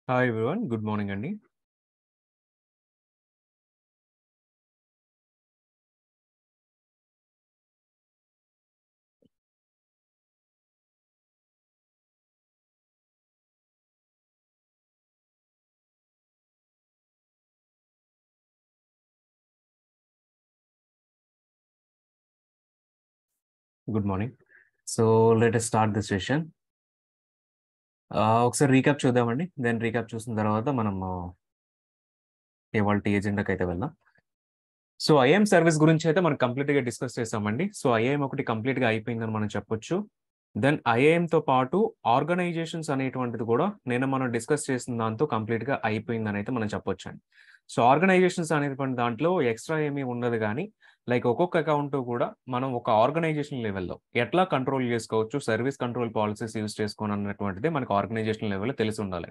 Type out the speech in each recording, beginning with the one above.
Hi everyone, good morning అండి. Good morning. So let us start the session. ఒకసారి recap చూద్దామండి. Then recap చూసిన తర్వాత మనం ఇవాళ ఎజెండాకి అయితే వెళ్దాం. సో ఐఏఎం సర్వీస్ గురించి అయితే మనం కంప్లీట్గా డిస్కస్ చేసామండి. సో ఐఏఎం ఒకటి కంప్లీట్గా అయిపోయిందని మనం చెప్పొచ్చు. దెన్ ఐఏఎంతో పాటు ఆర్గనైజేషన్స్ అనేటువంటిది కూడా మనం డిస్కస్ చేసిన దాంతో కంప్లీట్గా అయిపోయిందని అయితే మనం చెప్పొచ్చు అండి. సో ఆర్గనైజేషన్స్ అనేటువంటి దాంట్లో ఎక్స్ట్రా ఏమీ ఉండదు, కానీ లైక్ ఒక్కొక్క అకౌంట్ కూడా మనం ఒక ఆర్గనైజేషన్ లెవెల్లో ఎట్లా కంట్రోల్ చేసుకోవచ్చు, సర్వీస్ కంట్రోల్ పాలసీస్ యూస్ చేసుకోని అన్నటువంటిది మనకు ఆర్గనైజేషన్ లెవెల్లో తెలిసి ఉండాలి.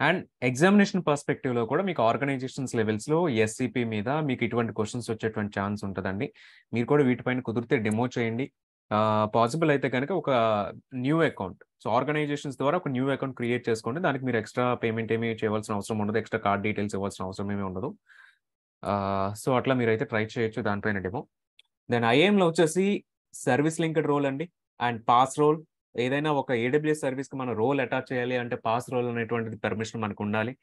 అండ్ ఎగ్జామినేషన్ పర్స్పెక్టివ్ లో కూడా మీకు ఆర్గనైజేషన్స్ లెవెల్స్ లో ఎస్సిపి మీద మీకు ఇటువంటి క్వశ్చన్స్ వచ్చేటువంటి ఛాన్స్ ఉంటుందండి. మీరు కూడా వీటిపైన కుదిరితే డెమో చేయండి. పాసిబుల్ అయితే కనుక ఒక న్యూ అకౌంట్, సో ఆర్గనైజేషన్స్ ద్వారా ఒక న్యూ అకౌంట్ క్రియేట్ చేసుకోండి. దానికి మీరు ఎక్స్ట్రా పేమెంట్ ఏమీ చేయవలసిన అవసరం ఉండదు, ఎక్స్ట్రా కార్డ్ డీటెయిల్స్ ఇవ్వాల్సిన అవసరం ఏమీ ఉండదు. సో అట్లా మీరైతే ట్రై చేయొచ్చు దానిపైన డెమో. దెన్ ఐఏఎంలో వచ్చేసి సర్వీస్ లింక్డ్ రోల్ అండి, అండ్ పాస్ రోల్. ఏదైనా ఒక ఏడబ్ల్యూఎస్ సర్వీస్కి మనం రోల్ అటాచ్ చేయాలి అంటే పాస్ రోల్ అనేటువంటిది పర్మిషన్ మనకు ఉండాలి.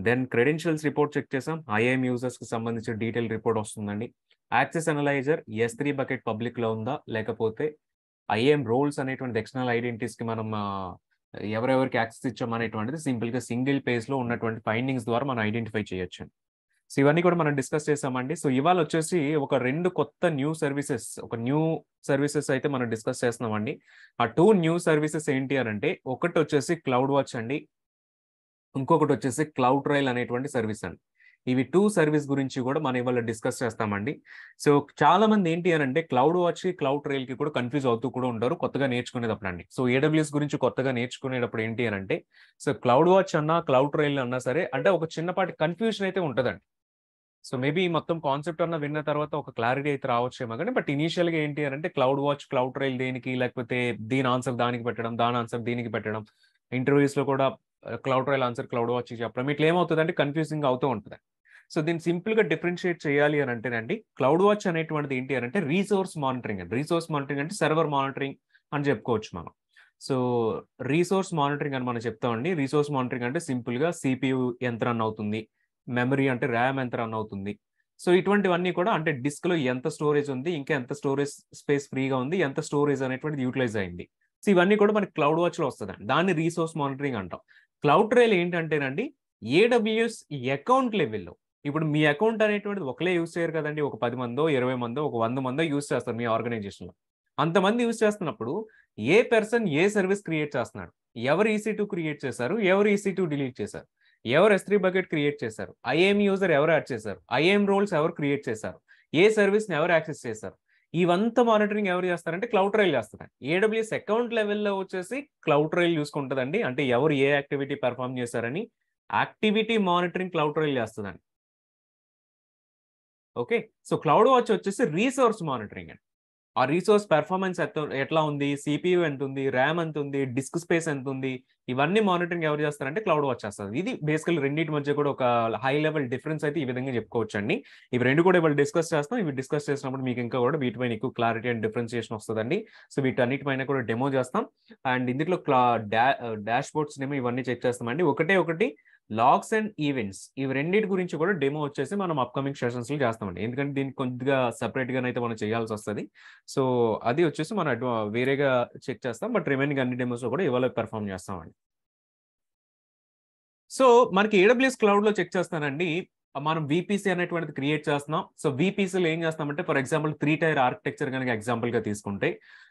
దెన్ క్రెడెన్షియల్స్ రిపోర్ట్ చెక్ చేసాం. ఐఏఎం యూజర్స్కి సంబంధించిన డీటెయిల్ రిపోర్ట్ వస్తుందండి. యాక్సెస్ అనలైజర్ S3 బకెట్ పబ్లిక్లో ఉందా, లేకపోతే ఐఏఎం రోల్స్ అనేటువంటి ఎక్స్టర్నల్ ఐడెంటిటీస్కి మనం ఎవరెవరికి యాక్సెస్ ఇచ్చాం అనేటువంటిది సింపుల్గా సింగిల్ పేజ్లో ఉన్నటువంటి ఫైండింగ్స్ ద్వారా మనం ఐడెంటిఫై చేయొచ్చు. సో ఇవన్నీ కూడా మనం డిస్కస్ చేసామండి. సో ఇవాళ వచ్చేసి ఒక న్యూ సర్వీసెస్ అయితే మనం డిస్కస్ చేస్తున్నామండి. ఆ 2 న్యూ సర్వీసెస్ ఏంటి అని అంటే, ఒకటి వచ్చేసి క్లౌడ్ వాచ్ అండి, ఇంకొకటి వచ్చేసి క్లౌడ్ ట్రైల్ అనేటువంటి సర్వీస్ అండి. ఇవి 2 సర్వీస్ గురించి కూడా మనం ఇవాళ డిస్కస్ చేస్తామండి. సో చాలా మంది ఏంటి అని అంటే క్లౌడ్ వాచ్ కి క్లౌడ్ ట్రైల్ కి కూడా కన్ఫ్యూజ్ అవుతూ కూడా ఉంటారు కొత్తగా నేర్చుకునేటప్పుడు అండి. సో ఏడబ్ల్యూఎస్ గురించి కొత్తగా నేర్చుకునేటప్పుడు ఏంటి అని అంటే, సో క్లౌడ్ వాచ్ అన్నా క్లౌడ్ ట్రైల్ అన్నా సరే అంటే ఒక చిన్నపాటి కన్ఫ్యూజన్ అయితే ఉంటుందండి. సో మేబీ మొత్తం కాన్సెప్ట్ అన్న విన్న తర్వాత ఒక క్లారిటీ అయితే రావచ్చేమో కానీ, బట్ ఇనీషియల్ గా ఏంటి అని అంటే క్లౌడ్ వాచ్ క్లౌడ్ ట్రైల్ దేనికి, లేకపోతే దీని ఆన్సర్ దానికి పెట్టడం, దాని ఆన్సర్ దీనికి పెట్టడం, ఇంటర్వ్యూస్ లో కూడా cloud trail answer cloud watch చెప్పడం, ఇట్లా ఏమవుతుందంటే కన్ఫ్యూజింగ్ అవుతూ ఉంటుంది. సో దీన్ని సింపుల్ గా డిఫరెన్షియేట్ చేయాలి అని అంటేనండి, క్లౌడ్ వాచ్ అనేటువంటిది ఏంటి అని అంటే రీసోర్స్ మానిటరింగ్ అండి. రీసోర్స్ మానిటరింగ్ అంటే సర్వర్ మానిటరింగ్ అని చెప్పుకోవచ్చు మనం. సో రీసోర్స్ మానిటరింగ్ అని మనం చెప్తామండి. రీసోర్స్ మానిటరింగ్ అంటే సింపుల్ గా సిపియు ఎంత రన్ అవుతుంది, మెమరీ అంటే ర్యామ్ ఎంత రన్ అవుతుంది, సో ఇటువంటివన్నీ కూడా అంటే డిస్క్ లో ఎంత స్టోరేజ్ ఉంది, ఇంకా ఎంత స్టోరేజ్ స్పేస్ ఫ్రీగా ఉంది, ఎంత స్టోరేజ్ అనేటువంటిది యూటిలైజ్ అయింది. సో ఇవన్నీ కూడా మనకి క్లౌడ్ వాచ్ లో వస్తుందండి. దాన్ని రీసోర్స్ మానిటరింగ్ అంటాం. క్లౌడ్ ట్రైల్ ఏంటంటేనండి, ఏడబ్ల్యూఎస్ అకౌంట్ లెవెల్లో. ఇప్పుడు మీ అకౌంట్ అనేటువంటిది ఒకలే యూస్ చేయరు కదండి, ఒక 10 మందో 20 మందో ఒక 100 మందో యూస్ చేస్తారు మీ ఆర్గనైజేషన్ లో. అంతమంది యూస్ చేస్తున్నప్పుడు ఏ పర్సన్ ఏ సర్వీస్ క్రియేట్ చేస్తున్నాడు, ఎవరు EC2 క్రియేట్ చేశారు, ఎవరు EC2 డిలీట్ చేశారు, ఎవరు S3 బకెట్ క్రియేట్ చేశారు, ఐఏఎం యూజర్ ఎవరు యాడ్ చేశారు, ఐఏఎం రోల్స్ ఎవరు క్రియేట్ చేశారు, ఏ సర్వీస్ ని ఎవరు యాక్సెస్ చేశారు, ఇవంతా మానిటరింగ్ ఎవరు చేస్తారంటే క్లౌడ్ ట్రైల్ చేస్తారు. ఏడబ్ల్యూఎస్ అకౌంట్ లెవెల్లో వచ్చేసి క్లౌడ్ ట్రైల్ చూసుకుంటుందండి, అంటే ఎవరు ఏ యాక్టివిటీ పెర్ఫామ్ చేశారని యాక్టివిటీ మానిటరింగ్ క్లౌడ్ ట్రైల్ చేస్తుందండి. ఓకే, సో క్లౌడ్ వాచ్ వచ్చేసి రీసోర్స్ మానిటరింగ్ అండి. ఆ రీసోర్స్ పెర్ఫార్మెన్స్ ఎట్లా ఉంది, సిపియు ఎంత ఉంది, ర్యామ్ ఎంత ఉంది, డిస్క్ స్పేస్ ఎంత ఉంది, ఇవన్నీ మానిటరింగ్ ఎవరు చేస్తారంటే క్లౌడ్ వాచ్ చేస్తారు. ఇది బేసికల్ రెండింటి మధ్య కూడా ఒక హై లెవెల్ డిఫరెన్స్ అయితే ఈ విధంగా చెప్పుకోవచ్చు అండి. ఇవి రెండు కూడా ఇవాళ డిస్కస్ చేస్తాం. ఇవి డిస్కస్ చేసినప్పుడు మీకు ఇంకా కూడా వీటిపైన ఎక్కువ క్లారిటీ అండ్ డిఫరెన్సియేషన్ వస్తుందండి. సో వీటన్నిటిపైన కూడా డెమో చేస్తాం. అండ్ ఇందులో డాష్ బోర్డ్స్ ఏమో ఇవన్నీ చెక్ చేస్తామండి. ఒకటి లాగ్స్ అండ్ ఈవెంట్స్, ఇవి రెండింటి గురించి కూడా డెమో వచ్చేసి మనం అప్కమింగ్ సెషన్స్ లో చేస్తామండి. ఎందుకంటే దీనికి కొద్దిగా సపరేట్ గానైతే మనం చేయాల్సి వస్తుంది. సో అది వచ్చేసి మనం వేరేగా చెక్ చేస్తాం, బట్ రిమైనింగ్ అన్ని డెమోస్ లో కూడా ఇవాళ పెర్ఫామ్ చేస్తామండి. సో మనకి AWS క్లౌడ్ లో చెక్ చేస్తానండి, మనం VPC అనేటువంటిది క్రియేట్ చేస్తున్నాం. సో VPCలో ఏం చేస్తామంటే, ఫర్ ఎగ్జాంపుల్ 3 టైర్ ఆర్కిటెక్చర్ కనుక ఎగ్జాంపుల్ గా తీసుకుంటే,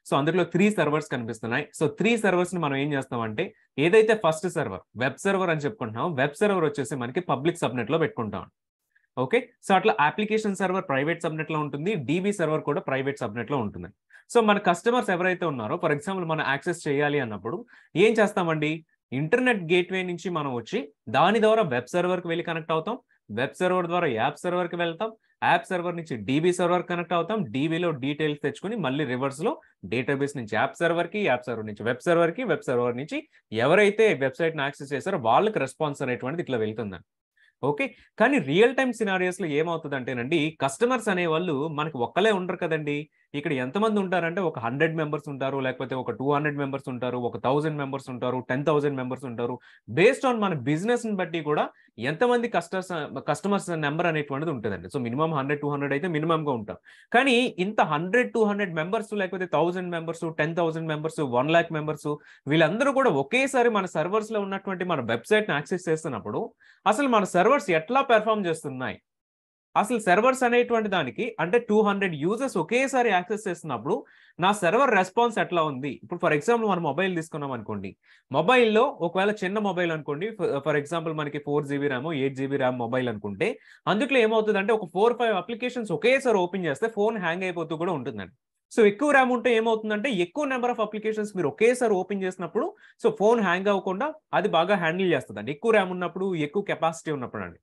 సో అందులో 3 సర్వర్స్ కనిపిస్తున్నాయి. సో 3 సర్వర్స్ ని మనం ఏం చేస్తామంటే, ఏదైతే ఫస్ట్ సర్వర్ వెబ్ సర్వర్ అని చెప్పుకుంటున్నాం, వెబ్ సర్వర్ వచ్చేసి మనకి పబ్లిక్ సబ్నెట్ లో పెట్టుకుంటాం. ఓకే, సో అట్లా అప్లికేషన్ సర్వర్ ప్రైవేట్ సబ్నెట్ లో ఉంటుంది, DB సర్వర్ కూడా ప్రైవేట్ సబ్నెట్ లో ఉంటుంది. సో మన కస్టమర్స్ ఎవరైతే ఉన్నారో, ఫర్ ఎగ్జాంపుల్ మనం యాక్సెస్ చేయాలి అన్నప్పుడు ఏం చేస్తామండి, ఇంటర్నెట్ గేట్వే నుంచి మనం వచ్చి దాని ద్వారా వెబ్ సర్వర్కి వెళ్ళి కనెక్ట్ అవుతాం. వెబ్ సర్వర్ ద్వారా యాప్ సర్వర్కి వెళ్తాం, యాప్ సర్వర్ నుంచి డీబీ సర్వర్ కనెక్ట్ అవుతాం, డీబీలో డీటెయిల్స్ తెచ్చుకుని మళ్ళీ రివర్స్లో డేటాబేస్ నుంచి యాప్ సర్వర్కి, యాప్ సర్వర్ నుంచి వెబ్ సర్వర్కి, వెబ్ సర్వర్ నుంచి ఎవరైతే వెబ్సైట్ని యాక్సెస్ చేశారో వాళ్ళకి రెస్పాన్స్ అనేటువంటిది ఇట్లా వెళ్తుందండి. ఓకే. కానీ రియల్ టైమ్ సినారియోస్‌లో ఏమవుతదంటేనండి, కస్టమర్స్ అనేవాళ్ళు మనకి ఒక్కలే ఉండరు కదండీ. ఇక్కడ ఎంతమంది ఉంటారంటే ఒక 100 మెంబర్స్ ఉంటారు, లేకపోతే ఒక 200 మెంబర్స్ ఉంటారు, ఒక 1000 మెంబర్స్ ఉంటారు, 10,000 మెంబర్స్ ఉంటారు. బేస్డ్ ఆన్ మన బిజినెస్‌ని బట్టి కూడా ఎంతమంది కస్టమర్స్ నంబర్ అనేటువంటిది ఉంటదండి. సో మినిమమ్ 100, 200 అయితే మినిమమ్‌గా ఉంటారు. కానీ ఇంత 100, 200 మెంబర్స్ లేకపోతే 1000 మెంబర్స్, 10,000 మెంబర్స్, 1,00,000 మెంబర్స్ వీళ్ళందరూ కూడా ఒకేసారి మన సర్వర్స్‌లో ఉన్నటువంటి మన వెబ్‌సైట్‌ని యాక్సెస్ చేస్తున్నప్పుడు అసలు మన సర్వర్స్ ఎట్లా పెర్ఫార్మ్ చేస్తున్నాయి? అసలు సర్వర్స్ అనేటువంటి దానికి అంటే 200 యూజర్స్ ఒకేసారి యాక్సెస్ చేస్తున్నప్పుడు నా సర్వర్ రెస్పాన్స్ ఎట్లా ఉంది? ఇప్పుడు ఫర్ ఎగ్జాంపుల్ మనం మొబైల్ తీసుకున్నాం అనుకోండి. మొబైల్‌లో ఒకవేళ చిన్న మొబైల్ అనుకోండి. ఫర్ ఎగ్జాంపుల్ మనకి 4 GB RAM, 8 GB RAM mobile అనుకుంటే అందుట్లో ఏమవుతదంటే ఒక 4, 5 అప్లికేషన్స్ ఒకేసారి ఓపెన్ చేస్తే ఫోన్ హ్యాంగ్ అయిపోతూ కూడా ఉంటుందండి. సో ఎక్కువ ర్యామ్ ఉంటే ఏమవుతుందంటే ఎక్కువ నెంబర్ ఆఫ్ అప్లికేషన్స్ మీరు ఒకేసారి ఓపెన్ చేసినప్పుడు సో ఫోన్ హ్యాంగ్ అవ్వకుండా అది బాగా హ్యాండిల్ చేస్తదండి. ఎక్కువ ర్యామ్ ఉన్నప్పుడు, ఎక్కువ కెపాసిటీ ఉన్నప్పుడండి.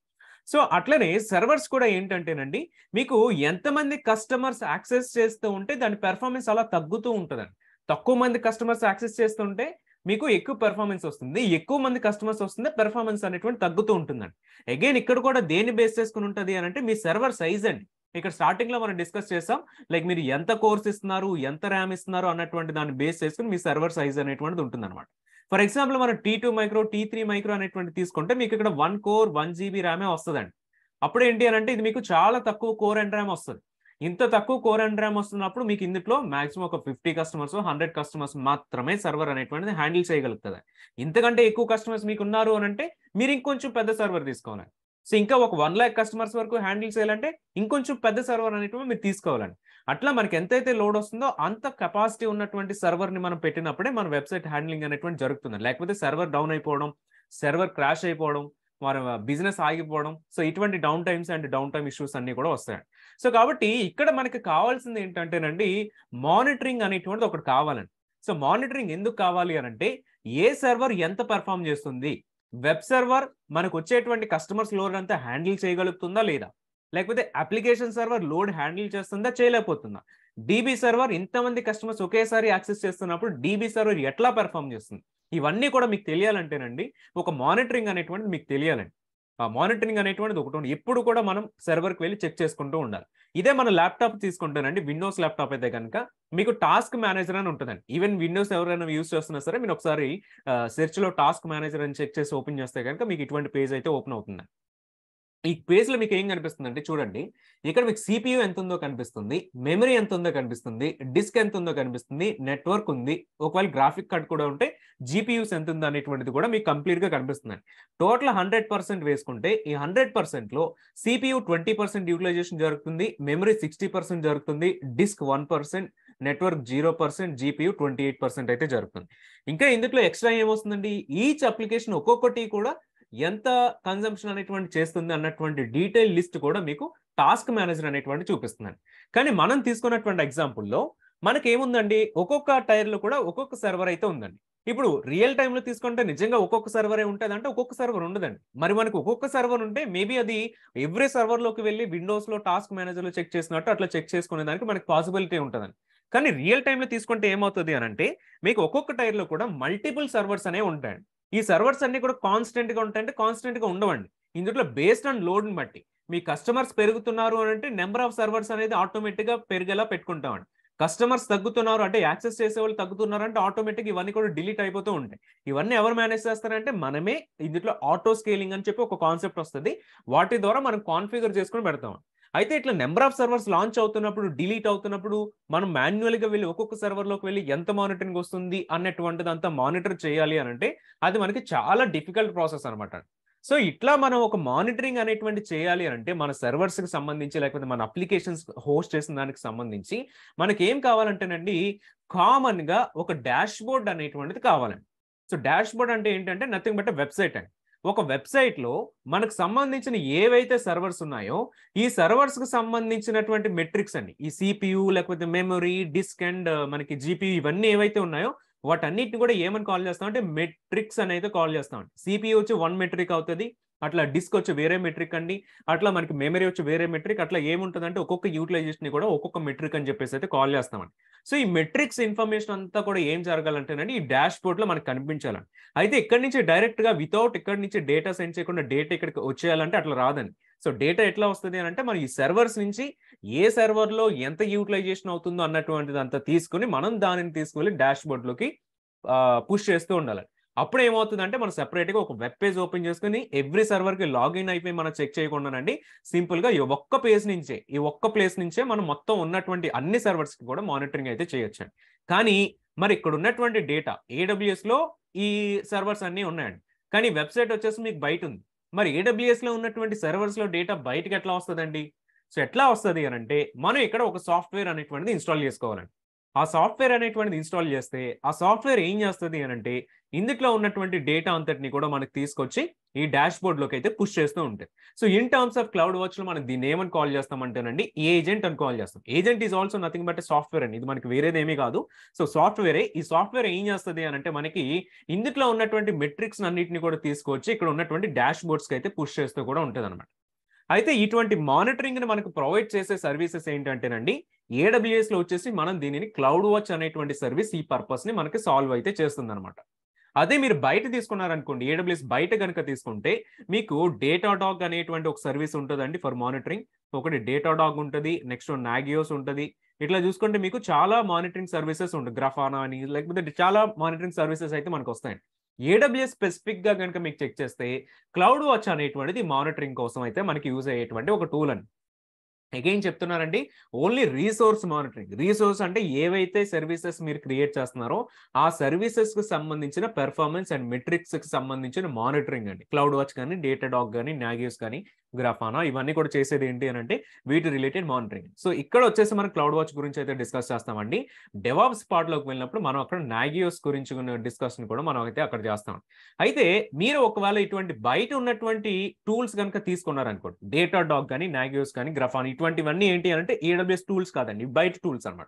సో అట్లనే సర్వర్స్ కూడా ఏంటంటేనండి, మీకు ఎంతమంది కస్టమర్స్ యాక్సెస్ చేస్తూ ఉంటే దాని పెర్ఫార్మెన్స్ అలా తగ్గుతూ ఉంటదండి. తక్కువ మంది కస్టమర్స్ యాక్సెస్ చేస్తుంటే మీకు ఎక్కువ పెర్ఫార్మెన్స్ వస్తుంది. ఎక్కువ మంది కస్టమర్స్ వస్తుంటే పెర్ఫార్మెన్స్ అనేటువంటి తగ్గుతూ ఉంటుందండి. అగైన్ ఇక్కడ కూడా దేన్ని బేస్ చేసుకొని ఉంటది అనంటే మీ సర్వర్ సైజ్ అండి. ఇక్కడ స్టార్టింగ్ లో మనం డిస్కస్ చేసాం. లైక్ మీరు ఎంత కోర్స్ ఇస్తున్నారు, ఎంత ర్యామ్ ఇస్తున్నారు అన్నటువంటి దాన్ని బేస్ చేసుకొని మీ సర్వర్ సైజ్ అనేటువంటిది ఉంటుందన్నమాట. ఫర్ ఎగ్జాంపుల్ మనం T2 మైక్రో, T3 మైక్రో అనేటువంటి తీసుకుంటే మీకు ఇక్కడ 1 కోర్ 1 జీబీ ర్యామే వస్తదండి. అప్పుడు ఏంటి అనంటే ఇది మీకు చాలా తక్కువ కోర్ అండ్ ర్యామ్ వస్తది. ఇంత తక్కువ కోర్ అండ్ ర్యామ్ వస్తున్నప్పుడు మీకు ఇందులో మాక్సిమం ఒక 50 కస్టమర్స్, 100 కస్టమర్స్ మాత్రమే సర్వర్ అనేటువంటిది హ్యాండిల్ చేయగలుగుతది. ఇంతకంటే ఎక్కువ కస్టమర్స్ మీకు ఉన్నారు అనంటే మీరు ఇంకొంచెం పెద్ద సర్వర్ తీసుకోవాలి. సో ఇంకా ఒక 1,00,000 కస్టమర్స్ వరకు హ్యాండిల్ చేయాలంటే ఇంకొంచెం పెద్ద సర్వర్ అనేటువంటి మీరు తీసుకోవాలండి. అట్లా మనకి ఎంతైతే లోడ్ వస్తుందో అంత కెపాసిటీ ఉన్నటువంటి సర్వర్‌ని మనం పెట్టినప్పుడే మన వెబ్‌సైట్ హ్యాండ్లింగ్ అనేటువంటి జరుగుతుంది. లేకపోతే సర్వర్ డౌన్ అయిపోవడం, సర్వర్ క్రాష్ అయిపోవడం, మన బిజినెస్ ఆగిపోవడం. సో ఇటువంటి down times and down time issues అన్నీ కూడా వస్తాయండి. సో కాబట్టి ఇక్కడ మనకి కావాల్సింది ఏంటంటేనండి మానిటరింగ్ అనేటువంటిది ఒకటి కావాలండి. సో మానిటరింగ్ ఎందుకు కావాలి అనంటే ఏ సర్వర్ ఎంత పెర్ఫార్మ్ చేస్తుంది? వెబ్ సర్వర్ మనకు వచ్చేటువంటి కస్టమర్స్ లోడ్ అంతా హ్యాండిల్ చేయగలుగుతుందా లేదా? లేకపోతే అప్లికేషన్ సర్వర్ లోడ్ హ్యాండిల్ చేస్తుందా, చేయలేకపోతుందా? డీబీ సర్వర్ ఇంతమంది కస్టమర్స్ ఒకేసారి యాక్సెస్ చేస్తున్నప్పుడు డీబీ సర్వర్ ఎట్లా పెర్ఫార్మ్ చేస్తుంది? ఇవన్నీ కూడా మీకు తెలియాలంటేనండి ఒక మానిటరింగ్ అనేటువంటిది మీకు తెలియాలండి. ఆ మానిటరింగ్ అనేటువంటిది ఒకటి ఉంది. ఎప్పుడు కూడా మనం సర్వర్‌కి వెళ్లి చెక్ చేసుకుంటూ ఉండాలి. ఇదే మన ల్యాప్‌టాప్ తీసుకుంటేనండి విండోస్ ల్యాప్‌టాప్ అయితే గనుక మీకు టాస్క్ మేనేజర్ అని ఉంటదండి. ఈవెన్ విండోస్ ఎవరైనా యూజ్ చేస్తున్నా సరే మీరు ఒకసారి సెర్చ్‌లో టాస్క్ మేనేజర్ అని చెక్ చేసి ఓపెన్ చేస్తే గనుక మీకు ఇటువంటి పేజ్ అయితే ఓపెన్ అవుతుంది. ఈ పేజ్‌లో మీకు ఏం కనిపిస్తుందంటే చూడండి. ఇక్కడ మీకు సీపీయూ ఎంతుందో కనిపిస్తుంది. మెమరీ ఎంతుందో కనిపిస్తుంది. డిస్క్ ఎంతుందో కనిపిస్తుంది. నెట్వర్క్ ఉంది. ఒకవేళ గ్రాఫిక్ కార్డ్ కూడా ఉంటే జీపీయూస్ ఎంతుందో అనేటువంటిది కూడా మీకు కంప్లీట్‌గా కనిపిస్తుందండి. టోటల్ 100% వేసుకుంటే ఈ 100%లో సీపీయూ 20% యుటిలైజేషన్ జరుగుతుంది. మెమరీ 60% జరుగుతుంది. డిస్క్ 1%, నెట్వర్క్ 0%, జీపీయూ 28% అయితే జరుగుతుంది. ఇంకా ఇందులో ఎక్స్‌ట్రా ఏమొస్తుందండి? ఈచ్ అప్లికేషన్ ఒక్కొక్కటి కూడా ఎంత కన్జంప్షన్ అనేటువంటి చేస్తుంది అన్నటువంటి డీటెయిల్ లిస్ట్ కూడా మీకు టాస్క్ మేనేజర్ అనేటువంటి చూపిస్తుందండి. కానీ మనం తీసుకున్నటువంటి ఎగ్జాంపుల్‌లో మనకేముందండి ఒక్కొక్క టైర్‌లో కూడా ఒక్కొక్క సర్వర్ అయితే ఉందండి. ఇప్పుడు రియల్ టైమ్‌లో తీసుకుంటే నిజంగా ఒక్కొక్క సర్వరే ఉంటదంటే ఒక్కొక్క సర్వర్ ఉండదండి. మరి మనకు ఒక్కొక్క సర్వర్ ఉంటే మేబీ అది ఎవ్రీ సర్వర్‌లోకి వెళ్లి విండోస్‌లో టాస్క్ మేనేజర్‌లో చెక్ చేసినట్టు అట్లా చెక్ చేసుకునే దానికి మనకి పాసిబిలిటీ ఉంటదండి. కానీ రియల్ టైమ్‌లో తీసుకుంటే ఏమవుతది అనంటే మీకు ఒక్కొక్క టైర్‌లో కూడా మల్టిపుల్ సర్వర్స్ అనేవి ఉంటాయండి. ఈ సర్వర్స్ అన్ని కూడా కాన్స్టెంట్‌గా ఉంటాయంటే కాన్స్టెంట్‌గా ఉండవండి. ఇందులో బేస్డ్ ఆన్ లోడ్‌ని బట్టి మీ కస్టమర్స్ పెరుగుతున్నారు అనంటే నంబర్ ఆఫ్ సర్వర్స్ అనేది ఆటోమేటిక్‌గా పెరిగేలా పెట్టుకుంటామండి. కస్టమర్స్ తగ్గుతున్నారు అంటే యాక్సెస్ చేసేవాళ్ళు తగ్గుతున్నారంటే ఆటోమేటిక్‌గా ఇవన్నీ కూడా డిలీట్ అయిపోతూ ఉంటాయి. ఇవన్నీ ఎవరు మేనేజ్ చేస్తారంటే మనమే. ఇందులో ఆటో స్కేలింగ్ అని చెప్పి ఒక కాన్సెప్ట్ వస్తది. వాటి ద్వారా మనం కాన్ఫిగర్ చేసుకొని పెడతాం. అయితే ఇట్లా నంబర్ ఆఫ్ సర్వర్స్ లాంచ్ అవుతున్నప్పుడు, డిలీట్ అవుతున్నప్పుడు మనం మాన్యుయల్‌గా వెళ్లి ఒక్కొక్క సర్వర్‌లోకి వెళ్లి ఎంత మానిటరింగ్ వస్తుంది అన్నటువంటిదంతా మానిటర్ చేయాలి అనంటే అది మనకి చాలా డిఫికల్ట్ ప్రాసెస్ అన్నమాట. సో ఇట్లా మనం ఒక మానిటరింగ్ అనేటువంటి చేయాలి అంటే మన సర్వర్స్‌కి సంబంధించి లేకపోతే మన అప్లికేషన్స్ హోస్ట్ చేసిన దానికి సంబంధించి మనకేం కావాలంటేనండి కామన్‌గా ఒక డాష్‌బోర్డ్ అనేటువంటిది కావాలండి. సో డాష్‌బోర్డ్ అంటే ఏంటంటే నథింగ్ బట్ వెబ్‌సైట్ అండి. ఒక వెబ్‌సైట్‌లో మనకు సంబంధించిన ఏవైతే సర్వర్స్ ఉన్నాయో ఈ సర్వర్స్‌కి సంబంధించినటువంటి మెట్రిక్స్ అండి. ఈ సీపీయూ లేకపోతే మెమరీ, డిస్క్ అండ్ మనకి జీపీయూ ఇవన్నీ ఏవైతే ఉన్నాయో వాటన్నిటిని కూడా ఏమని కాల్ చేస్తామంటే మెట్రిక్స్ అనేది కాల్ చేస్తామండి. సీపీయూ వచ్చి 1 మెట్రిక్ అవుతది. అట్లా డిస్క్ వచ్చి వేరే మెట్రిక్ అండి, అట్లా మనకి మెమరీ వచ్చి వేరే మెట్రిక్, అట్లా ఏముంటుందంటే ఒక్కొక్క యూటిలైజేషన్ కూడా ఒక్కొక్క మెట్రిక్ అని చెప్పేసి అయితే కాల్ చేస్తామండి. సో ఈ మెట్రిక్స్ ఇన్ఫర్మేషన్ అంతా కూడా ఏం జరగాలంటేనండి ఈ డాష్ బోర్డ్ లో మనకు కనిపించాలండి. అయితే ఇక్కడ నుంచి డైరెక్ట్ గా వితౌట్ ఇక్కడ నుంచి డేటా సెండ్ చేయకుండా డేటా ఇక్కడికి వచ్చేయాలంటే అట్లా రాదండి. సో డేటా ఎట్లా వస్తుంది అని అంటే మన ఈ సర్వర్స్ నుంచి ఏ సర్వర్ లో ఎంత యూటిలైజేషన్ అవుతుందో అన్నటువంటిది అంతా తీసుకుని మనం దానిని తీసుకువెళ్ళి డాష్ బోర్డ్ లోకి పుష్ చేస్తూ ఉండాలి. అప్పుడు ఏమవుతుందంటే మనం సెపరేట్ గా ఒక వెబ్ పేజ్ ఓపెన్ చేసుకుని ఎవ్రీ సర్వర్ కి లాగిన్ అయిపోయి మనం చెక్ చేయకుండానండి సింపుల్ గా ఈ ఒక్క ప్లేస్ నుంచే మనం మొత్తం ఉన్నటువంటి అన్ని సర్వర్స్ కి కూడా మానిటరింగ్ అయితే చేయొచ్చు. కానీ మరి ఇక్కడ ఉన్నటువంటి డేటా AWS లో ఈ సర్వర్స్ అన్ని ఉన్నాయండి, కానీ వెబ్సైట్ వచ్చేసి మీకు బయట ఉంది. మరి AWS లో ఉన్నటువంటి సర్వర్స్ లో డేటా బయటకి ఎట్లా వస్తుందండి? సో ఎట్లా వస్తుంది అని అంటే మనం ఇక్కడ ఒక సాఫ్ట్వేర్ అనేటువంటిది ఇన్స్టాల్ చేసుకోవాలండి. ఆ సాఫ్ట్వేర్ అనేటువంటిది ఇన్స్టాల్ చేస్తే ఆ సాఫ్ట్వేర్ ఏం చేస్తుంది అని అంటే ఇందులో ఉన్నటువంటి డేటా అంతటిని కూడా మనకి తీసుకొచ్చి ఈ డాష్ బోర్డ్ లోకి అయితే పుష్ చేస్తూ ఉంటుంది. So in terms of cloud watch లో మనం దీన్ని ఏమని కాల్ చేస్తామంటేనండి ఏజెంట్ అని కాల్ చేస్తాం. Agent is also nothing but software అండి, ఇది మనకి వేరేది ఏమీ కాదు. సో సాఫ్ట్వేరే. ఈ సాఫ్ట్వేర్ ఏం చేస్తుంది అని అంటే మనకి ఇందులో ఉన్నటువంటి మెట్రిక్స్ అన్నిటిని కూడా తీసుకొచ్చి ఇక్కడ ఉన్నటువంటి డాష్ బోర్డ్స్ కి అయితే పుష్ చేస్తూ కూడా ఉంటుంది అనమాట. అయితే ఇటువంటి మానిటరింగ్ ని మనకు ప్రొవైడ్ చేసే సర్వీసెస్ ఏంటంటేనండి AWS లో వచ్చేసి మనం దీనిని క్లౌడ్ వాచ్ అనేటువంటి సర్వీస్ ఈ పర్పస్ ని మనకి సాల్వ్ అయితే చేస్తుంది అనమాట. అదే మీరు బయట తీసుకున్నారనుకోండి, AWS బయట కనుక తీసుకుంటే మీకు డేటాడాగ్ అనేటువంటి ఒక సర్వీస్ ఉంటుందండి ఫర్ మానిటరింగ్. ఒకటి డేటాడాగ్ ఉంటుంది, నెక్స్ట్ నాగియోస్ ఉంటుంది. ఇట్లా చూసుకుంటే మీకు చాలా మానిటరింగ్ సర్వీసెస్ ఉంటుంది, గ్రాఫానా అని, లేకపోతే చాలా మానిటరింగ్ సర్వీసెస్ అయితే మనకు వస్తాయండి. AWS స్పెసిఫిక్ గా కనుక మీకు చెక్ చేస్తే క్లౌడ్ వాచ్ అనేటువంటిది మానిటరింగ్ కోసం అయితే మనకి యూజ్ అయ్యేటువంటి ఒక టూల్ అండి. అగైన్ చెప్తున్నారండి, ఓన్లీ రీసోర్స్ మానిటరింగ్. రీసోర్స్ అంటే ఏవైతే సర్వీసెస్ మీరు క్రియేట్ చేస్తున్నారో ఆ సర్వీసెస్ కు సంబంధించిన పెర్ఫార్మెన్స్ అండ్ మెట్రిక్స్ కి సంబంధించిన మానిటరింగ్ అండి. క్లౌడ్ వాచ్ కానీ, డేటాడాగ్ కానీ, నాగియోస్ కానీ, గ్రాఫానా ఇవన్నీ కూడా చేసేది ఏంటి అని అంటే వీటి రిలేటెడ్ మానిటరింగ్. సో ఇక్కడ వచ్చేసి మనం క్లౌడ్ వాచ్ గురించి అయితే డిస్కస్ చేస్తామండి. డెవాప్స్ పార్ట్ లోకి వెళ్ళినప్పుడు మనం అక్కడ నాగియోస్ గురించి డిస్కషన్ కూడా మనం అయితే అక్కడ చేస్తాం. అయితే మీరు ఒకవేళ ఇటువంటి బయట ఉన్నటువంటి టూల్స్ కనుక తీసుకున్నారనుకోండి, డేటాడాగ్ కానీ, నాగియోస్ కానీ, గ్రాఫానా ఇటువంటివన్నీ ఏంటి అంటే AWS టూల్స్ కాదండి, బయట టూల్స్ అన్నమాట.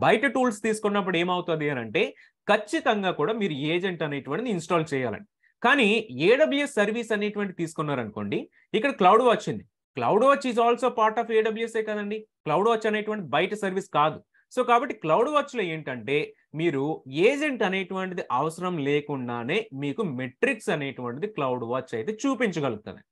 బయట టూల్స్ తీసుకున్నప్పుడు ఏమవుతుంది అని అంటే ఖచ్చితంగా కూడా మీరు ఏజెంట్ అనేటువంటిది ఇన్స్టాల్ చేయాలండి. కానీ AWS సర్వీస్ అనేటువంటి తీసుకున్నారనుకోండి, ఇక్కడ క్లౌడ్ వాచ్ ఉంది. Cloud watch is also part of AWS కదండి. క్లౌడ్ వాచ్ అనేటువంటి బయట సర్వీస్ కాదు. సో కాబట్టి క్లౌడ్ వాచ్ లో ఏంటంటే మీరు ఏజెంట్ అనేటువంటిది అవసరం లేకుండానే మీకు మెట్రిక్స్ అనేటువంటిది క్లౌడ్ వాచ్ అయితే చూపించగలుగుతుంది.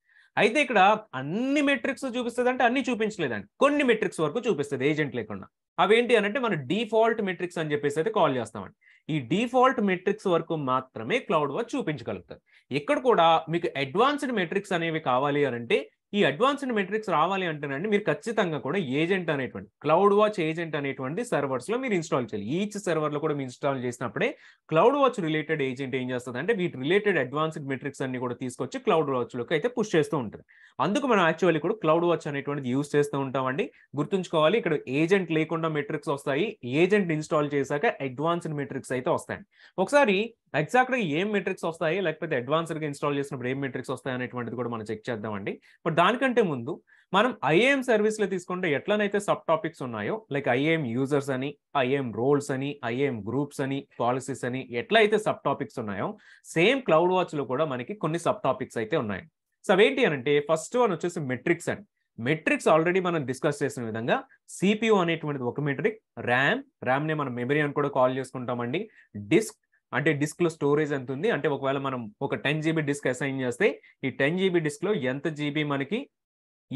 అయితే ఇక్కడ అన్ని మెట్రిక్స్ చూపిస్తుంది అంటే అన్ని చూపించలేదండి, కొన్ని మెట్రిక్స్ వరకు చూపిస్తుంది ఏజెంట్ లేకుండా. అవేంటి అని అంటే మన డిఫాల్ట్ మెట్రిక్స్ అని చెప్పేసి అయితే కాల్ చేస్తామండి. ఈ డిఫాల్ట్ మెట్రిక్స్ వరకు మాత్రమే క్లౌడ్ వాచ్ చూపించగలుగుతుంది. ఇక్కడ కూడా మీకు అడ్వాన్స్డ్ మెట్రిక్స్ అనేవి కావాలి అని అంటే ఈ అడ్వాన్స్డ్ మెట్రిక్స్ రావాలి అంటేనండి మీరు ఖచ్చితంగా కూడా ఏజెంట్ అనేటువంటి క్లౌడ్ వాచ్ ఏజెంట్ అనేటువంటి సర్వర్స్ లో మీరు ఇన్స్టాల్ చేయాలి. ఈచ్ సర్వర్ లో కూడా మీరు ఇన్స్టాల్ చేసినప్పుడే క్లౌడ్ వాచ్ రిలేటెడ్ ఏజెంట్ ఏం చేస్తుంది అంటే వీటి రిలేటెడ్ అడ్వాన్స్డ్ మెట్రిక్స్ అన్ని కూడా తీసుకొచ్చి క్లౌడ్ వాచ్ లోకి అయితే పుష్ చేస్తూ ఉంటుంది. అందుకు మనం యాక్చువల్లీ కూడా క్లౌడ్ వాచ్ అనేటువంటిది యూస్ చేస్తూ ఉంటామండి. గుర్తుంచుకోవాలి, ఇక్కడ ఏజెంట్ లేకుండా మెట్రిక్స్ వస్తాయి, ఏజెంట్ ఇన్స్టాల్ చేశాక అడ్వాన్స్డ్ మెట్రిక్స్ అయితే వస్తాయి. ఒకసారి ఎగ్జాక్ట్ గా ఏం మెట్రిక్స్ వస్తాయి, లేకపోతే అడ్వాన్స్డ్ గా ఇన్స్టాల్ చేసినప్పుడు ఏం మెట్రిక్స్ వస్తాయి అనేటువంటిది కూడా మనం చెక్ చేద్దామండి. బట్ దానికంటే ముందు మనం IAM సర్వీస్ లో తీసుకుంటే ఎట్లనైతే సబ్ టాపిక్స్ ఉన్నాయో, లైక్ IAM యూజర్స్ అని, IAM రోల్స్ అని, IAM గ్రూప్స్ అని, పాలసీస్ అని ఎట్లయితే సబ్ టాపిక్స్ ఉన్నాయో సేమ్ క్లౌడ్ వాచ్ లో కూడా మనకి కొన్ని సబ్ టాపిక్స్ అయితే ఉన్నాయి. సో అవేంటి అని అంటే ఫస్ట్ వన్ వచ్చేసి మెట్రిక్స్ అండి. మెట్రిక్స్ ఆల్రెడీ మనం డిస్కస్ చేసిన విధంగా CPU అనేటువంటిది ఒక మెట్రిక్, ర్యామ్ ని మనం మెమరీ అని కూడా కాల్ చేసుకుంటామండి. డిస్క్ అంటే డిస్క్ లో స్టోరేజ్ ఎంత ఉంది అంటే ఒకవేళ మనం ఒక 10 GB డిస్క్ అసైన్ చేస్తే ఈ 10 GB డిస్క్ లో ఎంత GB మనకి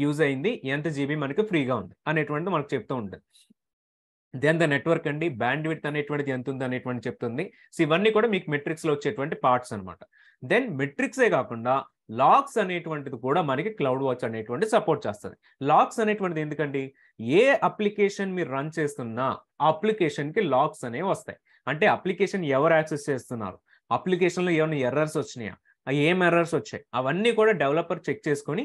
యూజ్ అయింది, ఎంత GB మనకి ఫ్రీగా ఉంది అనేటువంటిది మనకు చెప్తూ ఉంటుంది. దెన్ ద నెట్వర్క్ అండి, బ్యాండ్ విడ్త్ అనేటువంటిది ఎంత ఉంది అనేటువంటి చెప్తుంది. సో ఇవన్నీ కూడా మీకు మెట్రిక్స్ లో వచ్చేటువంటి పార్ట్స్ అనమాట. దెన్ మెట్రిక్సే కాకుండా లాగ్స్ అనేటువంటిది కూడా మనకి క్లౌడ్ వాచ్ అనేటువంటి సపోర్ట్ చేస్తుంది. లాగ్స్ అనేటువంటిది ఎందుకండి, ఏ అప్లికేషన్ మీరు రన్ చేస్తున్నా ఆ అప్లికేషన్ కి లాగ్స్ అనేవి వస్తాయి. అంటే అప్లికేషన్ ఎవరు యాక్సెస్ చేస్తున్నారు, అప్లికేషన్ లో ఏమైనా ఎర్రర్స్ వచ్చినాయా, ఏం ఎర్రర్స్ వచ్చాయి అవన్నీ కూడా డెవలపర్ చెక్ చేసుకొని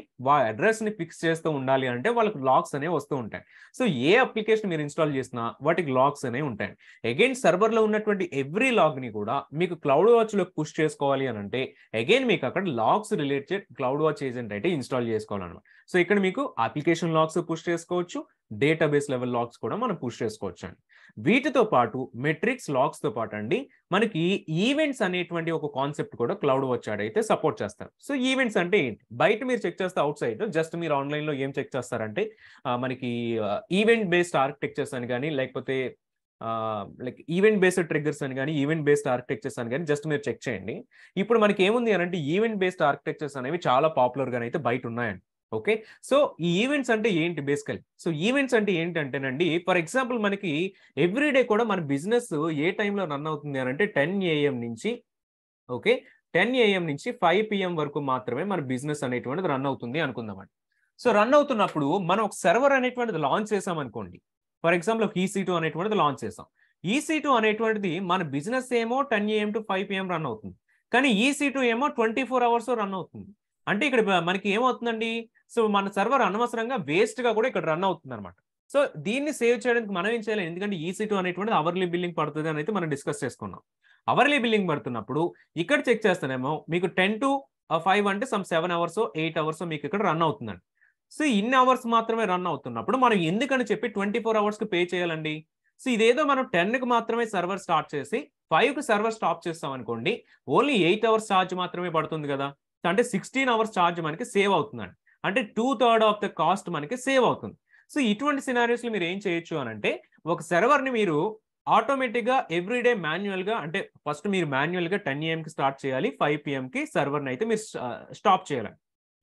అడ్రస్ ని ఫిక్స్ చేస్తూ ఉండాలి అంటే వాళ్ళకి లాగ్స్ అనేవి వస్తూ ఉంటాయి. సో ఏ అప్లికేషన్ మీరు ఇన్స్టాల్ చేసినా వాటికి లాగ్స్ అనేవి ఉంటాయి. అగైన్ సర్వర్ లో ఉన్నటువంటి ఎవ్రీ లాగ్ ని కూడా మీకు క్లౌడ్ వాచ్ లో పుష్ చేసుకోవాలి అని అంటే అగైన్ మీకు అక్కడ logs related cloud watch agent అయితే ఇన్స్టాల్ చేసుకోవాలన్నమాట. సో ఇక్కడ మీకు అప్లికేషన్ లాగ్స్ పుష్ చేసుకోవచ్చు, డేటాబేస్ లెవెల్ లాగ్స్ కూడా మనం పుష్ చేసుకోవచ్చు అండి. వీటితో పాటు మెట్రిక్స్ లాగ్స్తో పాటు అండి మనకి ఈవెంట్స్ అనేటువంటి ఒక కాన్సెప్ట్ కూడా క్లౌడ్ వాచ్ అయితే సపోర్ట్ చేస్తారు. సో ఈవెంట్స్ అంటే ఏంటి? బయట మీరు చెక్ చేస్తే అవుట్ సైడ్ జస్ట్ మీరు ఆన్లైన్లో ఏం చెక్ చేస్తారంటే మనకి ఈవెంట్ బేస్డ్ ఆర్కిటెక్చర్స్ అని కానీ లేకపోతే లైక్ ఈవెంట్ బేస్డ్ ట్రిగ్గర్స్ అని కానీ ఈవెంట్ బేస్డ్ ఆర్కిటెక్చర్స్ అని కానీ జస్ట్ మీరు చెక్ చేయండి. ఇప్పుడు మనకి ఏముంది అని అంటే ఈవెంట్ బేస్డ్ ఆర్కిటెక్చర్స్ అనేవి చాలా పాపులర్గా అయితే బయట ఉన్నాయండి. ఓకే, సో ఈ ఈవెంట్స్ అంటే ఏంటి బేసికలీ? సో ఈవెంట్స్ అంటే ఏంటంటేనండి, ఫర్ ఎగ్జాంపుల్ మనకి ఎవ్రీడే కూడా మన బిజినెస్ ఏ టైంలో రన్ అవుతుంది అని అంటే 10 AM నుంచి ఓకే 10 AM నుంచి 5 PM వరకు మాత్రమే మన బిజినెస్ అనేటువంటిది రన్ అవుతుంది అనుకుందామండి. సో రన్ అవుతున్నప్పుడు మనం ఒక సర్వర్ అనేటువంటిది లాంచ్ చేసాం అనుకోండి. ఫర్ ఎగ్జాంపుల్ ఒక EC2 అనేటువంటిది లాంచ్ చేసాం. EC2 అనేటువంటిది మన బిజినెస్ ఏమో 10 AM to 5 PM రన్ అవుతుంది, కానీ EC2 ఏమో 24 hours రన్ అవుతుంది. అంటే ఇక్కడ మనకి ఏమవుతుందండి, సో మన సర్వర్ అనవసరంగా వేస్ట్ గా కూడా ఇక్కడ రన్ అవుతుంది అనమాట. సో దీన్ని సేవ్ చేయడానికి మనం ఏం చేయాలి, ఎందుకంటే EC2 అనేటువంటిది అవర్లీ బిల్లింగ్ పడుతుంది అని అయితే మనం డిస్కస్ చేసుకున్నాం. అవర్లీ బిల్లింగ్ పడుతున్నప్పుడు ఇక్కడ చెక్ చేస్తానేమో మీకు 10 to 5 అంటే సమ్ 7 hours 8 hours మీకు ఇక్కడ రన్ అవుతుందండి. సో ఇన్ని అవర్స్ మాత్రమే రన్ అవుతున్నప్పుడు మనం ఎందుకని చెప్పి 24 hours పే చేయాలండి? సో ఇదేదో మనం 10కి మాత్రమే సర్వర్ స్టార్ట్ చేసి 5కి సర్వర్ స్టాప్ చేస్తాం అనుకోండి, ఓన్లీ 8 hours ఛార్జ్ మాత్రమే పడుతుంది కదా. అంటే 16 hours ఛార్జ్ మనకి సేవ్ అవుతుందండి. అంటే 2/3 ఆఫ్ ద కాస్ట్ మనకి సేవ్ అవుతుంది. సో ఇటువంటి సినారియోస్లో మీరు ఏం చేయొచ్చు అని అంటే, ఒక సర్వర్ని మీరు ఆటోమేటిక్గా ఎవ్రీడే మాన్యువల్గా, అంటే ఫస్ట్ మీరు మాన్యువల్గా 10 AM స్టార్ట్ చేయాలి, 5 PMకి సర్వర్ని అయితే మీరు స్టాప్ చేయాలి.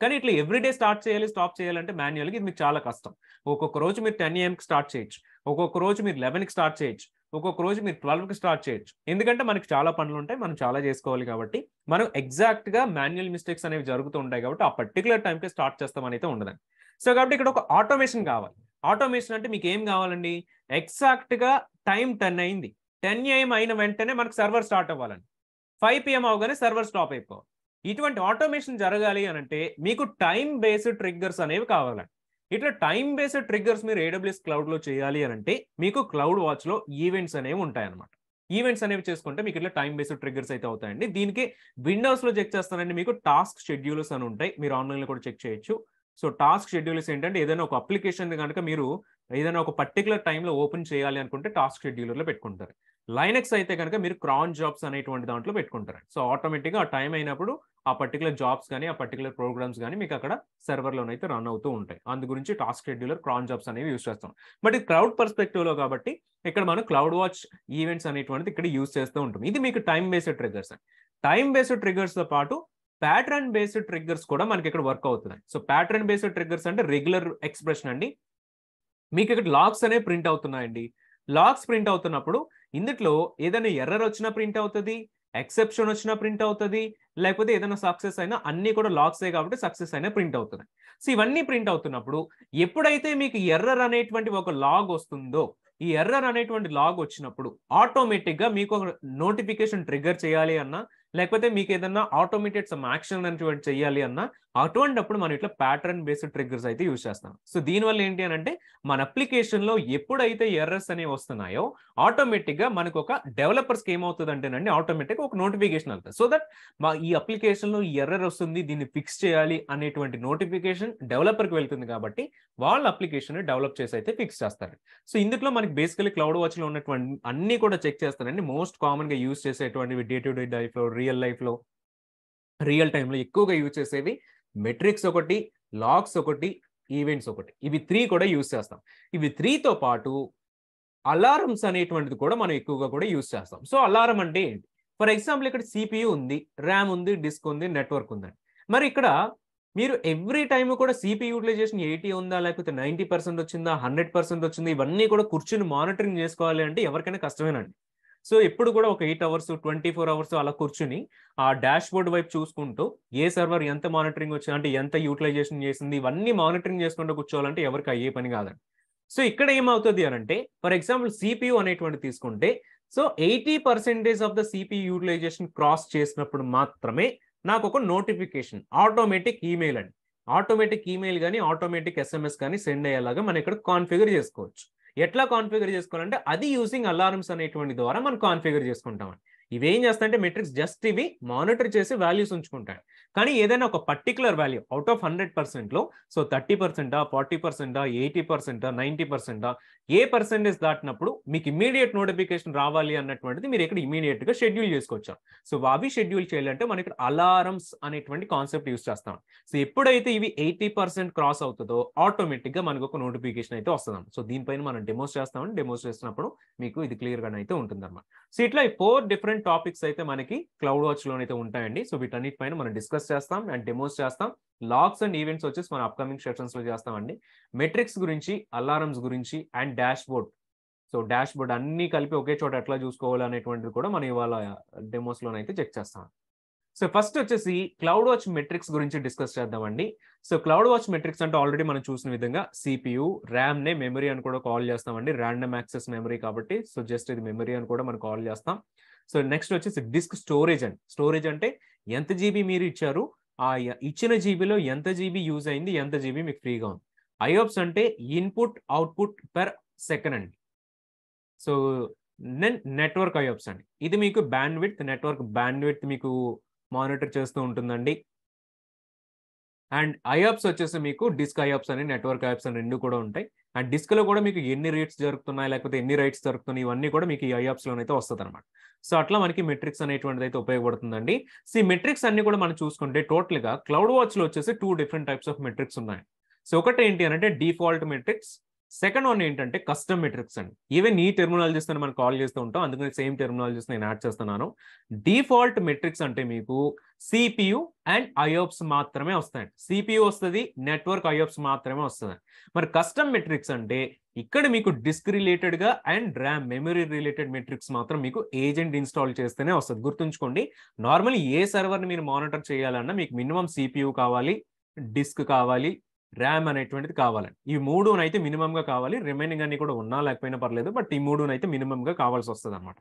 కానీ ఇట్లా ఎవ్రీడే స్టార్ట్ చేయాలి స్టాప్ చేయాలంటే మాన్యువల్గా ఇది మీకు చాలా కష్టం. ఒక్కొక్క రోజు మీరు 10 AMకి స్టార్ట్ చేయొచ్చు, ఒక్కొక్క రోజు మీరు 11కి స్టార్ట్ చేయొచ్చు, ఒక్కొక్క రోజు మీరు 12కి స్టార్ట్ చేయొచ్చు. ఎందుకంటే మనకి చాలా పనులు ఉంటాయి, మనం చాలా చేసుకోవాలి కాబట్టి మనం ఎగ్జాక్ట్గా మాన్యువల్ మిస్టేక్స్ అనేవి జరుగుతూ ఉంటాయి కాబట్టి ఆ పర్టికులర్ టైంకి స్టార్ట్ చేస్తామని అయితే ఉండదండి. సో కాబట్టి ఇక్కడ ఒక ఆటోమేషన్ కావాలి. ఆటోమేషన్ అంటే మీకు ఏం కావాలండి, ఎగ్జాక్ట్గా టైం 10 అయింది, 10 AM అయిన వెంటనే మనకు సర్వర్ స్టార్ట్ అవ్వాలండి, 5 PM అవగానే సర్వర్ స్టాప్ అయిపోవాలి. ఇటువంటి ఆటోమేషన్ జరగాలి అని అంటే మీకు టైం బేస్డ్ ట్రిగ్గర్స్ అనేవి కావాలండి. ఇట్లా టైం బేస్డ్ ట్రిగ్గర్స్ మీరు AWS క్లౌడ్లో చేయాలి అని అంటే మీకు క్లౌడ్ వాచ్లో ఈవెంట్స్ అనేవి ఉంటాయన్నమాట. ఈవెంట్స్ అనేవి చేసుకుంటే మీకు ఇట్లా టైం బేస్డ్ ట్రిగ్గర్స్ అయితే అవుతాయండి. దీనికి విండోస్లో చెక్ చేస్తానండి, మీకు టాస్క్ షెడ్యూల్స్ అని ఉంటాయి, మీరు ఆన్లైన్లో కూడా చెక్ చేయొచ్చు. సో టాస్క్ షెడ్యూల్స్ ఏంటంటే ఏదైనా ఒక అప్లికేషన్ కనుక మీరు ఏదైనా ఒక పర్టికులర్ టైంలో ఓపెన్ చేయాలి అనుకుంటే టాస్క్ షెడ్యూలర్లో పెట్టుకుంటారు. లైనక్స్ అయితే కనుక మీరు క్రాన్ జాబ్స్ అనేటువంటి దాంట్లో పెట్టుకుంటారు. సో ఆటోమేటిక్గా ఆ టైం అయినప్పుడు ఆ పర్టికులర్ జాబ్స్ కానీ ఆ పర్టికులర్ ప్రోగ్రామ్స్ కానీ మీకు అక్కడ సర్వర్లోనైతే రన్ అవుతూ ఉంటాయి. అందు గురించి టాస్క్ షెడ్యూలర్ క్రాన్ జాబ్స్ అనేవి యూస్ చేస్తాం. బట్ ఇది క్లౌడ్ పర్స్పెక్టివ్లో కాబట్టి ఇక్కడ మనం క్లౌడ్ వాచ్ ఈవెంట్స్ అనేటువంటిది ఇక్కడ యూస్ చేస్తూ ఉంటాం. ఇది మీకు time based triggers. Time based ట్రిగ్గర్స్తో పాటు ప్యాటర్న్ బేస్డ్ ట్రిగ్గర్స్ కూడా మనకి ఇక్కడ వర్క్ అవుతుంది. సో ప్యాటర్న్ బేస్డ్ ట్రిగ్గర్స్ అంటే రెగ్యులర్ ఎక్స్ప్రెషన్ అండి. మీకు ఇక్కడ లాగ్స్ అనేవి ప్రింట్ అవుతున్నాయండి. లాగ్స్ ప్రింట్ అవుతున్నప్పుడు ఇందులో ఏదైనా ఎర్రర్ వచ్చినా ప్రింట్ అవుతుంది, ఎక్సెప్షన్ వచ్చినా ప్రింట్ అవుతుంది, లేకపోతే ఏదైనా సక్సెస్ అయినా అన్ని కూడా లాగ్సే కాబట్టి సక్సెస్ అయినా ప్రింట్ అవుతుంది. సో ఇవన్నీ ప్రింట్ అవుతున్నప్పుడు ఎప్పుడైతే మీకు ఎర్రర్ అనేటువంటి ఒక లాగ్ వస్తుందో, ఈ ఎర్రర్ అనేటువంటి లాగ్ వచ్చినప్పుడు ఆటోమేటిక్గా మీకు ఒక నోటిఫికేషన్ ట్రిగ్గర్ చేయాలి అన్నా, లేకపోతే మీకు ఏదన్నా ఆటోమేటెడ్ సమ్ యాక్షన్ అనేటువంటి చేయాలి అన్నా, అటువంటిప్పుడు మనం ఇట్లా ప్యాటర్న్ బేస్డ్ ట్రిగ్గర్స్ అయితే యూజ్ చేస్తాం. సో దీనివల్ల ఏంటి అని అంటే మన అప్లికేషన్లో ఎప్పుడైతే ఎర్రర్స్ అనేవి వస్తున్నాయో ఆటోమేటిక్గా మనకు ఒక డెవలపర్స్కి ఏమవుతుంది అంటేనండి ఆటోమేటిక్గా ఒక నోటిఫికేషన్ వెళ్తుంది. సో దట్ ఈ అప్లికేషన్లో ఈ ఎర్రర్ వస్తుంది, దీన్ని ఫిక్స్ చేయాలి అనేటువంటి నోటిఫికేషన్ డెవలపర్కి వెళ్తుంది కాబట్టి వాళ్ళ అప్లికేషన్ డెవలప్ చేసి అయితే ఫిక్స్ చేస్తారు. సో ఇందులో మనకి బేసికలీ క్లౌడ్ వాచ్లో ఉన్నటువంటి అన్ని కూడా చెక్ చేస్తారండి. మోస్ట్ కామన్గా యూజ్ చేసేటువంటివి డే టు డే లైఫ్లో, రియల్ లైఫ్లో, రియల్ టైంలో ఎక్కువగా యూజ్ చేసేవి మెట్రిక్స్ ఒకటి, లాగ్స్ ఒకటి, ఈవెంట్స్ ఒకటి. ఇవి 3 కూడా యూజ్ చేస్తాం. ఇవి 3తో పాటు అలారమ్స్ అనేటువంటిది కూడా మనం ఎక్కువగా కూడా యూజ్ చేస్తాం. సో అలారం అంటే ఏంటి? ఫర్ ఎగ్జాంపుల్ ఇక్కడ CPU ఉంది, ర్యామ్ ఉంది, డిస్క్ ఉంది, నెట్వర్క్ ఉందండి. మరి ఇక్కడ మీరు ఎవ్రీ టైమ్ కూడా CPU యూటిలైజేషన్ 80 ఉందా, లేకపోతే 90% వచ్చిందా, 100% వచ్చిందా, ఇవన్నీ కూడా కూర్చుని మానిటరింగ్ చేసుకోవాలి అంటే ఎవరికైనా కష్టమేనండి. సో ఎప్పుడు కూడా ఒక 8 hours 24 hours అలా కూర్చుని ఆ డాష్ బోర్డ్ వైపు చూసుకుంటూ ఏ సర్వర్ ఎంత మానిటరింగ్ వచ్చింది అంటే ఎంత యూటిలైజేషన్ చేసింది ఇవన్నీ మానిటరింగ్ చేసుకుంటూ కూర్చోవాలంటే ఎవరికి అయ్యే పని కాదండి. సో ఇక్కడ ఏమవుతుంది అని అంటే ఫర్ ఎగ్జాంపుల్ CPU అనేటువంటి తీసుకుంటే so 80% of the CPU utilization cross చేసినప్పుడు మాత్రమే నాకు ఒక నోటిఫికేషన్ ఆటోమేటిక్ ఈమెయిల్ అండి, ఆటోమేటిక్ ఈమెయిల్ కానీ ఆటోమేటిక్ SMS కానీ సెండ్ అయ్యేలాగా మనం ఇక్కడ కాన్ఫిగర్ చేసుకోవచ్చు. ఎట్లా కాన్ఫిగర్ చేసుకోవాలంటే అది యూజింగ్ అలారమ్స్ అనేటువంటి ద్వారా మనం కాన్ఫిగర్ చేసుకుంటాం. ఇవేం చేస్తాయంటే మెట్రిక్స్ జస్ట్ ఇవి మానిటర్ చేసి వాల్యూస్ ఉంచుకుంటాయి. కానీ ఏదైనా ఒక పర్టికులర్ వాల్యూ అవుట్ ఆఫ్ 100%లో సో 30%, 40%, 80%, 90%, ఏ పర్సెంటేజ్ దాటినప్పుడు మీకు ఇమీడియట్ నోటిఫికేషన్ రావాలి అన్నటువంటిది మీరు ఇక్కడ ఇమీడియట్ గా షెడ్యూల్ చేసుకోవచ్చు. సో అవి షెడ్యూల్ చేయాలంటే మనకి అలారమ్స్ అనేటువంటి కాన్సెప్ట్ యూస్ చేస్తాం. సో ఎప్పుడైతే ఇవి 80% క్రాస్ అవుతుందో ఆటోమేటిక్ గా మనకు ఒక నోటిఫికేషన్ అయితే వస్తుంది. సో దీనిపైన మనం డెమోస్ చేస్తామని, డెమోస్ చేసినప్పుడు మీకు ఇది క్లియర్ గా అయితే ఉంటుంది అనమాట. సో ఇట్లా 4 డిఫరెంట్ టాపిక్స్ అయితే మనకి క్లౌడ్ వాచ్ లోనైతే ఉంటాయండి. సో వీటన్నిటిపైన మనం డిస్కస్ చేస్తాం అండ్ డెమోస్ చేస్తాం. లాగ్స్ అండ్ ఈవెంట్స్ వచ్చేసి మన అప్కమింగ్ సెషన్స్ లో చేస్తామండి. మెట్రిక్స్ గురించి, అలారమ్స్ గురించి and dash board. So dash board అన్ని కలిపి ఒకే చోట ఎట్లా చూసుకోవాలి అనేటువంటిది కూడా మనం ఇవాళ డెమోస్ లోనైతే చెక్ చేస్తాం. సో ఫస్ట్ వచ్చేసి క్లౌడ్ వాచ్ మెట్రిక్స్ గురించి డిస్కస్ చేద్దామండి. సో క్లౌడ్ వాచ్ మెట్రిక్స్ అంటే ఆల్రెడీ మనం చూసిన విధంగా CPU, ర్యామ్ నే మెమరీ అని కూడా కాల్ చేస్తామండి. ర్యాండమ్ యాక్సెస్ మెమరీ కాబట్టి సో జస్ట్ ఇది మెమరీ అని కూడా మనం కాల్ చేస్తాం. సో నెక్స్ట్ వచ్చేసి డిస్క్ స్టోరేజ్ అండి. స్టోరేజ్ అంటే ఎంత జీబీ మీరు ఇచ్చారు, ఆ ఇచ్చిన జీబీలో ఎంత జీబీ యూజ్ అయింది, ఎంత జీబీ మీకు ఫ్రీగా ఉంది. IOPS అంటే ఇన్పుట్ అవుట్పుట్ పెర్ సెకండ్ అండి. సో నెట్వర్క్ IOPS అండి. ఇది మీకు నెట్వర్క్ బ్యాండ్విడ్త్ మీకు మానిటర్ చేస్తూ ఉంటుందండి. అండ్ IOPS వచ్చేసి మీకు డిస్క్ IOPS అని, నెట్వర్క్ IOPS అని రెండు కూడా ఉంటాయి. అండ్ డిస్క్ లో కూడా మీకు ఎన్ని రీడ్స్ జరుగుతున్నాయి, లేకపోతే ఎన్ని రైట్స్ జరుగుతున్నాయి, ఇవన్నీ కూడా మీకు ఈ IOPS లోనైతే వస్తుంది అనమాట. సో అట్లా మనకి మెట్రిక్స్ అనేటువంటిది అయితే ఉపయోగపడుతుందండి. సో ఈ మెట్రిక్స్ అన్ని కూడా మనం చూసుకుంటే టోటల్ గా క్లౌడ్ వాచ్ లో వచ్చేసి 2 డిఫరెంట్ టైప్స్ ఆఫ్ మెట్రిక్స్ ఉన్నాయి. సో ఒకటి ఏంటి అంటే డిఫాల్ట్ మెట్రిక్స్, సెకండ్ వన్ ఏంటంటే కస్టమ్ మెట్రిక్స్ అండి. ఈవెన్ ఈ టెర్మినాలజీస్ మనం కాల్ చేస్తూ ఉంటాం, అందుకని సేమ్ టెర్మినాలజీస్ నేను యాడ్ చేస్తున్నాను. డిఫాల్ట్ మెట్రిక్స్ అంటే మీకు CPU అండ్ IOPS మాత్రమే వస్తాయండి. CPU వస్తుంది, నెట్వర్క్ IOPS మాత్రమే వస్తుంది. మరి కస్టమ్ మెట్రిక్స్ అంటే ఇక్కడ మీకు డిస్క్ రిలేటెడ్ గా and RAM memory related metrics మాత్రం మీకు ఏజెంట్ ఇన్స్టాల్ చేస్తేనే వస్తుంది. గుర్తుంచుకోండి, నార్మల్ ఏ సర్వర్ని మీరు మానిటర్ చేయాలన్నా మీకు మినిమం CPU కావాలి, డిస్క్ కావాలి, ర్యామ్ అనేటువంటిది కావాలండి. ఈ మూడునైతే మినిమం గా కావాలి. రిమైనింగ్ అన్ని కూడా ఉన్నా లేకపోయినా పర్లేదు, బట్ ఈ మూడునైతే మినిమం గా కావాల్సి వస్తుంది అనమాట.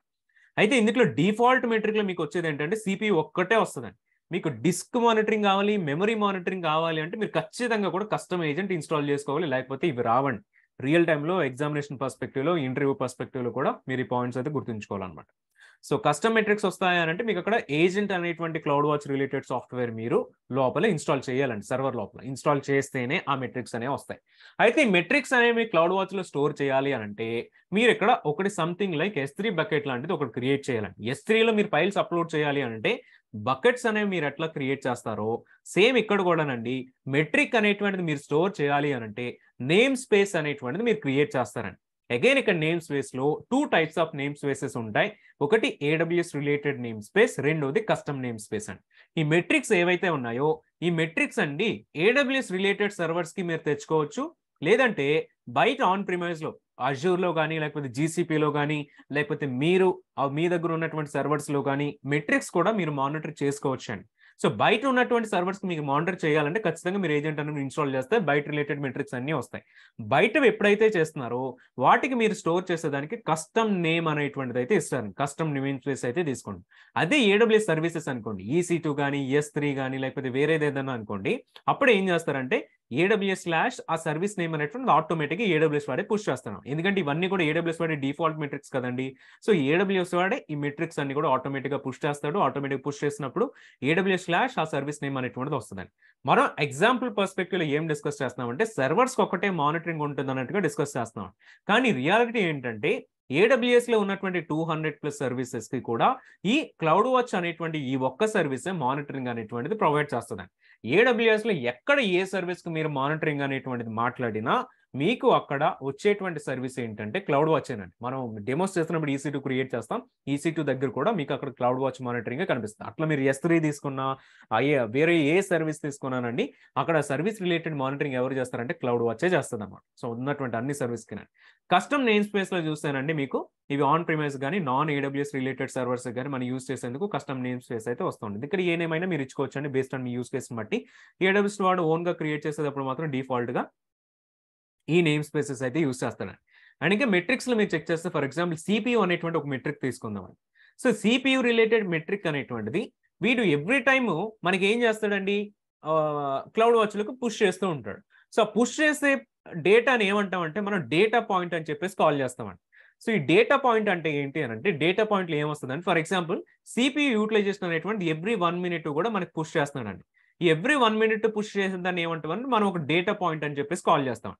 అయితే ఇందులో డిఫాల్ట్ మెట్రిక్ లో మీకు వచ్చేది ఏంటంటే CPU ఒక్కటే వస్తుందండి. మీకు డిస్క్ మానిటరింగ్ కావాలి, మెమరీ మానిటరింగ్ కావాలి అంటే మీరు ఖచ్చితంగా కూడా కస్టమ్ ఏజెంట్ ఇన్స్టాల్ చేసుకోవాలి, లేకపోతే ఇవి రావండి. రియల్ టైంలో ఎగ్జామినేషన్ పర్స్పెక్టివ్ లో, ఇంటర్వ్యూ పర్స్పెక్టివ్ లో కూడా మీరు ఈ పాయింట్స్ అయితే గుర్తుంచుకోవాలన్నమాట. సో కస్టమ్ మెట్రిక్స్ వస్తాయనంటే మీకు అక్కడ ఏజెంట్ అనేటువంటి క్లౌడ్ వాచ్ రిలేటెడ్ సాఫ్ట్వేర్ మీరు లోపల ఇన్స్టాల్ చేయాలండి. సర్వర్ లోపల ఇన్స్టాల్ చేస్తేనే ఆ మెట్రిక్స్ అనేవి వస్తాయి. అయితే ఈ మెట్రిక్స్ అనేవి క్లౌడ్ వాచ్ లో స్టోర్ చేయాలి అంటే మీరు ఇక్కడ ఒకటి సంథింగ్ లైక్ S3 బకెట్ లాంటిది ఒకటి క్రియేట్ చేయాలండి. S3 లో మీరు ఫైల్స్ అప్లోడ్ చేయాలి అంటే బకెట్స్ అనేవి మీరు ఎట్లా క్రియేట్ చేస్తారో సేమ్ ఇక్కడ కూడానండి. మెట్రిక్ అనేటువంటిది మీరు స్టోర్ చేయాలి అంటే నేమ్ స్పేస్ అనేటువంటిది మీరు క్రియేట్ చేస్తారండి. అగైన్ ఇక్కడ నేమ్ స్పేస్ లో 2 టైప్స్ ఆఫ్ నేమ్ స్పేసెస్ ఉంటాయి. ఒకటి AWS రిలేటెడ్ నేమ్ స్పేస్, రెండోది కస్టమ్ నేమ్ స్పేస్ అండి. ఈ మెట్రిక్స్ ఏవైతే ఉన్నాయో ఈ మెట్రిక్స్ అండి AWS రిలేటెడ్ సర్వర్స్ కి మీరు తెచ్చుకోవచ్చు, లేదంటే బయట ఆన్ ప్రిమైజ్ లో అజూర్ లో కానీ, లేకపోతే GCP లో కానీ, లేకపోతే మీరు మీ దగ్గర ఉన్నటువంటి సర్వర్స్ లో కానీ మెట్రిక్స్ కూడా మీరు మానిటర్ చేసుకోవచ్చు అండి. సో బయట ఉన్నటువంటి సర్వర్స్ మీకు మానిటర్ చేయాలంటే ఖచ్చితంగా మీరు ఏజెంట్ అనేది ఇన్స్టాల్ చేస్తే బయట రిలేటెడ్ మెట్రిక్స్ అన్ని వస్తాయి. బయట ఎప్పుడైతే చేస్తున్నారో వాటికి మీరు స్టోర్ చేసేదానికి కస్టమ్ నేమ్ అనేటువంటిది అయితే ఇస్తారు. కస్టమ్ నేమ్ స్పేస్ అయితే తీసుకోండి. అదే AWS సర్వీసెస్ అనుకోండి, EC2 కానీ, S3 కానీ, లేకపోతే వేరేది ఏదైనా అనుకోండి, అప్పుడు ఏం చేస్తారంటే AWS/ ఆ సర్వీస్ నేమ్ అనేటువంటి ఆటోమేటిక్గా AWS వాడే పుష్ చేస్తాను. ఎందుకంటే ఇవన్నీ కూడా AWS వాడే డిఫాల్ట్ మెట్రిక్స్ కదండి. సో AWS వాడే ఈ మెట్రిక్స్ అన్ని కూడా ఆటోమేటిక్గా పుష్ చేస్తాడు. ఆటోమేటిక్ పుష్ చేసినప్పుడు AWS/ ఆ సర్వీస్ నేమ్ అనేటువంటిది వస్తుందండి. మనం ఎగ్జాంపుల్ పర్స్పెక్టివ్ లో ఏం డిస్కస్ చేస్తున్నామంటే సర్వర్స్ ఒకటే మానిటరింగ్ ఉంటుంది అన్నట్టుగా డిస్కస్ చేస్తున్నాం. కానీ రియాలిటీ ఏంటంటే AWS లో ఉన్నటువంటి 200+ సర్వీసెస్ కి కూడా ఈ క్లౌడ్ వాచ్ అనేటువంటి ఈ ఒక్క సర్వీస్ మానిటరింగ్ అనేటువంటిది ప్రొవైడ్ చేస్తుందండి. AWS లో ఎక్కడ ఏ సర్వీస్ కి మీరు మానిటరింగ్ అనేటువంటిది మాట్లాడినా మీకు అక్కడ వచ్చేటువంటి సర్వీస్ ఏంటంటే క్లౌడ్ వాచ్ ఏనండి. మనం డెమోస్ చేస్తున్నప్పుడు EC2 క్రియేట్ చేస్తాం. EC2 దగ్గర కూడా మీకు అక్కడ క్లౌడ్ వాచ్ మానిటరింగ్ కనిపిస్తుంది. అట్లా మీరు S3 తీసుకున్నా, వేరే ఏ సర్వీస్ తీసుకున్నానండి, అక్కడ సర్వీస్ రిలేటెడ్ మానిటరింగ్ ఎవరు చేస్తారంటే క్లౌడ్ వాచే చేస్తుంది అన్నమాట. సో ఉన్నటువంటి అన్ని సర్వీస్ కి కస్టమ్ నేమ్ స్పేస్ లో చూస్తేనండి మీకు ఇవి ఆన్ ప్రిమైస్ కానీ, నాన్ AWS రిలేటెడ్ సర్వర్స్ కానీ మనం యూస్ చేసేందుకు కస్టమ్ నేమ్ స్పేస్ అయితే వస్తుంది. ఇక్కడ ఏ నేమ్ అయినా మీరు ఇచ్చుకోవచ్చు అండి based on me use case బట్టి. AWS వాడు ఓన్ గా క్రియేట్ చేసేటప్పుడు మాత్రం డిఫాల్ట్ గా ఈ నేమ్ స్పేసెస్ అయితే యూస్ చేస్తానండి. అండ్ ఇంకా మెట్రిక్స్ లో మీరు చెక్ చేస్తే ఫర్ ఎగ్జాంపుల్ CPU అనేటువంటి ఒక మెట్రిక్ తీసుకుందాం. సో CPU రిలేటెడ్ మెట్రిక్ అనేటువంటిది వీడు ఎవ్రీ టైమ్ మనకి ఏం చేస్తాడండి, క్లౌడ్ వాచ్లకు పుష్ చేస్తూ ఉంటాడు. సో పుష్ చేసే డేటాని ఏమంటామంటే మనం డేటా పాయింట్ అని చెప్పేసి కాల్ చేస్తామండి. సో ఈ డేటా పాయింట్ అంటే ఏంటి అని అంటే డేటా పాయింట్లు ఏమొస్తుందండి, ఫర్ ఎగ్జాంపుల్ CPU యూటిలైజేషన్ అనేటువంటి ఎవ్రీ 1 minute కూడా మనకి పుష్ చేస్తున్నాడండి. ఈ ఎవ్రీ 1 మినిట్ పుష్ చేసిన దాన్ని ఏమంటామంటే మనం ఒక డేటా పాయింట్ అని చెప్పేసి కాల్ చేస్తాం.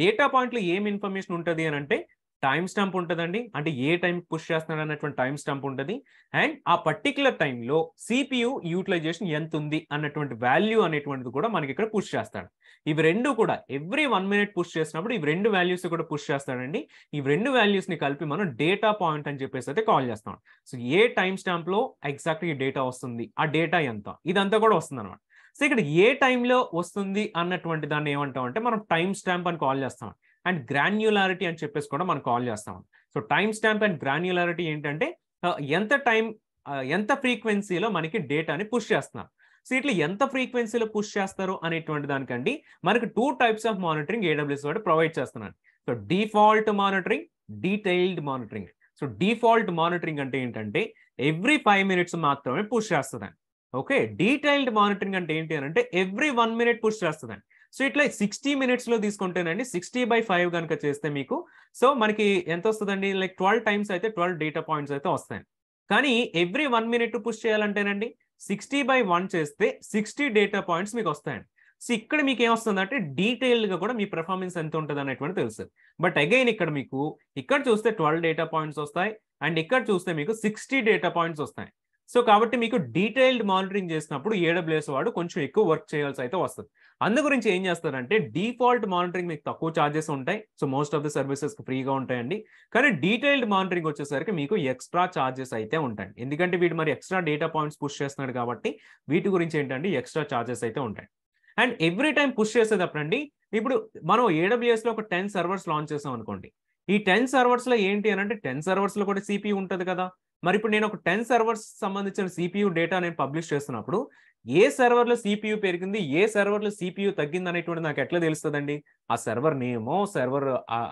డేటా పాయింట్‌లో ఏం ఇన్ఫర్మేషన్ ఉంటది అనంటే టైమ్ స్టాంప్ ఉంటదండి. అంటే ఏ టైంకి పుష్ చేస్తున్నాడు అన్నటువంటి టైమ్ స్టాంప్ ఉంటది. అండ్ ఆ పర్టిక్యులర్ టైంలో సిపియు యూటిలైజేషన్ ఎంతుంది అన్నటువంటి వాల్యూ అనేటువంటిది కూడా మనకి ఇక్కడ పుష్ చేస్తాడు. ఇవి 2 కూడా ఎవ్రీ 1 మినిట్ పుష్ చేసినప్పుడు ఇవి 2 వాల్యూస్ కూడా పుష్ చేస్తాడండి. ఈ 2 వాల్యూస్‌ని కలిపి మనం డేటా పాయింట్ అని చెప్పేసి అయితే కాల్ చేస్తాం. సో ఏ టైమ్ స్టాంప్‌లో ఎగ్జాక్ట్‌గా ఈ డేటా వస్తుంది. ఆ డేటా ఎంత? ఇదంతా కూడా వస్తుందన్నమాట. సో ఇక్కడ ఏ టైంలో వస్తుంది అన్నటువంటి దాన్ని ఏమంటామంటే మనం టైమ్ స్టాంప్ అని కాల్ చేస్తాం. అండ్ గ్రాన్యులారిటీ అని చెప్పేసి కూడా మనం కాల్ చేస్తాం. So time stamp and granularity ఏంటంటే ఎంత టైం ఎంత ఫ్రీక్వెన్సీలో మనకి డేటాని పుష్ చేస్తున్నారు. సో ఇట్లా ఎంత ఫ్రీక్వెన్సీలో పుష్ చేస్తారు అనేటువంటి దానికండి మనకి 2 టైప్స్ ఆఫ్ మానిటరింగ్ ఏడబ్ల్యూఎస్ వాడు ప్రొవైడ్ చేస్తున్నారు. So default monitoring, detailed monitoring. So default monitoring అంటే ఏంటంటే ఎవ్రీ 5 మినిట్స్ మాత్రమే పుష్ చేస్తుందండి. ఓకే, డీటెయిల్డ్ మానిటరింగ్ అంటే ఏంటి అని అంటే ఎవ్రీ 1 మినిట్ పుష్ చేస్తుందండి. సో ఇట్లా 60 మినిట్స్ లో తీసుకుంటేనండి 60/5 కనుక చేస్తే మీకు సో మనకి ఎంత వస్తుందండి, లైక్ 12 టైమ్స్ అయితే 12 డేటా పాయింట్స్ అయితే వస్తాయి. కానీ ఎవ్రీ 1 మినిట్ పుష్ చేయాలంటేనండి 60/1 చేస్తే 60 డేటా పాయింట్స్ మీకు వస్తాయండి. సో ఇక్కడ మీకు ఏమొస్తుందంటే డీటెయిల్డ్ గా కూడా మీ పెర్ఫార్మెన్స్ ఎంత ఉంటుంది అనేటువంటి తెలుస్తుంది. బట్ అగైన్ ఇక్కడ మీకు ఇక్కడ చూస్తే 12 డేటా పాయింట్స్ వస్తాయి అండ్ ఇక్కడ చూస్తే మీకు 60 డేటా పాయింట్స్ వస్తాయి. సో కాబట్టి మీకు డీటెయిల్డ్ మానిటరింగ్ చేసినప్పుడు ఏడబ్ల్యూఎస్ వాడు కొంచెం ఎక్కువ వర్క్ చేయాల్సి అయితే వస్తుంది. అందు గురించి ఏం చేస్తారంటే డిఫాల్ట్ మానిటరింగ్ మీకు తక్కువ చార్జెస్ ఉంటాయి. So most of the services ఫ్రీగా ఉంటాయండి. కానీ డీటెయిల్డ్ మానిటరింగ్ వచ్చేసరికి మీకు ఎక్స్ట్రా చార్జెస్ అయితే ఉంటాయి. ఎందుకంటే వీటి మరి ఎక్స్ట్రా డేటా పాయింట్స్ పుష్ చేస్తున్నాడు కాబట్టి వీటి గురించి ఏంటంటే ఎక్స్ట్రా చార్జెస్ అయితే ఉంటాయి. అండ్ ఎవ్రీ టైం పుష్ చేసేటప్పుడు అండి ఇప్పుడు మనం ఏడబ్ల్యూఎస్ లో ఒక 10 సర్వర్స్ లాంచ్ చేసాం అనుకోండి. ఈ 10 సర్వర్స్ లో ఏంటి అని అంటే 10 సర్వర్స్ లో కూడా సిపియు ఉంటది కదా. మరి ఇప్పుడు నేను ఒక 10 సర్వర్స్ సంబంధించిన సిపియు డేటా నేను పబ్లిష్ చేస్తున్నప్పుడు ఏ సర్వర్ లో సిపియు పెరిగింది, ఏ సర్వర్ లో సిపియు తగ్గింది అనేటువంటి నాకు ఎట్లా తెలుస్తుందండి? ఆ సర్వర్ నేమో, సర్వర్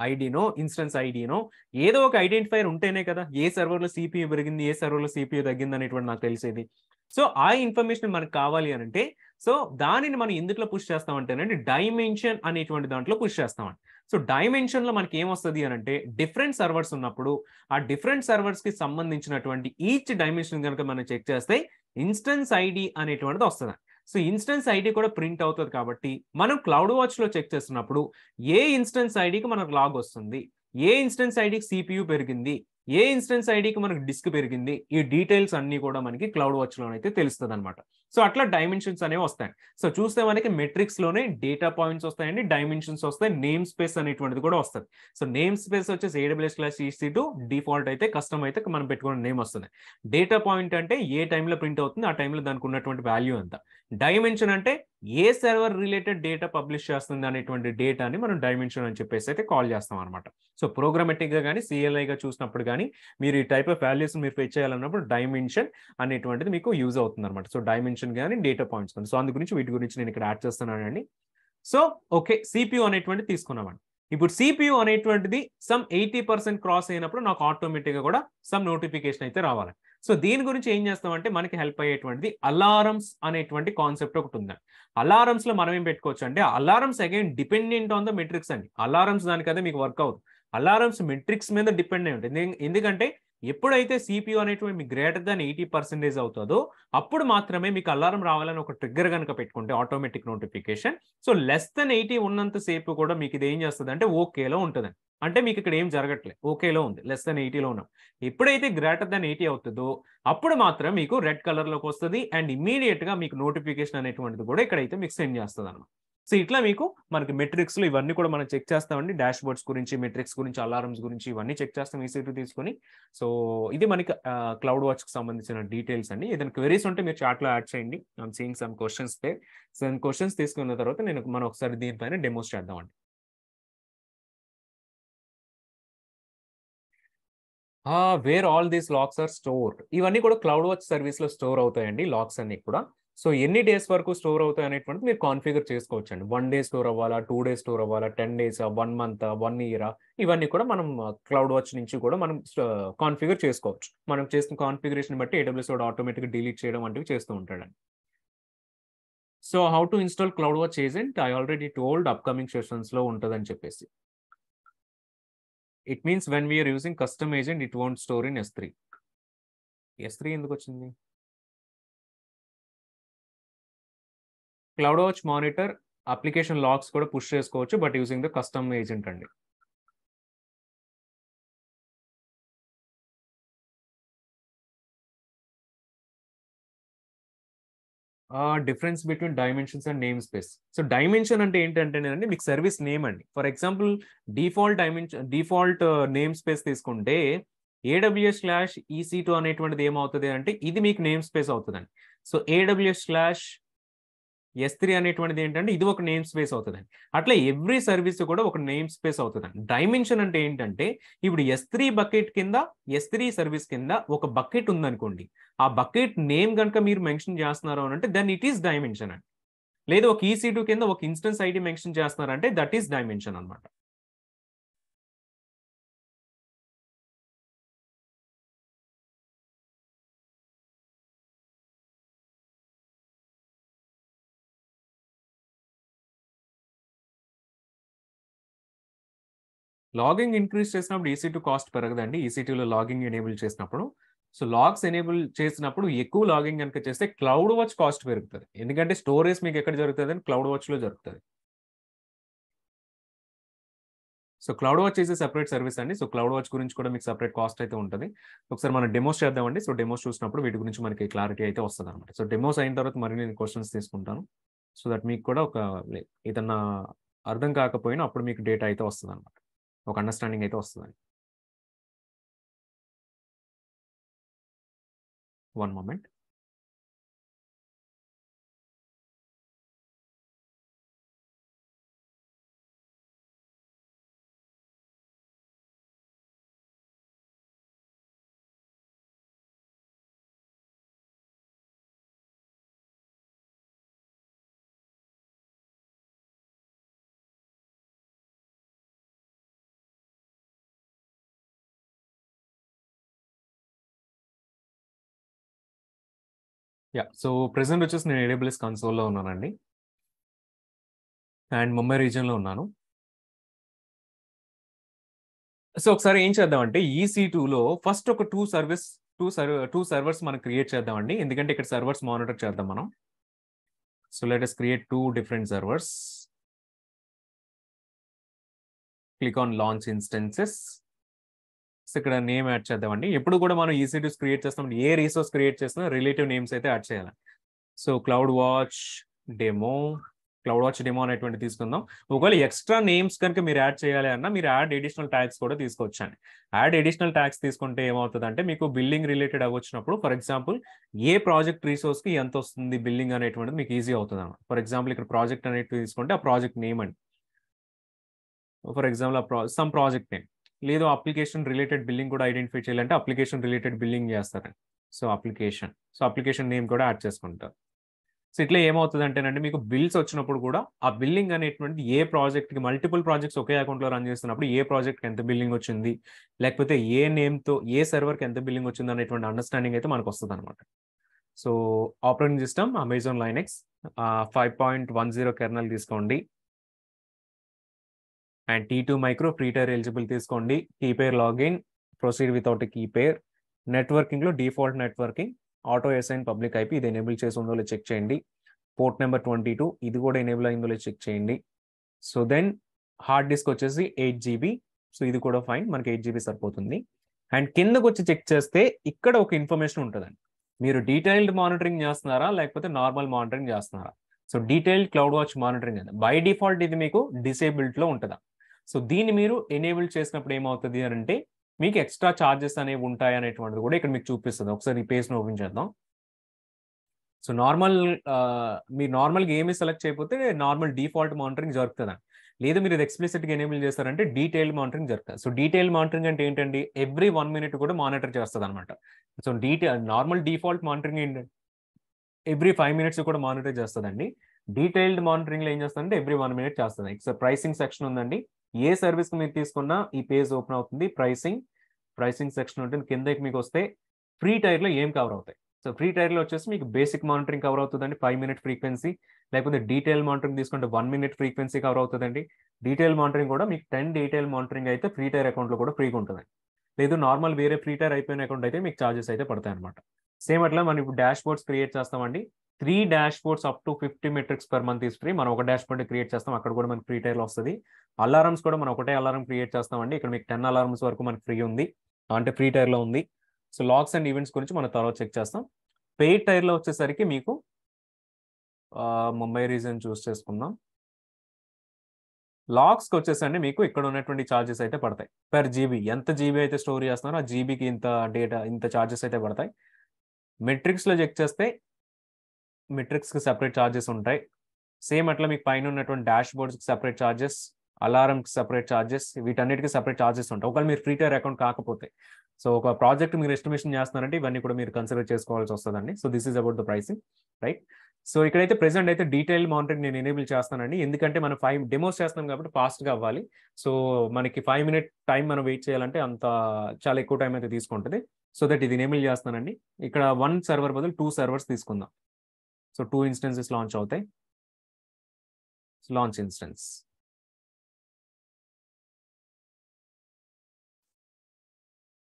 ఐడినో, ఇన్స్టెన్స్ ఐడినో ఏదో ఒక ఐడెంటిఫైర్ ఉంటేనే కదా ఏ సర్వర్ లో సిపియు పెరిగింది, ఏ సర్వర్ లో సిపియు తగ్గింది అనేటువంటి నాకు తెలిసేది. సో ఆ ఇన్ఫర్మేషన్ మనకు కావాలి అని అంటే సో దానిని మనం ఎందుట్లో పుష్ చేస్తామంటేనండి డైమెన్షన్ అనేటువంటి దాంట్లో పుష్ చేస్తామండి. సో డైమెన్షన్ లో మనకి ఏమొస్తుంది అని అంటే డిఫరెంట్ సర్వర్స్ ఉన్నప్పుడు ఆ డిఫరెంట్ సర్వర్స్ కి సంబంధించినటువంటి ఈచ్ డైమెన్షన్ కనుక మనం చెక్ చేస్తే ఇన్స్టెన్స్ ఐడి అనేటువంటిది వస్తుంది. సో ఇన్స్టెన్స్ ఐడి కూడా ప్రింట్ అవుతుంది కాబట్టి మనం క్లౌడ్ వాచ్ లో చెక్ చేస్తున్నప్పుడు ఏ ఇన్స్టెన్స్ ఐడికి మనకు లాగ్ వస్తుంది, ఏ ఇన్స్టెన్స్ ఐడికి సిపియు పెరిగింది, ఏ ఇన్స్టెన్స్ ఐడికి మనకు డిస్క్ పెరిగింది, ఈ డీటెయిల్స్ అన్ని కూడా మనకి క్లౌడ్ వాచ్ లోనైతే తెలుస్తుంది అనమాట. సో అట్లా డైమెన్షన్స్ అనేవి వస్తాయి. సో చూస్తే మనకి మెట్రిక్స్ లోనే డేటా పాయింట్స్ వస్తాయండి, డైమెన్షన్స్ వస్తాయి, నేమ్ స్పేస్ అనేటువంటిది కూడా వస్తుంది. సో నేమ్ స్పేస్ వచ్చేసి AWS/EC2 డిఫాల్ట్ అయితే కస్టమ్ అయితే మనం పెట్టుకున్న నేమ్ వస్తుంది. డేటా పాయింట్ అంటే ఏ టైంలో ప్రింట్ అవుతుంది, ఆ టైంలో దానికి ఉన్నటువంటి వాల్యూ ఎంత. డైమెన్షన్ అంటే ఏ సర్వర్ రిలేటెడ్ డేటా పబ్లిష్ చేస్తుంది అనేటువంటి డేటాని మనం డైమెన్షన్ అని చెప్పేసి అయితే కాల్ చేస్తాం అనమాట. సో ప్రోగ్రామెటిక్ గా కానీ CLI గా చూసినప్పుడు కానీ మీరు ఈ టైప్ ఆఫ్ వాల్యూస్ మీరు ఫెచ్ చేయాలన్నప్పుడు డైమెన్షన్ అనేటువంటిది మీకు యూజ్ అవుతుంది అనమాట. సో డైమెన్షన్ కానీ డేటా పాయింట్స్ కానీ సో అందు గురించి వీటి గురించి నేను ఇక్కడ యాడ్ చేస్తున్నానండి. సో ఓకే, సిపియు అనేటువంటిది తీసుకున్నామండి. ఇప్పుడు సిపియు అనేటువంటిది సమ్ 80% క్రాస్ అయినప్పుడు నాకు ఆటోమేటిక్ గా కూడా సమ్ నోటిఫికేషన్ అయితే రావాలి. సో దీని గురించి ఏం చేస్తామంటే మనకి హెల్ప్ అయ్యేటువంటిది అలారమ్స్ అనేటువంటి కాన్సెప్ట్ ఒకటి ఉంది. అలారమ్స్ లో మనం ఏం పెట్టుకోవచ్చు అంటే alarms again dependent on the metrics అండి. అలారమ్స్ దానికదే మీకు వర్క్ అవుతుంది. అలారమ్స్ మెట్రిక్స్ మీద డిపెండ్ అయి ఉంటుంది. ఎందుకంటే ఎప్పుడైతే సిపియు అనేటువంటి మీకు గ్రేటర్ దాన్ 80% అవుతుందో అప్పుడు మాత్రమే మీకు అలారం రావాలని ఒక ట్రిగ్గర్ కనుక పెట్టుకుంటే automatic notification so less than 80 ఉన్నంత సేపు కూడా మీకు ఇది ఏం చేస్తుంది అంటే ఓకేలో ఉంటుంది. అంటే మీకు ఇక్కడ ఏం జరగట్లేదు, ఓకేలో ఉంది, లెస్ దెన్ 80లో ఉన్నాం. ఎప్పుడైతే గ్రేటర్ దెన్ 80 అవుతుందో అప్పుడు మాత్రం మీకు రెడ్ కలర్ లోకి వస్తుంది అండ్ ఇమీడియట్ గా మీకు నోటిఫికేషన్ అనేటువంటిది కూడా ఇక్కడైతే మీకు సెండ్ చేస్తుంది అన్నమాట. సో ఇట్లా మీకు మనకి మెట్రిక్స్ లో ఇవన్నీ కూడా మనం చెక్ చేస్తామండి. డాష్ బోర్డ్స్ గురించి, మెట్రిక్స్ గురించి, అలారమ్స్ గురించి ఇవన్నీ చెక్ చేస్తాం EC2 తీసుకొని. సో ఇది మనకి క్లౌడ్ వాచ్ కి సంబంధించిన డీటెయిల్స్ అండి. ఏదైనా క్వెరీస్ ఉంటే మీరు చాట్ లో యాడ్ చేయండి. I'm seeing some questions there. Some questions తీసుకున్న తర్వాత మనం ఒకసారి దీనిపైన డెమోస్ చేద్దామండి. Where all these logs are stored, ఇవన్నీ కూడా క్లౌడ్ వాచ్ సర్వీస్ లో స్టోర్ అవుతాయండి లాక్స్ అన్ని కూడా. సో ఎన్ని డేస్ వరకు స్టోర్ అవుతాయి అనేటువంటిది మీరు కాన్ఫిగర్ చేసుకోవచ్చు అండి. 1 డే స్టోర్ అవ్వాలా, 2 డేస్ స్టోర్ అవ్వాలా, 10 డేస్, 1 మంత్, 1 ఇయర్, ఇవన్నీ కూడా మనం క్లౌడ్ వాచ్ నుంచి కూడా మనం కాన్ఫిగర్ చేసుకోవచ్చు. మనం చేసిన కాన్ఫిగరేషన్ బట్టి AWS వాడు ఆటోమేటిక్ డిలీట్ చేయడం వంటివి చేస్తూ ఉంటాడండి. So how to install cloud watch agent I already told upcoming sessions లో ఉంటుందని చెప్పేసి. It means when we're using custom agent it won't store in S3. S3 ఎందుకు వచ్చింది? Cloud watch monitor application logs కూడా పుష్ చేసుకోవచ్చు, but using the custom agent అండి. Difference between dimensions and name space. So dimension అంటే ఏంటంటేనండి మీకు service name అండి. For example default name space తీసుకుంటే AWS/EC2 అనేటువంటిది ఏమవుతుంది అంటే ఇది మీకు నేమ్ స్పేస్ అవుతుందండి. సో AWS/S3 అనేటువంటిది ఏంటంటే ఇది ఒక నేమ్ స్పేస్ అవుతుందండి. అట్లా ఎవ్రీ సర్వీస్ కూడా ఒక నేమ్ స్పేస్ అవుతుందండి. డైమెన్షన్ అంటే ఏంటంటే ఇప్పుడు S3 బకెట్ కింద S3 సర్వీస్ కింద ఒక బకెట్ ఉందనుకోండి, ఆ బకెట్ నేమ్ కనుక మీరు మెన్షన్ చేస్తున్నారు అని అంటే దెన్ ఇట్ ఈస్ డైమెన్షన్ అండి. లేదు ఒక EC2 కింద ఒక ఇన్స్టెన్స్ ఐడి మెన్షన్ చేస్తున్నారంటే దట్ ఈస్ డైమెన్షన్ అనమాట. లాగింగ్ ఇంక్రీజ్ చేసినప్పుడు EC2 కాస్ట్ పెరగదండి. EC2లో లాగింగ్ ఎనేబుల్ చేసినప్పుడు. సో లాగ్స్ ఎనేబుల్ చేసినప్పుడు ఎక్కువ లాగింగ్ కనుక చేస్తే క్లౌడ్ వాచ్ కాస్ట్ పెరుగుతుంది. ఎందుకంటే స్టోరేజ్ మీకు ఎక్కడ జరుగుతుంది అని క్లౌడ్ వాచ్లో జరుగుతుంది. So cloud watch is separate service అండి. సో క్లౌడ్ వాచ్ గురించి కూడా మీకు సెపరేట్ కాస్ట్ అయితే ఉంటుంది. ఒకసారి మనం డెమోస్ చేద్దామండి. సో డెమోస్ చూసినప్పుడు వీటి గురించి మనకి క్లారిటీ అయితే వస్తుంది అనమాట. సో డెమోస్ అయిన తర్వాత మరి నేను క్వశ్చన్స్ తీసుకుంటాను. సో దట్ మీకు కూడా ఒక ఏదన్నా అర్థం కాకపోయినా అప్పుడు మీకు డేటా అయితే వస్తుంది అనమాట. ఒక అండర్స్టాండింగ్ అయితే వస్తుందండి. 1 moment. సో ప్రెజెంట్ వచ్చేసి నేను AWS కన్సోల్‌లో ఉన్నానండి. అండ్ ముంబై రీజియన్‌లో ఉన్నాను. సో ఒకసారి ఏం చేద్దామంటే EC2లో ఫస్ట్ ఒక 2 సర్వర్స్ మనం క్రియేట్ చేద్దామండి. ఎందుకంటే ఇక్కడ సర్వర్స్ మానిటర్ చేద్దాం మనం. So let us create 2 different servers. Click on launch instances. So ఇక్కడ నేమ్ యాడ్ చేద్దామండి. ఎప్పుడు కూడా మనం EC2 క్రియేట్ చేస్తాం ఏ రిసోర్స్ క్రియేట్ చేసినా రిలేటివ్ నేమ్స్ అయితే యాడ్ చేయాలి. సో క్లౌడ్ వాచ్ డెమో అనేటువంటి తీసుకుందాం. ఒకవేళ ఎక్స్ట్రా నేమ్స్ కనుక మీరు యాడ్ చేయాలి అన్నా మీరు యాడ్ ఎడిషనల్ ట్యాగ్స్ కూడా తీసుకోవచ్చండి. యాడ్ ఎడిషనల్ ట్యాగ్స్ తీసుకుంటే ఏమవుతుంది అంటే మీకు బిల్లింగ్ రిలేటెడ్ అవ్వచ్చినప్పుడు ఫర్ ఎగ్జాంపుల్ ఏ ప్రాజెక్ట్ రిసోర్స్కి ఎంత వస్తుంది బిల్లింగ్ అనేటువంటిది మీకు ఈజీ అవుతుంది అన్నమాట. ఫర్ ఎగ్జాంపుల్ ఇక్కడ ప్రాజెక్ట్ అనేటివి తీసుకుంటే ఆ ప్రాజెక్ట్ నేమ్ అండి. For example some project name లేదు అప్లికేషన్ రిలేటెడ్ బిల్లింగ్ కూడా ఐడెంటిఫై చేయాలంటే అప్లికేషన్ రిలేటెడ్ బిల్లింగ్ చేస్తారండి. సో అప్లికేషన్ నేమ్ కూడా యాడ్ చేసుకుంటారు. సో ఇట్లా ఏమవుతుంది అంటేనండి మీకు బిల్స్ వచ్చినప్పుడు కూడా ఆ బిల్లింగ్ అనేటువంటిది ఏ ప్రాజెక్ట్కి మల్టిపుల్ ప్రాజెక్ట్స్ ఒకే అకౌంట్లో రన్ చేస్తున్నప్పుడు ఏ ప్రాజెక్ట్కి ఎంత బిల్లింగ్ వచ్చింది లేకపోతే ఏ నేమ్తో ఏ సర్వర్కి ఎంత బిల్లింగ్ వచ్చింది అనేటువంటి అండర్స్టాండింగ్ అయితే మనకు వస్తుంది అనమాట. So operating system Amazon Linux 5.10 kernel తీసుకోండి. And T2 micro free tier eligible తీసుకోండి. Key pair login proceed without key pair. నెట్వర్కింగ్లో default networking auto assign public IP ఇది ఎనేబుల్ చేసి ఉందో చెక్ చేయండి. పోర్ట్ నెంబర్ 22 ఇది కూడా ఎనేబుల్ అయిందో చెక్ చేయండి. సో దెన్ హార్డ్ డిస్క్ వచ్చేసి 8 GB. సో ఇది కూడా ఫైన్, మనకి 8 GB సరిపోతుంది. అండ్ కిందకు వచ్చి చెక్ చేస్తే ఇక్కడ ఒక ఇన్ఫర్మేషన్ ఉంటుందండి. మీరు డీటెయిల్డ్ మానిటరింగ్ చేస్తున్నారా లేకపోతే నార్మల్ మానిటరింగ్ చేస్తున్నారా? So detailed cloud watch monitoring అండి బై డిఫాల్ట్ ఇది మీకు డిసేబుల్డ్లో ఉంటుందా? సో దీన్ని మీరు ఎనేబుల్ చేసినప్పుడు ఏమవుతుంది అని అంటే మీకు ఎక్స్ట్రా ఛార్జెస్ అనేవి ఉంటాయి అనేటువంటిది కూడా ఇక్కడ మీకు చూపిస్తుంది. ఒకసారి ఈ పేజ్ను ఓపెన్ చేద్దాం. సో మీరు నార్మల్గా ఏమీ సెలెక్ట్ చేయకపోతే నార్మల్ డిఫాల్ట్ మానిటరింగ్ జరుగుతుందండి. లేదు మీరు ఇది ఎక్స్ప్లిసిట్గా ఎనేబుల్ చేస్తారంటే డీటెయిల్డ్ మానిటరింగ్ జరుగుతుంది. సో డీటెయిల్డ్ మానిటరింగ్ అంటే ఏంటండి ఎవ్రీ 1 minute కూడా మానిటర్ చేస్తుంది అనమాట. సో నార్మల్ డిఫాల్ట్ మానిటరింగ్ ఏంటంటే ఎవ్రీ 5 minutes కూడా మానిటర్ చేస్తుందండి. డీటెయిల్డ్ మానిటరింగ్లో ఏం చేస్తుందంటే ఎవ్రీ 1 minute చేస్తుంది. సో ప్రైసింగ్ సెక్షన్ ఉందండి. ఏ సర్వీస్ మీరు తీసుకున్నా ఈ పేజ్ ఓపెన్ అవుతుంది. ప్రైసింగ్ సెక్షన్ ఉంటుంది. కిందకి మీకు వస్తే ఫ్రీ టైర్లో ఏం కవర్ అవుతాయి? సో ఫ్రీ టైర్లో వచ్చేసి మీకు బేసిక్ మానిటరింగ్ కవర్ అవుతుందండి 5 minute ఫ్రీక్వెన్సీ. లేకపోతే డీటెయిల్ మానిటరింగ్ తీసుకుంటే 1 minute ఫ్రీక్వెన్సీ కవర్ అవుతుందండి. డీటెయిల్ మానిటరింగ్ కూడా మీకు 10 డీటెయిల్ మానిటరింగ్ అయితే ఫ్రీ టైర్ అకౌంట్లో కూడా ఫ్రీగా ఉంటుంది. లేదు నార్మల్ వేరే ఫ్రీ టైర్ అయిపోయిన అకౌంట్ అయితే మీకు ఛార్జెస్ అయితే పడతాయి అనమాట. సేమ్ అట్లా మనం ఇప్పుడు డాష్ బోర్డ్స్ క్రియేట్ చేస్తామండి. 3 dashboards up to 50 metrics per month is free. మనం ఒక డాష్ బోర్డ్ క్రియేట్ చేస్తాం, అక్కడ కూడా మనకి ఫ్రీ టైర్లో వస్తుంది. అలారమ్స్ కూడా మనం ఒకటే అలారం క్రియేట్ చేస్తామండి. ఇక్కడ మీకు 10 అలారమ్స్ వరకు మనకి ఫ్రీ ఉంది, అంటే ఫ్రీ టైర్లో ఉంది. సో లాగ్స్ అండ్ ఈవెంట్స్ గురించి మనం తర్వాత చెక్ చేస్తాం. పెయిడ్ టైర్లో వచ్చేసరికి మీకు ముంబై రీజన్ చూస్ చేసుకుందాం. లాగ్స్కి వచ్చేసండి మీకు ఇక్కడ ఉన్నటువంటి ఛార్జెస్ అయితే పడతాయి. పర్ జీబీ ఎంత జీబీ అయితే స్టోర్ చేస్తున్నారో ఆ జీబీకి ఇంత డేటా, ఇంత ఛార్జెస్ అయితే పడతాయి. మెట్రిక్స్లో చెక్ చేస్తే మెట్రిక్స్కి సెపరేట్ ఛార్జెస్ ఉంటాయి. సేమ్ అట్లా మీకు పైన ఉన్నటువంటి డాష్ బోర్డ్స్కి సెపరేట్ ఛార్జెస్, అలారంకి సెపరేట్ ఛార్జెస్, వీటన్నిటికీ సెపరేట్ ఛార్జెస్ ఉంటాయి ఒకవేళ మీరు ఫ్రీ టైర్ అకౌంట్ కాకపోతే. సో ఒక ప్రాజెక్ట్ మీరు ఎస్టిమేషన్ చేస్తున్నారంటే ఇవన్నీ కూడా మీరు కన్సిడర్ చేసుకోవాల్సి వస్తుందండి. So this is about the pricing, right. So ఇక్కడైతే ప్రెసెంట్ అయితే డీటెయిల్ మానిటరింగ్ నేను ఎనేబుల్ చేస్తానండి, ఎందుకంటే మనం 5 డెమోస్ చేస్తున్నాం కాబట్టి ఫాస్ట్గా అవ్వాలి. సో మనకి 5 minute టైం మనం వెయిట్ చేయాలంటే అంత చాలా ఎక్కువ టైం అయితే తీసుకుంటుంది. సో దట్ ఇది ఎనేబుల్ చేస్తానండి. ఇక్కడ 1 సర్వర్ బదులు 2 సర్వర్స్ తీసుకుందాం. సో 2 ఇన్స్టెన్సెస్ లాంచ్ అవుతాయి. Launch instance.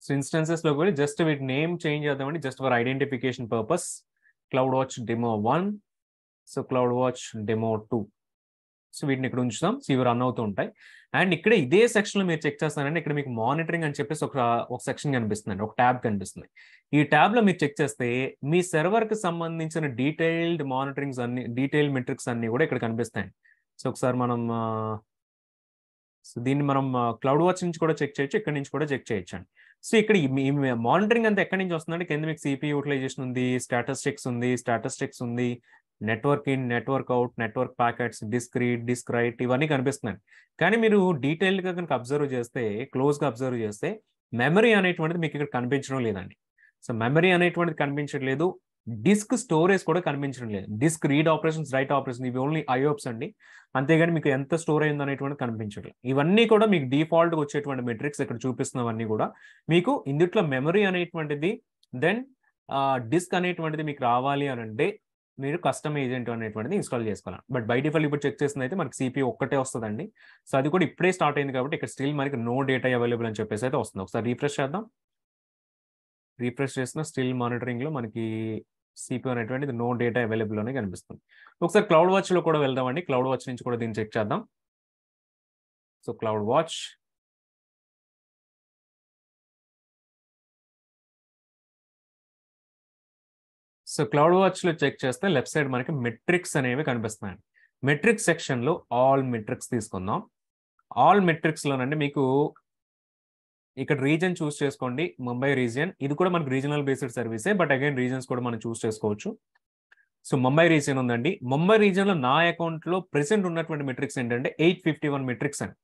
సో ఇన్స్టెన్సెస్లో కూడా జస్ట్ వీటి నేమ్ చేంజ్ చేద్దామండి, just for identification purpose. Cloud watch demo 1, so cloud watch demo 2. So వీటిని ఇక్కడ ఉంచుతాం. సో ఇవి రన్ అవుతూ ఉంటాయి. అండ్ ఇక్కడ ఇదే సెక్షన్లో మీరు చెక్ చేస్తానంటే ఇక్కడ మీకు మానిటరింగ్ అని చెప్పేసి ఒక సెక్షన్ కనిపిస్తుందండి, ఒక ట్యాబ్ కనిపిస్తుంది. ఈ ట్యాబ్లో మీరు చెక్ చేస్తే మీ సర్వర్కి సంబంధించిన డీటెయిల్డ్ మానిటరింగ్స్ అన్ని, డీటెయిల్ మెట్రిక్స్ అన్ని కూడా ఇక్కడ కనిపిస్తాయి. సో ఒకసారి మనం సో దీన్ని మనం క్లౌడ్ వాచ్ నుంచి కూడా చెక్ చేయొచ్చు, ఇక్కడ నుంచి కూడా చెక్ చేయొచ్చు అండి. సో ఇక్కడ మానిటరింగ్ అంతా ఎక్కడి నుంచి వస్తుందంటే కింద మీకు సిపి యూటిలైజేషన్ ఉంది, స్టాటస్టిక్స్ ఉంది, network in, network out, network packets, disk read, disk write, ఇవన్నీ కనిపిస్తున్నాయి. కానీ మీరు డీటెయిల్డ్గా కనుక అబ్జర్వ్ చేస్తే, క్లోజ్గా అబ్జర్వ్ చేస్తే మెమరీ అనేటువంటిది మీకు ఇక్కడ కనిపించడం లేదండి. సో మెమరీ అనేటువంటిది కనిపించట్లేదు, డిస్క్ స్టోరేజ్ కూడా కనిపించడం లేదు. Disk read operations, write operation, ఇవి ఓన్లీ ఐఓప్స్ అండి, అంతేగాని మీకు ఎంత స్టోర్ అయింది అనేటువంటి కనిపించట్లేదు. ఇవన్నీ కూడా మీకు డిఫాల్ట్గా వచ్చేటువంటి మెట్రిక్స్ ఇక్కడ చూపిస్తున్నవన్నీ కూడా మీకు ఇందుట్లో మెమరీ అనేటువంటిది, దెన్ డిస్క్ అనేటువంటిది మీకు రావాలి అని అంటే మీరు కస్టమ్ ఏజెంట్ అనేటువంటిది ఇన్స్టాల్ చేసుకోవాలి. బట్ బై డిఫాల్ట్ ఇప్పుడు చెక్ చేసింది అయితే మనకి సిపియూ ఒక్కటే వస్తుందండి. సో అది కూడా ఇప్పుడే స్టార్ట్ అయింది కాబట్టి ఇక్కడ స్టిల్ మనకి నో డేటా అవైలబుల్ అని చెప్పేసి అయితే వస్తుంది. ఒకసారి రీఫ్రెష్ చేద్దాం. రీఫ్రెష్ చేసిన స్టిల్ మానిటరింగ్లో మనకి సిపియూ అనేటువంటిది నో డేటా అవైలబుల్ అని కనిపిస్తుంది. ఒకసారి క్లౌడ్ వాచ్లో కూడా వెళ్దామండి. క్లౌడ్ వాచ్ నుంచి కూడా దీన్ని చెక్ చేద్దాం. So cloud watch, so cloud వాచ్లో చెక్ చేస్తే లెఫ్ట్ సైడ్ మనకి మెట్రిక్స్ అనేవి కనిపిస్తున్నాయి. మెట్రిక్స్ సెక్షన్లో ఆల్ మెట్రిక్స్ తీసుకుందాం. ఆల్ మెట్రిక్స్లోనండి మీకు ఇక్కడ రీజన్ చూస్ చేసుకోండి, ముంబై రీజియన్. ఇది కూడా మనకి రీజనల్ బేస్డ్ సర్వీసే, బట్ అగైన్ రీజన్స్ కూడా మనం చూస్ చేసుకోవచ్చు. సో ముంబై రీజియన్ ఉందండి. ముంబై రీజియన్లో నా అకౌంట్లో ప్రెసెంట్ ఉన్నటువంటి మెట్రిక్స్ ఏంటంటే 851 మెట్రిక్స్ అండి.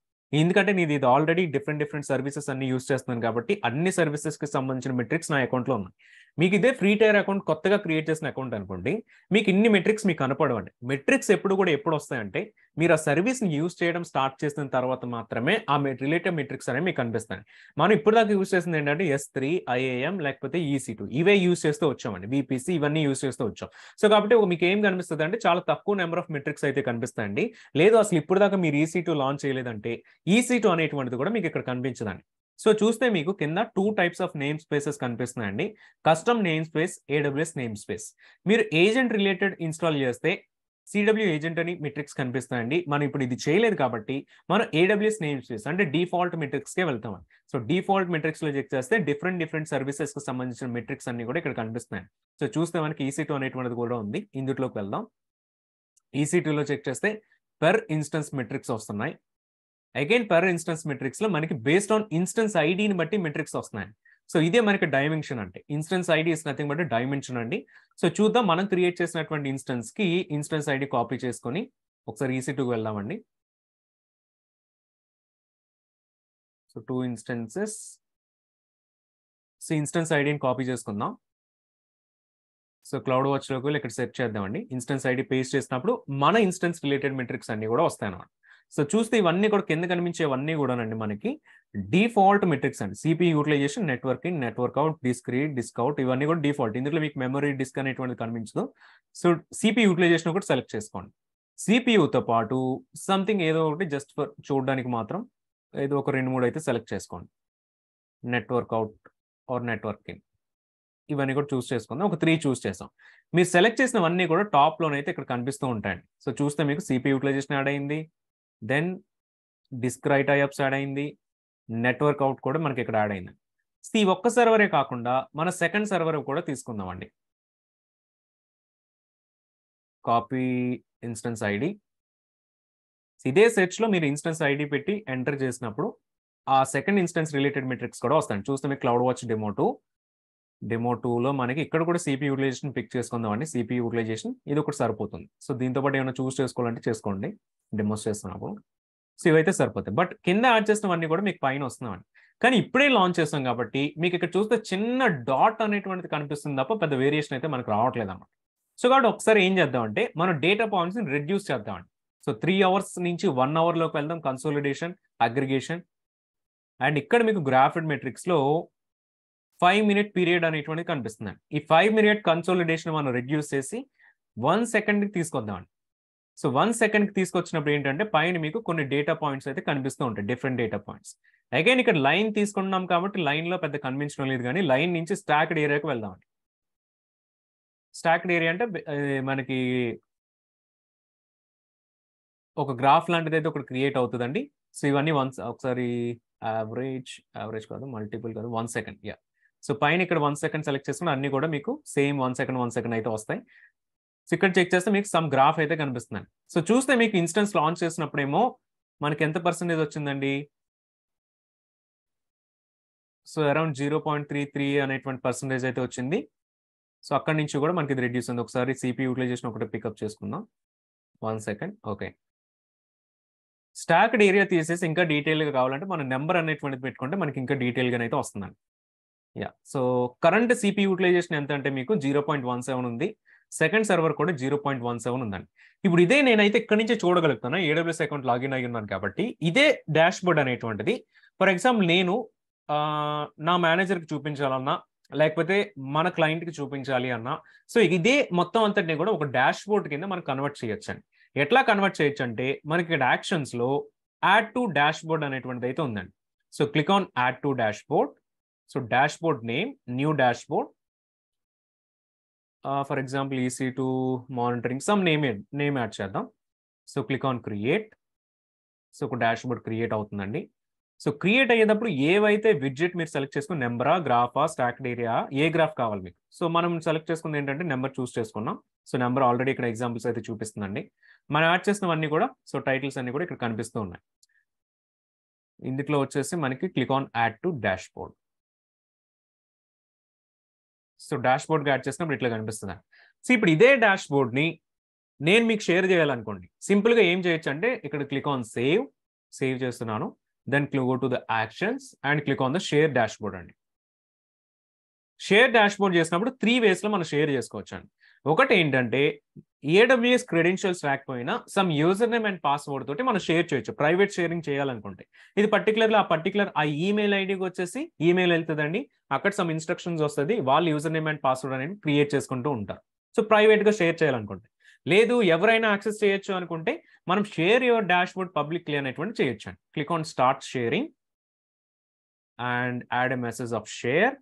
ఎందుకంటే నేను ఇది ఆల్రెడీ డిఫరెంట్ సర్వీసెస్ అన్ని యూస్ చేస్తున్నాను కాబట్టి అన్ని సర్వీసెస్కి సంబంధించిన మెట్రిక్స్ నా అకౌంట్లో ఉన్నాయి. మీకు ఇదే ఫ్రీ టైర్ అకౌంట్ కొత్తగా క్రియేట్ చేసిన అకౌంట్ అనుకోండి, మీకు ఇన్ని మెట్రిక్స్ మీకు కనపడవండి. మెట్రిక్స్ ఎప్పుడు వస్తాయంటే మీరు ఆ సర్వీస్ని యూస్ చేయడం స్టార్ట్ చేసిన తర్వాత మాత్రమే ఆ రిలేటెడ్ మెట్రిక్స్ అనేవి మీకు కనిపిస్తాయి. మనం ఇప్పుడు దాకా యూస్ చేసింది ఏంటంటే S3, IAM లేకపోతే EC2 ఇవే యూస్ చేస్తూ వచ్చామండి. VPC ఇవన్నీ యూస్ చేస్తూ వచ్చాం. సో కాబట్టి మీకు ఏం కనిపిస్తుంది అంటే చాలా తక్కువ నెంబర్ ఆఫ్ మెట్రిక్స్ అయితే కనిపిస్తాయండి. లేదు అసలు ఇప్పుడు దాకా మీరు EC2 లాంచ్ చేయలేదంటే EC2 అనేటువంటిది కూడా మీకు ఇక్కడ కనిపించదండి. సో చూస్తే మీకు కింద 2 టైప్స్ ఆఫ్ నేమ్ స్పేసెస్ కనిపిస్తున్నాయండి. Custom name space, AWS name space. మీరు ఏజెంట్ రిలేటెడ్ ఇన్స్టాల్ చేస్తే CW ఏజెంట్ అని మెట్రిక్స్ కనిపిస్తాయండి. మనం ఇప్పుడు ఇది చేయలేదు కాబట్టి మనం AWS నేమ్ స్పేస్ అంటే డిఫాల్ట్ మెట్రిక్స్కే వెళ్తామండి. సో డిఫాల్ట్ మెట్రిక్స్లో చెక్ చేస్తే డిఫరెంట్ సర్వీసెస్కి సంబంధించిన మెట్రిక్స్ అన్ని కూడా ఇక్కడ కనిపిస్తున్నాయి. సో చూస్తే మనకి EC2 అనేటువంటిది కూడా ఉంది. ఇందులోకి వెళ్దాం. EC2లో చెక్ చేస్తే పర్ ఇన్స్టెన్స్ మెట్రిక్స్ వస్తున్నాయి. అగైన్ పర్ ఇన్స్టెన్స్ మెట్రిక్స్ లో మనకి బేస్డ్ ఆన్ ఇన్స్టెన్స్ ఐడిని బట్టి మెట్రిక్స్ వస్తున్నాయి. సో ఇదే మనకి డైమెన్షన్ అంటే instance ID is nothing but dimension అండి. సో చూద్దాం, మనం క్రియేట్ చేసినటువంటి ఇన్స్టెన్స్ కి ఇన్స్టెన్స్ ఐడి కాపీ చేసుకొని ఒకసారి EC2కి వెళ్దామండి. So 2 instances. సో ఇన్స్టెన్స్ ఐడిని కాపీ చేసుకుందాం. సో క్లౌడ్ వాచ్లోకి వెళ్ళి ఇక్కడ సెట్ చేద్దామండి. ఇన్స్టెన్స్ ఐడి పేస్ట్ చేసినప్పుడు మన ఇన్స్టెన్స్ రిలేటెడ్ మెట్రిక్స్ అన్ని కూడా వస్తాయి అన్నమాట. సో చూస్తే ఇవన్నీ కూడా కింద కనిపించేవన్నీ కూడానండి మనకి డిఫాల్ట్ మెట్రిక్స్ అండి. CPU utilization, network in, network out, disk read, disk out, ఇవన్నీ కూడా డిఫాల్ట్. ఇందులో మీకు మెమరీ, డిస్క్ అనేటువంటిది కనిపించదు. సో సిపియూ యూటిలైజేషన్ కూడా సెలెక్ట్ చేసుకోండి. సిపియూతో పాటు సంథింగ్ ఏదో ఒకటి జస్ట్ ఫర్ చూడడానికి మాత్రం ఏదో ఒక 2-3 అయితే సెలెక్ట్ చేసుకోండి. Network out or network in, ఇవన్నీ కూడా చూస్ చేసుకుందాం. ఒక 3 చూస్ చేసాం. మీరు సెలెక్ట్ చేసినవన్నీ కూడా టాప్‌లోనైతే ఇక్కడ కనిపిస్తూ ఉంటాయండి. సో, చూస్తే మీకు సీపీయూ యూటిలైజేషన్ యాడ్ అయింది. దెన్ డిస్క్ రైట్ ఐఆప్స్ యాడ్ అయింది. నెట్వర్క్ అవుట్ కూడా మనకి ఇక్కడ యాడ్ అయింది. సో, ఈ ఒక్క సర్వరే కాకుండా మన సెకండ్ సర్వర్ కూడా తీసుకుందామండి. Copy instance ID. ఇదే సెర్చ్‌లో మీరు ఇన్స్టెన్స్ ఐడి పెట్టి ఎంటర్ చేసినప్పుడు ఆ సెకండ్ ఇన్స్టెన్స్ రిలేటెడ్ మెట్రిక్స్ కూడా వస్తాయి. చూస్తే మీకు క్లౌడ్ వాచ్ డెమో 2లో మనకి ఇక్కడ కూడా సిపి యూటిలైజేషన్ పిక్ చేసుకుందామండి. సిపి యూటిలైజేషన్ ఇది ఒకటి సరిపోతుంది. సో, దీంతో పాటు ఏమైనా చూస్ చేసుకోవాలంటే చేసుకోండి డెమోస్ చేస్తున్నప్పుడు. సో, ఇవైతే సరిపోతాయి. బట్ కింద యాడ్ చేసినవన్నీ కూడా మీకు పైన వస్తున్నాయండి. కానీ ఇప్పుడే లాంచ్ చేస్తాం కాబట్టి మీకు ఇక్కడ చూస్తే చిన్న డాట్ అనేటువంటిది కనిపిస్తుంది తప్ప పెద్ద వేరియేషన్ అయితే మనకు రావట్లేదన్నమాట. సో, కాబట్టి ఒకసారి ఏం చేద్దామంటే మనం డేటా పాయింట్స్‌ని రెడ్యూస్ చేద్దామండి. సో, 3 అవర్స్ నుంచి 1 అవర్‌లోకి వెళ్దాం. కన్సాలిడేషన్, అగ్రిగేషన్ అండ్ ఇక్కడ మీకు గ్రాఫిడ్ మెట్రిక్స్‌లో 5 మినిట్ పీరియడ్ అనేటువంటిది కనిపిస్తుందండి. ఈ 5 మినిట్ కన్సాలిడేషన్ మనం రెడ్యూస్ చేసి 1 సెకండ్‌కి తీసుకొద్దామండి. సో, 1 సెకండ్‌కి తీసుకొచ్చినప్పుడు ఏంటంటే పైన మీకు కొన్ని డేటా పాయింట్స్ అయితే కనిపిస్తూ ఉంటాయి. Different data points. అగైన్ ఇక్కడ లైన్ తీసుకుంటున్నాం కాబట్టి లైన్‌లో పెద్ద కనిపించడం లేదు గానీ లైన్ నుంచి స్టాక్డ్ ఏరియాకి వెళ్దామండి. స్టాక్డ్ ఏరియా అంటే మనకి ఒక గ్రాఫ్ లాంటిదైతే ఒకటి క్రియేట్ అవుతదండి. సో, ఇవన్నీ ఒకసారి యావరేజ్ కాదు, మల్టిపుల్ కాదు, 1 సెకండ్. యాహ్! సో, పైన ఇక్కడ 1 సెకండ్ సెలెక్ట్ చేసుకుంటే అన్నీ కూడా మీకు సేమ్ 1 సెకండ్, 1 సెకండ్ అయితే వస్తాయి. సో, ఇక్కడ చెక్ చేస్తే మీకు సమ్ గ్రాఫ్ అయితే కనిపిస్తుందండి. సో, చూస్తే మీకు ఇన్స్టెన్స్ లాంచ్ చేసినప్పుడేమో మనకి ఎంత పర్సెంటేజ్ వచ్చిందండి? సో, అరౌండ్ 0.33 అనేటువంటి పర్సెంటేజ్ అయితే వచ్చింది. సో, అక్కడి నుంచి కూడా మనకి ఇది రెడ్యూస్ అయింది. ఒకసారి సిపి యూటిలైజేషన్ ఒకటి పికప్ చేసుకుందాం. 1 సెకండ్. ఓకే. స్టాక్డ్ ఏరియా తీసేసి ఇంకా డీటెయిల్‌గా కావాలంటే మనం నంబర్ అనేటువంటిది పెట్టుకుంటే మనకి ఇంకా డీటెయిల్‌గానైతే వస్తుందండి. Yeah! So, current CPU utilization ఎంత అంటే మీకు 0.17 ఉంది. సెకండ్ సర్వర్ కూడా 0.17 ఉందండి. ఇప్పుడు ఇదే నేనైతే ఇక్కడి నుంచే చూడగలుగుతాను. ఏడబ్ల్యూఎస్ అకౌంట్ లాగిన్ అయ్యి ఉన్నాను కాబట్టి ఇదే డాష్‌బోర్డ్ అనేటువంటిది ఫర్ ఎగ్జాంపుల్ నేను నా మేనేజర్‌కి చూపించాలన్నా, లేకపోతే మన క్లయింట్‌కి చూపించాలి అన్నా, సో, ఇదే మొత్తం అంతటిని కూడా ఒక డాష్‌బోర్డ్ కింద మనం కన్వర్ట్ చేయొచ్చండి. ఎట్లా కన్వర్ట్ చేయొచ్చంటే మనకి ఇక్కడ యాక్షన్స్‌లో యాడ్ టు డాష్‌బోర్డ్ అనేటువంటిది అయితే ఉందండి. So, click on add to dashboard. So, dashboard name, new dashboard. For example EC2 monitoring some name add చేద్దాం. So, click on create. So, ఒక డాష్‌బోర్డ్ క్రియేట్ అవుతుందండి. సో, క్రియేట్ అయ్యేటప్పుడు ఏవైతే విడ్జెట్ మీరు select చేసుకుని నంబరా, గ్రాఫా, స్టాక్డ్ ఏరియా ఏ గ్రాఫ్ కావాలి మీకు. సో, మనం సెలెక్ట్ చేసుకుంది ఏంటంటే నంబర్ చూస్ చేసుకున్నాం. సో, నంబర్ ఆల్రెడీ ఇక్కడ ఎగ్జాంపుల్స్ అయితే చూపిస్తుందండి. మనం యాడ్ చేసినవన్నీ కూడా సో, టైటిల్స్ అన్నీ కూడా ఇక్కడ కనిపిస్తూ ఉన్నాయి. ఇందులో వచ్చేసి మనకి click on add to dashboard. So, డాష్‌బోర్డ్‌గా యాడ్ చేసినప్పుడు ఇట్లా కనిపిస్తుందండి. సో, ఇప్పుడు ఇదే డాష్‌బోర్డ్‌ని నేను మీకు షేర్ చేయాలనుకోండి. సింపుల్‌గా ఏం చేయొచ్చంటే ఇక్కడ క్లిక్ ఆన్ సేవ్ చేస్తున్నాను. Then go to the actions and click on the share dashboard అండి. షేర్ డాష్‌బోర్డ్ చేసినప్పుడు 3 వేస్‌లో మనం షేర్ చేసుకోవచ్చండి. ఒకటేంటంటే ఏడబ్ల్యూఎస్ క్రెడెన్షియల్స్ రాకపోయినా some user name and password తోటి మనం షేర్ చేయొచ్చు. ప్రైవేట్ షేరింగ్ చేయాలనుకుంటే. ఇది పర్టిక్యులర్ ఆ ఈమెయిల్ ఐడీకి వచ్చేసి ఈమెయిల్ ఎళ్తదండి. అక్కడ సమ్ ఇన్‌స్ట్రక్షన్స్ వస్తది. వాళ్ళు యూజర్ నేమ్ అండ్ పాస్వర్డ్ అనేది క్రియేట్ చేసుకుంటూ ఉంటారు. సో, ప్రైవేట్‌గా షేర్ చేయాలనుకుంటే. లేదు ఎవరైనా యాక్సెస్ చేయొచ్చు అనుకుంటే మనం షేర్ యువర్ డాష్‌బోర్డ్ పబ్లిక్‌లీ అనేటువంటిది చేయొచ్చండి. Click on start sharing and add a message of share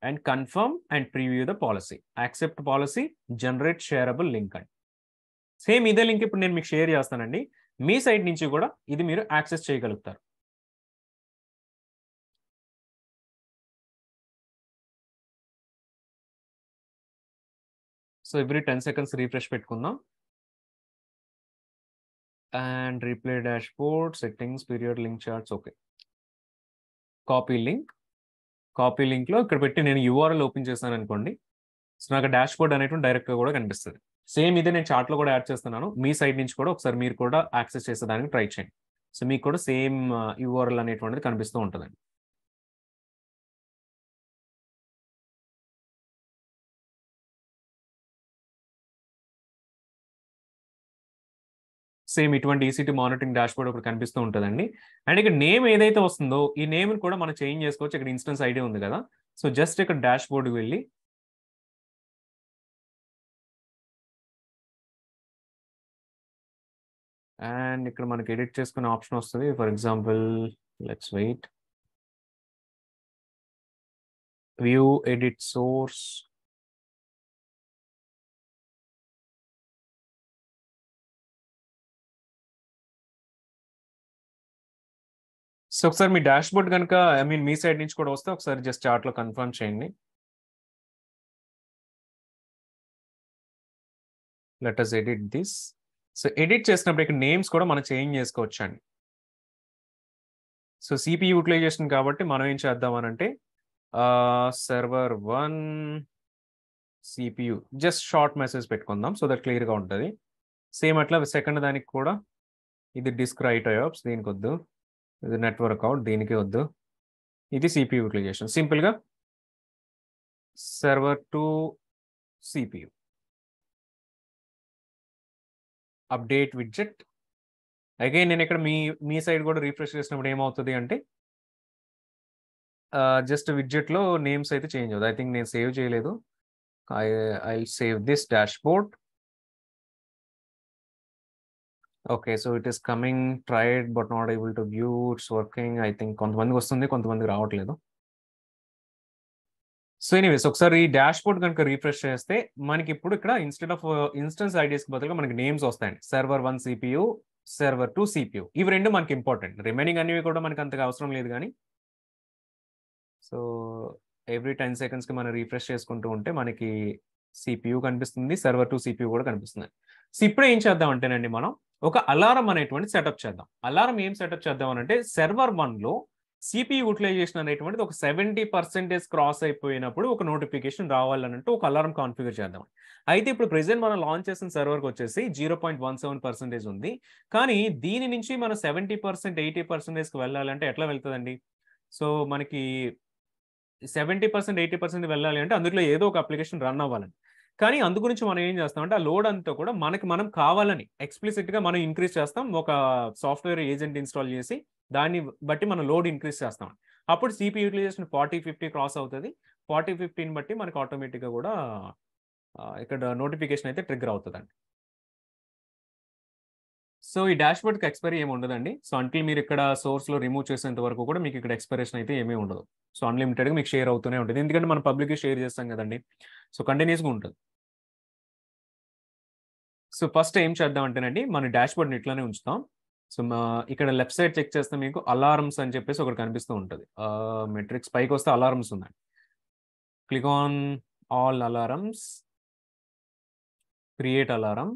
and confirm and preview the policy. Accept policy, generate shareable link అండి. సేమ్ ఇదే లింక్ ఇప్పుడు నేను మీకు షేర్ చేస్తానండి. మీ సైడ్ నుంచి కూడా ఇది మీరు యాక్సెస్ చేయగలుగుతారు. సో, ఎవ్రీ 10 సెకండ్స్ రిఫ్రెష్ పెట్టుకుందాం. And replay dashboard, settings, period, link charts okay. Copy link. Copy లింక్‌లో ఇక్కడ పెట్టి నేను యూఆర్ఎల్ ఓపెన్ చేశాననుకోండి. సో, నాకు డాష్‌బోర్డ్ అనేటువంటి డైరెక్ట్‌గా కూడా కనిపిస్తది. సేమ్ ఇదే నేను చార్ట్‌లో కూడా యాడ్ చేస్తున్నాను. మీ సైడ్ నుంచి కూడా ఒకసారి మీరు కూడా యాక్సెస్ చేసేదానికి ట్రై చేయండి. సో, మీకు కూడా సేమ్ యూఆర్ఎల్ అనేటువంటిది కనిపిస్తూ ఉంటదండి. సేమ్ ఇటువంటి ఈసీటీ మానిటరింగ్ డాష్‌బోర్డ్ ఒకటి కనిపిస్తూ ఉంటదండి. అండ్ ఇక్కడ నేమ్ ఏదైతే వస్తుందో ఈ నేమ్‌ని కూడా మనం చేంజ్ చేసుకోవచ్చు. ఇక్కడ ఇన్స్టెన్స్ ఐడీ ఉంది కదా! సో, జస్ట్ ఇక్కడ డాష్‌బోర్డ్‌కి వెళ్లి అండ్ ఇక్కడ మనకి ఎడిట్ చేసుకునే ఆప్షన్ వస్తది. For example let's wait. View edit source. So ఒకసారి మీ డాష్ బోర్డ్ కనుక మీ సైడ్ నుంచి కూడా వస్తే ఒకసారి జస్ట్ చార్ట్లో కన్ఫర్మ్ చేయండి. Let us edit this. So edit చేసినప్పుడు ఇక్కడ నేమ్స్ కూడా మనం చేంజ్ చేసుకోవచ్చు అండి. సో సిపియు యూటిలైజేషన్ కాబట్టి మనం ఏం చేద్దాం అని అంటే server 1 CPU just short message పెట్టుకుందాం సో దట్ క్లియర్గా ఉంటుంది. సేమ్ అట్లా సెకండ్ దానికి కూడా ఇది డిస్క్ రైట్ ఐఆప్స్ దీనికి వద్దు, ఇది నెట్వర్క్ అవుట్ దీనికి వద్దు, ఇది సిపియు యూటిలైజేషన్. సింపుల్గా server to CPU update widget. Again నేను ఇక్కడ మీ సైడ్ కూడా రిఫ్రెష్ చేసినప్పుడు ఏమవుతుంది అంటే జస్ట్ విడ్జెట్లో నేమ్స్ అయితే చేంజ్ అవుతుంది. ఐ థింక్ నేను సేవ్ చేయలేదు. I save this dash board. Okay, so it is coming tried but not able to view, it's working. I think కొంతమందికి వస్తుంది, కొంతమందికి రావట్లేదు. సో ఎనీవేస్ ఒకసారి ఈ డాష్ బోర్డ్ కనుక రిఫ్రెష్ చేస్తే మనకి ఇప్పుడు ఇక్కడ ఇన్స్టెడ్ ఆఫ్ ఇన్స్టెన్స్ ఐడీస్కి బదులుగా మనకి నేమ్స్ వస్తాయండి. Server 1 CPU, server 2 CPU. ఇవి రెండు మనకి ఇంపార్టెంట్. రిమైనింగ్ అన్నివి కూడా మనకి అంతగా అవసరం లేదు కానీ. సో ఎవ్రీ 10 సెకండ్స్కి మనం రిఫ్రెష్ చేసుకుంటూ ఉంటే మనకి సిపియు కనిపిస్తుంది, సర్వర్ 2 సిపియు కూడా కనిపిస్తుంది. సో ఇప్పుడు ఏం చేద్దాం అంటేనండి మనం ఒక అలారం అనేటువంటి సెటప్ చేద్దాం. అలారం ఏం సెటప్ చేద్దాం అని అంటే సర్వర్ 1లో సిపియు యూటిలైజేషన్ అనేటువంటిది ఒక 70% క్రాస్ అయిపోయినప్పుడు ఒక నోటిఫికేషన్ రావాలన్నట్టు ఒక అలారం కాన్ఫిగర్ చేద్దాం. అయితే ఇప్పుడు ప్రెసెంట్ మనం లాంచ్ చేసిన సర్వర్కి వచ్చేసి 0.17% ఉంది. కానీ దీని నుంచి మనం 70% 80%కి వెళ్ళాలంటే ఎట్లా వెళ్తుందండి? సో మనకి 70% 80% వెళ్ళాలి అంటే అందులో ఏదో ఒక అప్లికేషన్ రన్ అవ్వాలని. కానీ అందు గురించి మనం ఏం చేస్తామంటే ఆ లోడ్ అంతా కూడా మనం కావాలని ఎక్స్ప్లిసిట్గా మనం ఇంక్రీజ్ చేస్తాం. ఒక సాఫ్ట్వేర్ ఏజెంట్ ఇన్స్టాల్ చేసి దాన్ని బట్టి మనం లోడ్ ఇంక్రీజ్ చేస్తాం. అప్పుడు సిపియు యూటిలైజేషన్ 40-50 క్రాస్ అవుతుంది. 40-50ని బట్టి మనకి ఆటోమేటిక్గా కూడా ఇక్కడ నోటిఫికేషన్ అయితే ట్రిగ్గర్ అవుతుందండి. సో ఈ డాష్ బోర్డ్కి ఎక్స్పైరీ ఏమి ఉండదండి. సో అంటే మీరు ఇక్కడ సోర్స్లో రిమూవ్ చేసేంత వరకు కూడా మీకు ఇక్కడ ఎక్స్పైరేషన్ అయితే ఏమీ ఉండదు. సో అన్లిమిటెడ్గా మీకు షేర్ అవుతూనే ఉంటుంది. ఎందుకంటే మనం పబ్లిక్గా షేర్ చేస్తాం కదండి. సో కంటిన్యూస్గా ఉంటుంది. సో ఫస్ట్ ఏం చేద్దాం అంటేనండి మన డాష్ బోర్డ్ని ఇట్లానే ఉంచుతాం. సో ఇక్కడ లెఫ్ట్ సైడ్ చెక్ చేస్తే మీకు అలారమ్స్ అని చెప్పేసి ఒకటి కనిపిస్తూ ఉంటుంది. మెట్రిక్స్ పైకి వస్తే అలారమ్స్ ఉందండి. Click on all alarms, create alarm,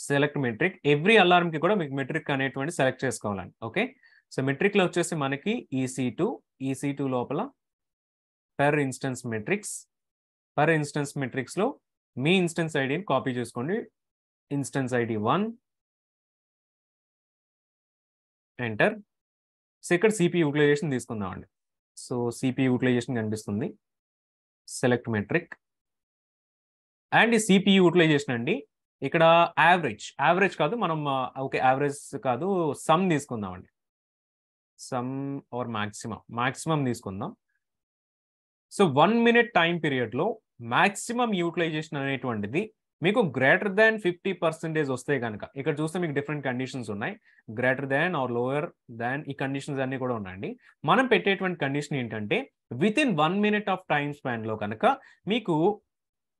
select metric. Every అలారంకి కూడా మీకు మెట్రిక్ అనేటువంటి సెలెక్ట్ చేసుకోవాలండి. ఓకే, సో మెట్రిక్లో వచ్చేసి మనకి EC2 లోపల పర్ ఇన్స్టెన్స్ మెట్రిక్స్లో మీ ఇన్స్టెన్స్ ఐడిని కాపీ చేసుకోండి. Instance ID 1 enter. సో ఇక్కడ సిపియు యూటిలైజేషన్ తీసుకుందామండి. సో సిపియు యూటిలైజేషన్ కనిపిస్తుంది. సెలెక్ట్ మెట్రిక్ అండ్ ఈ సిపియు యూటిలైజేషన్ అండి ఇక్కడ యావరేజ్ కాదు, మనం ఓకే యావరేజ్ కాదు, సమ్ తీసుకుందామండి. సమ్ ఆర్ మాక్సిమం తీసుకుందాం. సో 1 minute టైం పీరియడ్లో మాక్సిమం యూటిలైజేషన్ అనేటువంటిది మీకు గ్రేటర్ దాన్ 50% వస్తే కనుక ఇక్కడ చూస్తే మీకు డిఫరెంట్ కండిషన్స్ ఉన్నాయి. గ్రేటర్ దాన్ ఆర్ లోయర్ దాన్ ఈ కండిషన్స్ అన్ని కూడా ఉన్నాయండి. మనం పెట్టేటువంటి కండిషన్ ఏంటంటే వితిన్ 1 minute ఆఫ్ టైం స్పాన్లో కనుక మీకు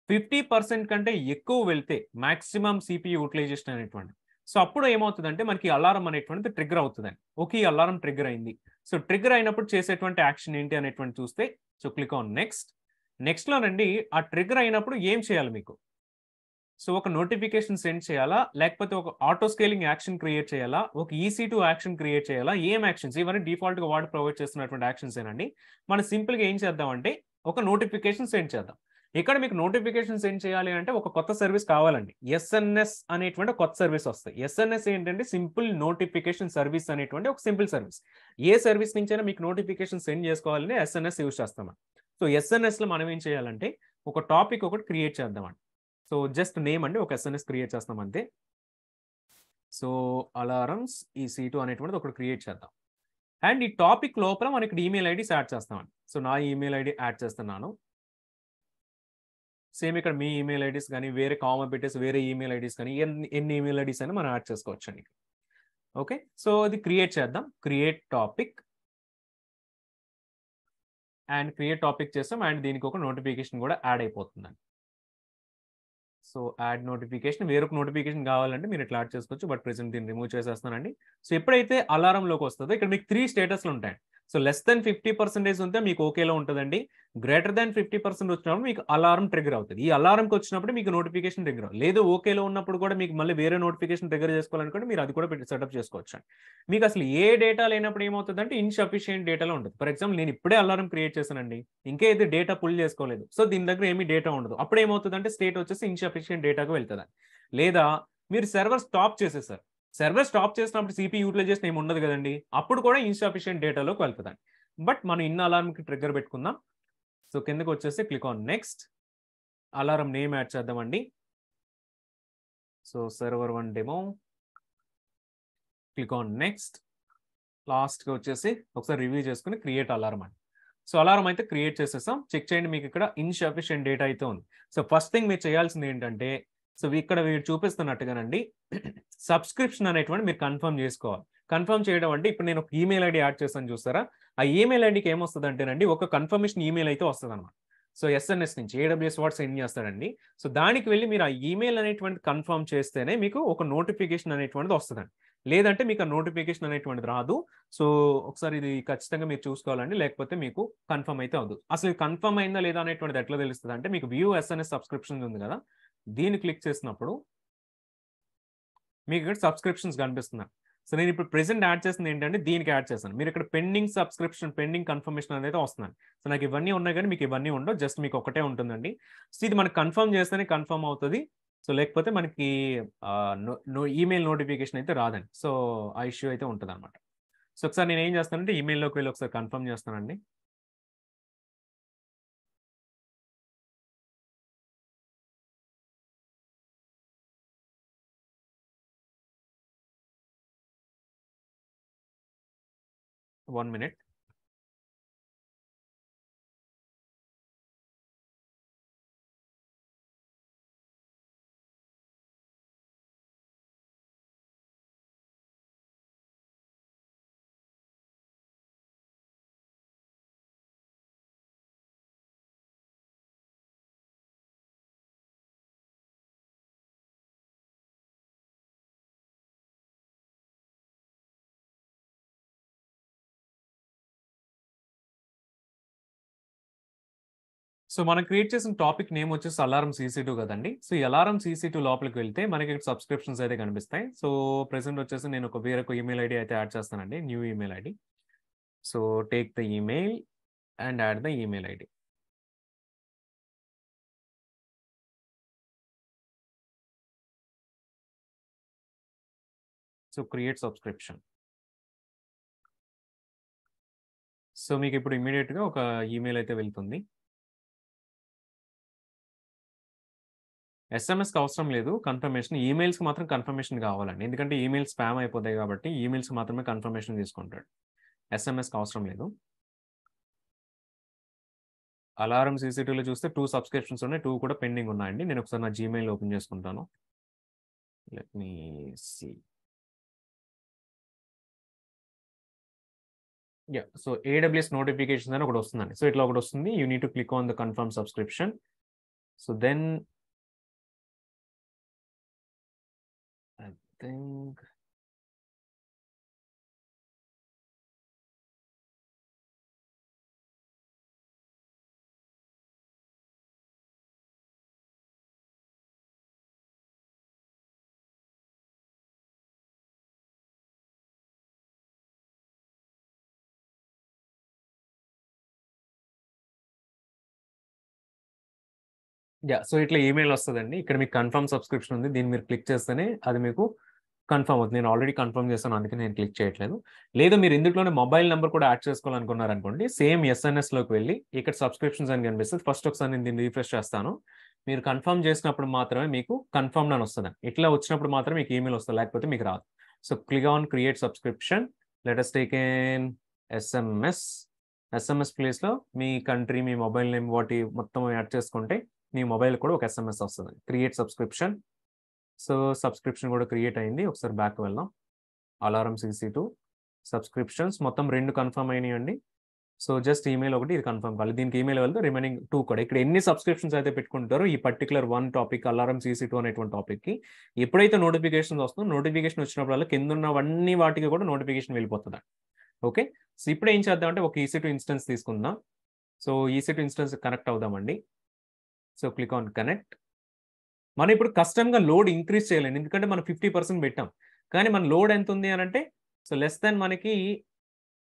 50% కంటే ఎక్కువ వెళ్తే మాక్సిమం సిపియు యూటిలైజేషన్ అనేటువంటి, సో అప్పుడు ఏమవుతుందంటే మనకి అలారం అనేటువంటిది ట్రిగ్గర్ అవుతుందండి. ఓకే, ఈ అలారం ట్రిగ్గర్ అయింది. సో ట్రిగ్గర్ అయినప్పుడు చేసేటువంటి యాక్షన్ ఏంటి అనేటువంటి చూస్తే, సో క్లిక్ ఆన్ నెక్స్ట్లోనండి ఆ ట్రిగ్గర్ అయినప్పుడు ఏం చేయాలి మీకు? సో ఒక నోటిఫికేషన్ సెండ్ చేయాలా, లేకపోతే ఒక ఆటో స్కేలింగ్ యాక్షన్ క్రియేట్ చేయాలా, ఒక EC2 యాక్షన్ క్రియేట్ చేయాలా, ఏం యాక్షన్స్? ఇవన్నీ డిఫాల్ట్గా వాడు ప్రొవైడ్ చేస్తున్నటువంటి యాక్షన్స్ ఏనండి. మనం సింపుల్గా ఏం చేద్దామంటే ఒక నోటిఫికేషన్ సెండ్ చేద్దాం. ఇక్కడ మీకు నోటిఫికేషన్ సెండ్ చేయాలి అంటే ఒక కొత్త సర్వీస్ కావాలండి. SMS అనేటువంటి కొత్త సర్వీస్ వస్తాయి. SMS ఏంటంటే సింపుల్ నోటిఫికేషన్ సర్వీస్ అనేటువంటి ఒక సింపుల్ సర్వీస్. ఏ సర్వీస్ నుంచైనా మీకు నోటిఫికేషన్ సెండ్ చేసుకోవాలని SMS యూజ్ చేస్తామండి. సో SNSలో మనం ఏం చేయాలంటే ఒక టాపిక్ ఒకటి క్రియేట్ చేద్దామండి. సో జస్ట్ నేమ్ అండి, ఒక SMS క్రియేట్ చేస్తాం అంతే. సో అలారమ్స్ EC2 అనేటువంటిది ఒకటి క్రియేట్ చేద్దాం. అండ్ ఈ టాపిక్ లోపల మనకి ఈమెయిల్ ఐడీస్ యాడ్ చేస్తామండి. సో నా ఈమెయిల్ ఐడి యాడ్ చేస్తున్నాను. సేమ్ ఇక్కడ మీ ఈమెయిల్ ఐడీస్ కానీ వేరే కామన్ పెట్టేసి వేరే ఈమెయిల్ ఐడీస్ కానీ ఎన్ని ఈమెయిల్ ఐడీస్ అయినా మనం యాడ్ చేసుకోవచ్చు అండి. ఓకే, సో ఇది క్రియేట్ చేద్దాం. Create topic and create topic చేస్తాం అండ్ దీనికి ఒక నోటిఫికేషన్ కూడా యాడ్ అయిపోతుందండి. సో యాడ్ నోటిఫికేషన్, వేరొక నోటిఫికేషన్ కావాలంటే మీరు ఇట్లా యాడ్ చేసుకోవచ్చు. బట్ ప్రెసెంట్ దీన్ని రిమూవ్ చేసేస్తానండి. సో ఎప్పుడైతే అలారంలోకి వస్తుందో ఇక్కడ మీకు 3 స్టేటస్లు ఉంటాయి. సో లెస్ దెన్ 50% ఉంటే మీకు ఓకేలో ఉంటుందండి. గ్రేటర్ దాన్ 50% వచ్చినప్పుడు మీకు అలారం ట్రిగర్ అవుతుంది. ఈ అలారంకి వచ్చినప్పుడు మీకు నోటిఫికేషన్ ట్రిగర్ అవుతుంది. లేదు ఓకేలో ఉన్నప్పుడు కూడా మీకు మళ్ళీ వేరే నోటిఫికేషన్ ట్రిగర్ చేసుకోవాలనుకుంటే మీరు అది కూడా సెటప్ చేసుకోవచ్చు. మీకు అసలు ఏ డేటా లేనప్పుడు ఏమవుతుందంటే ఇన్సఫిషియెంట్ డేటాలో ఉంటుంది. ఫర్ ఎగ్జాంపుల్ నేను ఇప్పుడే అలారం క్రియేట్ చేశానండి, ఇంకా ఇది డేటా పుల్ చేసుకోలేదు. సో దీని దగ్గర ఏమీ డేటా ఉండదు. అప్పుడు ఏమవుతుందంటే స్టేట్ వచ్చేసి ఇన్సఫిషియెంట్ డేటాకు వెళ్తుంది. లేదా మీరు సర్వర్ స్టాప్ చేసేసారు, సర్వర్ స్టాప్ చేసినప్పుడు సిపి యూటిలైజేషన్ ఏమి ఉండదు కదండి, అప్పుడు కూడా ఇన్సఫిషియెంట్ డేటాలోకి వెళ్తుందండి. బట్ మనం ఇన్ అలారంకి ట్రిగ్గర్ పెట్టుకుందాం. సో కిందకి వచ్చేసి click on next, alarm name add చేద్దామండి. So server 1 demo, click on next. లాస్ట్గా వచ్చేసి ఒకసారి రివ్యూ చేసుకుని క్రియేట్ అలారం అండి. సో అలారం అయితే క్రియేట్ చేసేసాం. చెక్ చేయండి, మీకు ఇక్కడ ఇన్సఫిషియెంట్ డేటా అయితే ఉంది. సో ఫస్ట్ థింగ్ మీరు చేయాల్సింది ఏంటంటే, సో ఇక్కడ మీరు చూపిస్తున్నట్టుగానండి సబ్స్క్రిప్షన్ అనేటువంటి మీరు కన్ఫర్మ్ చేసుకోవాలి. కన్ఫర్మ్ చేయడం అంటే ఇప్పుడు నేను ఒక ఈమెయిల్ ఐడి యాడ్ చేస్తాను చూస్తారా, ఆ ఈమెయిల్ ఐడికి ఏమొస్తుంది అంటేనండి ఒక కన్ఫర్మేషన్ ఈమెయిల్ అయితే వస్తుంది అనమాట. సో ఎస్ఎన్ఎస్ నుంచి AWS వాట్ సెండ్ చేస్తాడండి. సో దానికి వెళ్ళి మీరు ఆ ఈమెయిల్ అనేటువంటి కన్ఫర్మ్ చేస్తేనే మీకు ఒక నోటిఫికేషన్ అనేటువంటిది వస్తుందండి. లేదంటే మీకు ఆ నోటిఫికేషన్ అనేటువంటిది రాదు. సో ఒకసారి ఇది ఖచ్చితంగా మీరు చూసుకోవాలండి, లేకపోతే మీకు కన్ఫర్మ్ అయితే అవ్వదు. అసలు కన్ఫర్మ్ అయిందా లేదా అనేటువంటిది ఎట్లా తెలుస్తుంది అంటే, మీకు వ్యూ ఎస్ఎన్ఎస్ సబ్స్క్రిప్షన్ ఉంది కదా, దీన్ని క్లిక్ చేసినప్పుడు మీకు ఇక్కడ సబ్స్క్రిప్షన్స్ కనిపిస్తున్నాయి. సో నేను ఇప్పుడు ప్రెసెంట్ యాడ్ చేసింది ఏంటంటే దీనికి యాడ్ చేశాను. మీరు ఇక్కడ పెండింగ్ సబ్స్క్రిప్షన్, పెండింగ్ కన్ఫర్మేషన్ అనేది వస్తున్నాయి. సో నాకు ఇవన్నీ ఉన్నాయి కానీ మీకు ఇవన్నీ ఉండవు, జస్ట్ మీకు ఒకటే ఉంటుందండి. సో ఇది మనకి కన్ఫర్మ్ చేస్తేనే కన్ఫర్మ్ అవుతుంది. సో లేకపోతే మనకి ఈమెయిల్ నోటిఫికేషన్ అయితే రాదండి. సో ఆ ఇష్యూ అయితే ఉంటుంది అనమాట. సో ఒకసారి నేను ఏం చేస్తానంటే ఈమెయిల్లోకి వెళ్ళి ఒకసారి కన్ఫర్మ్ చేస్తానండి. One minute. సో మనం క్రియేట్ చేసిన టాపిక్ నేమ్ వచ్చేసి అలారం CC2 కదండి. సో ఈ అలారం CC2 లోపలికి వెళ్తే మనకి సబ్స్క్రిప్షన్స్ అయితే కనిపిస్తాయి. సో ప్రెసెంట్ వచ్చేసి నేను వేరొక ఈమెయిల్ ఐడి అయితే యాడ్ చేస్తానండి, new email ID. So take the email and add the email ID. So create subscription. So మీకు ఇప్పుడు ఇమీడియట్గా ఒక ఈమెయిల్ అయితే వెళ్తుంది. ఎస్ఎంఎస్కి అవసరం లేదు కన్ఫర్మేషన్, ఈమెయిల్స్కి మాత్రం కన్ఫర్మేషన్ కావాలండి. ఎందుకంటే ఈమెయిల్ స్పామ్ అయిపోతాయి కాబట్టి ఈమెయిల్స్ మాత్రమే కన్ఫర్మేషన్ తీసుకుంటాడు, ఎస్ఎంఎస్కి అవసరం లేదు. అలారం CC2లో చూస్తే 2 సబ్స్క్రిప్షన్స్ ఉన్నాయి, 2 కూడా పెండింగ్ ఉన్నాయండి. నేను ఒకసారి నా జీమెయిల్ ఓపెన్ చేసుకుంటాను. Let me see. Yeah, so AWS notification అని ఒకటి వస్తుందండి. సో ఇట్లా ఒకటి వస్తుంది, you need to click on the confirm subscription. So then I think so ఇట్లా ఈమెయిల్ వస్తుందండి. ఇక్కడ మీకు కన్ఫర్మ్ సబ్స్క్రిప్షన్ ఉంది, దీన్ని మీరు క్లిక్ చేస్తేనే అది మీకు కన్ఫర్మ్ అవుతుంది. నేను ఆల్రెడీ కన్ఫర్మ్ చేస్తాను, అందుకే నేను క్లిక్ చేయట్లేదు. లేదా మీరు ఇందులోనే మొబైల్ నెంబర్ కూడా యాడ్ చేసుకోవాలనుకున్నారనుకోండి, సేమ్ ఎస్ఎన్ఎస్లోకి వెళ్ళి ఇక్కడ సబ్స్క్రిప్షన్స్ అని కనిపిస్తుంది. ఫస్ట్ ఒకసారి నేను దీన్ని రీఫ్రెష్ చేస్తాను. మీరు కన్ఫర్మ్ చేసినప్పుడు మాత్రమే మీకు కన్ఫర్మ్ అని వస్తుంది. ఇట్లా వచ్చినప్పుడు మాత్రమే మీకు ఈమెయిల్ వస్తుంది, లేకపోతే మీకు రాదు. So click on create subscription. Let us take an SMS ప్లేస్లో మీ కంట్రీ, మీ మొబైల్ నేమ్ వాటి మొత్తం యాడ్ చేసుకుంటే మీ మొబైల్ కూడా ఒక SMS వస్తుంది. Create subscription. సో సబ్స్క్రిప్షన్ కూడా క్రియేట్ అయింది. ఒకసారి బ్యాక్ వెళ్దాం. అలారం CC2 సబ్స్క్రిప్షన్స్ మొత్తం 2 కన్ఫర్మ్ అయినాయండి. సో జస్ట్ ఈమెయిల్ ఒకటి ఇది కన్ఫర్మ్ కావాలి. దీనికి ఈమెయిల్ వెళ్తే రిమైనింగ్ 2 కూడా. ఇక్కడ ఎన్ని సబ్స్క్రిప్షన్స్ అయితే పెట్టుకుంటారో ఈ పర్టికులర్ 1 టాపిక్ అలారం CC2 అనేటువంటి టాపిక్కి ఎప్పుడైతే నోటిఫికేషన్స్ వస్తుందో నోటిఫికేషన్ వచ్చినప్పుడల్లా కింద ఉన్నవన్నీ వాటికి కూడా నోటిఫికేషన్ వెళ్ళిపోతుంది. ఓకే, సో ఇప్పుడు ఏం చేద్దామంటే ఒక EC2 ఇన్స్టెన్స్ తీసుకుందాం. సో EC2 ఇన్స్టెన్స్ కనెక్ట్ అవుదామండి. So click on connect. మనం ఇప్పుడు కస్టమ్గా లోడ్ ఇంక్రీజ్ చేయాలండి, ఎందుకంటే మనం 50% పెట్టాం. కానీ మన లోడ్ ఎంత ఉంది అని అంటే సో లెస్ దాన్ మనకి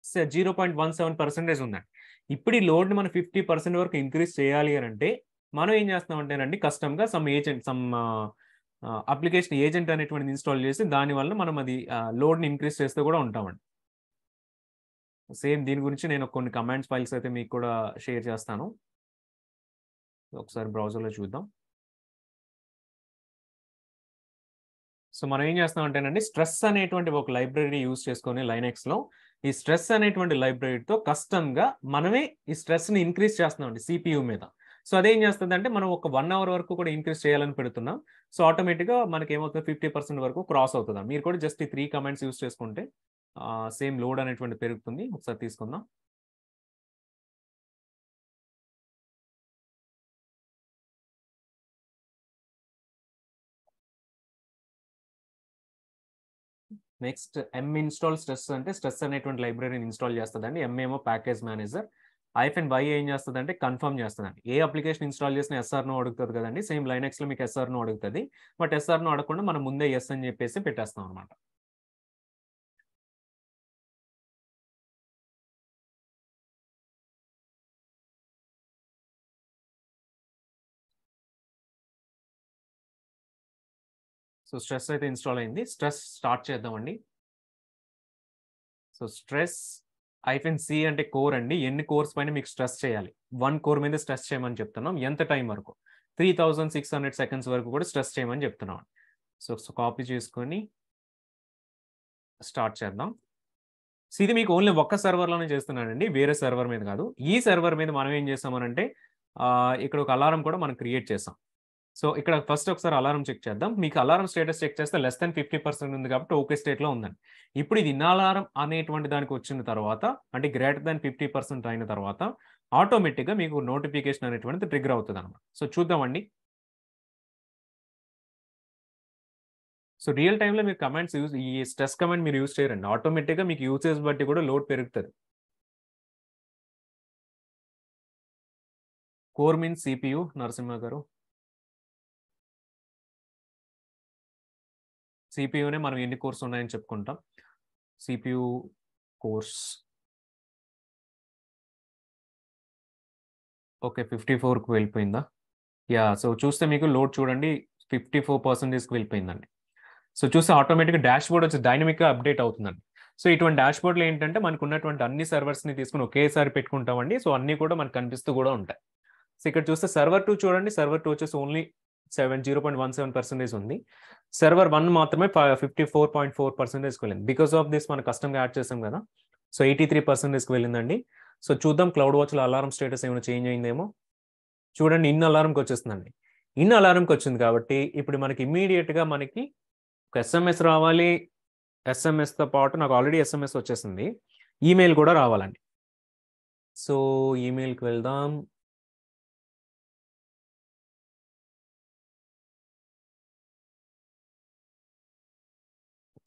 0.17% ఉందండి. ఇప్పుడు ఈ లోడ్ని మనం 50% వరకు ఇంక్రీజ్ చేయాలి అని అంటే మనం ఏం చేస్తామంటేనండి కస్టమ్గా సమ్ అప్లికేషన్ ఏజెంట్ అనేటువంటిది ఇన్స్టాల్ చేసి దానివల్ల మనం అది లోడ్ని ఇంక్రీజ్ చేస్తూ కూడా ఉంటామండి. సేమ్ దీని గురించి నేను కొన్ని కమాండ్స్ ఫైల్స్ అయితే మీకు కూడా షేర్ చేస్తాను. ఒకసారి బ్రౌజర్లో చూద్దాం. సో మనం ఏం చేస్తామంటేనండి స్ట్రెస్ అనేటువంటి ఒక లైబ్రరీ యూజ్ చేసుకొని లైనెక్స్లో ఈ స్ట్రెస్ అనేటువంటి లైబ్రరీతో కస్టమ్గా మనమే ఈ స్ట్రెస్ని ఇంక్రీజ్ చేస్తున్నామండి CPU మీద. సో అదేం చేస్తుంది అంటే మనం ఒక 1 అవర్ వరకు కూడా ఇంక్రీజ్ చేయాలని పెడుతున్నాం. సో ఆటోమేటిక్గా మనకి ఏమవుతుంది 50% వరకు క్రాస్ అవుతుంది. మీరు కూడా జస్ట్ ఈ 3 కమాండ్స్ యూజ్ చేసుకుంటే సేమ్ లోడ్ అనేటువంటి పెరుగుతుంది. ఒకసారి తీసుకుందాం. నెక్స్ట్ ఇన్స్టాల్ స్ట్రెస్ అంటే స్ట్రెస్ అనేటువంటి లైబ్రరీని ఇన్స్టాల్ చేస్తుందండి. ఏమో ప్యాకేజ్ మేనేజర్. -y ఏం చేస్తుందంటే కన్ఫర్మ్ చేస్తుందండి. ఏ అప్లికేషన్ ఇన్స్టాల్ చేసిన SRనో అడుగుతుంది కదండి, సేమ్ లైనెక్స్లో మీకు SRనో అడుగుతుంది. బట్ SRనో అడగకుండా మనం ముందే ఎస్ అని చెప్పేసి పెట్టేస్తాం అనమాట. సో స్ట్రెస్ అయితే ఇన్స్టాల్ అయింది. స్ట్రెస్ స్టార్ట్ చేద్దామండి. సో స్ట్రెస్ -c అంటే కోర్ అండి. ఎన్ని కోర్స్ పైన మీకు స్ట్రెస్ చేయాలి? 1 కోర్ మీద స్ట్రెస్ చేయమని చెప్తున్నాం. ఎంత టైం వరకు? 3600 సెకండ్స్ వరకు కూడా స్ట్రెస్ చేయమని చెప్తున్నాం. సో కాపీ చేసుకొని స్టార్ట్ చేద్దాం. సో ఇది మీకు ఓన్లీ ఒక్క సర్వర్లోనే చేస్తున్నానండి, వేరే సర్వర్ మీద కాదు. ఈ సర్వర్ మీద మనం ఏం చేస్తామనంటే ఇక్కడ ఒక అలారం కూడా మనం క్రియేట్ చేసాం. సో ఇక్కడ ఫస్ట్ ఒకసారి అలారం చెక్ చేద్దాం. మీకు అలారం స్టేటస్ చెక్ చేస్తే లెస్ దాన్ 50% ఉంది కాబట్టి ఓకే స్టేట్లో ఉందండి. ఇప్పుడు ఇది ఇన్ అలారం అనేటువంటి దానికి వచ్చిన తర్వాత అంటే గ్రేటర్ దాన్ 50% అయిన తర్వాత ఆటోమేటిక్గా మీకు నోటిఫికేషన్ అనేటువంటిది ట్రిగర్ అవుతుంది అనమాట. సో చూద్దామండి. సో రియల్ టైంలో మీరు కమాండ్స్ ఈ స్ట్రెస్ కమాండ్ మీరు యూజ్ చేయరండి. ఆటోమేటిక్గా మీకు యూసేజ్ బట్టి కూడా లోడ్ పెరుగుతుంది. కోర్ మీన్స్ CPU నరసింహ గారు. CPUనే మనం ఎన్ని కోర్స్ ఉన్నాయని చెప్పుకుంటాం. CPU కోర్స్ ఓకే 54కి వెళ్ళిపోయిందా? సో చూస్తే మీకు లోడ్ చూడండి 54%కి వెళ్ళిపోయిందండి. సో చూస్తే ఆటోమేటిక్గా డాష్ బోర్డ్ వచ్చి డైనమిక్గా అప్డేట్ అవుతుందండి. సో ఇటువంటి డాష్ బోర్డ్లో ఏంటంటే మనకు ఉన్నటువంటి అన్ని సర్వర్స్ని తీసుకుని ఒకేసారి పెట్టుకుంటామండి. సో అన్నీ కూడా మనకు కనిపిస్తూ కూడా ఉంటాయి. సో ఇక్కడ చూస్తే సర్వర్ 2 చూడండి. సర్వర్ 2 వచ్చేసి ఓన్లీ 0.17% ఉంది. సర్వర్ 1 మాత్రమే 54.4%కి వెళ్ళింది. బికాస్ ఆఫ్ దిస్ మనం కస్టమ్గా యాడ్ చేసాం కదా. సో 83%కి వెళ్ళిందండి. సో చూద్దాం క్లౌడ్ వాచ్లో అలారం స్టేటస్ ఏమైనా చేంజ్ అయిందేమో. చూడండి ఇన్ అలారంకి వచ్చేస్తుందండి. ఇన్ అలారంకి వచ్చింది కాబట్టి ఇప్పుడు మనకి ఇమ్మీడియట్గా మనకి ఒక SMS రావాలి. SMSతో పాటు నాకు ఆల్రెడీ SMS వచ్చేసింది. ఈమెయిల్ కూడా రావాలండి. సో ఈమెయిల్కి వెళ్దాం.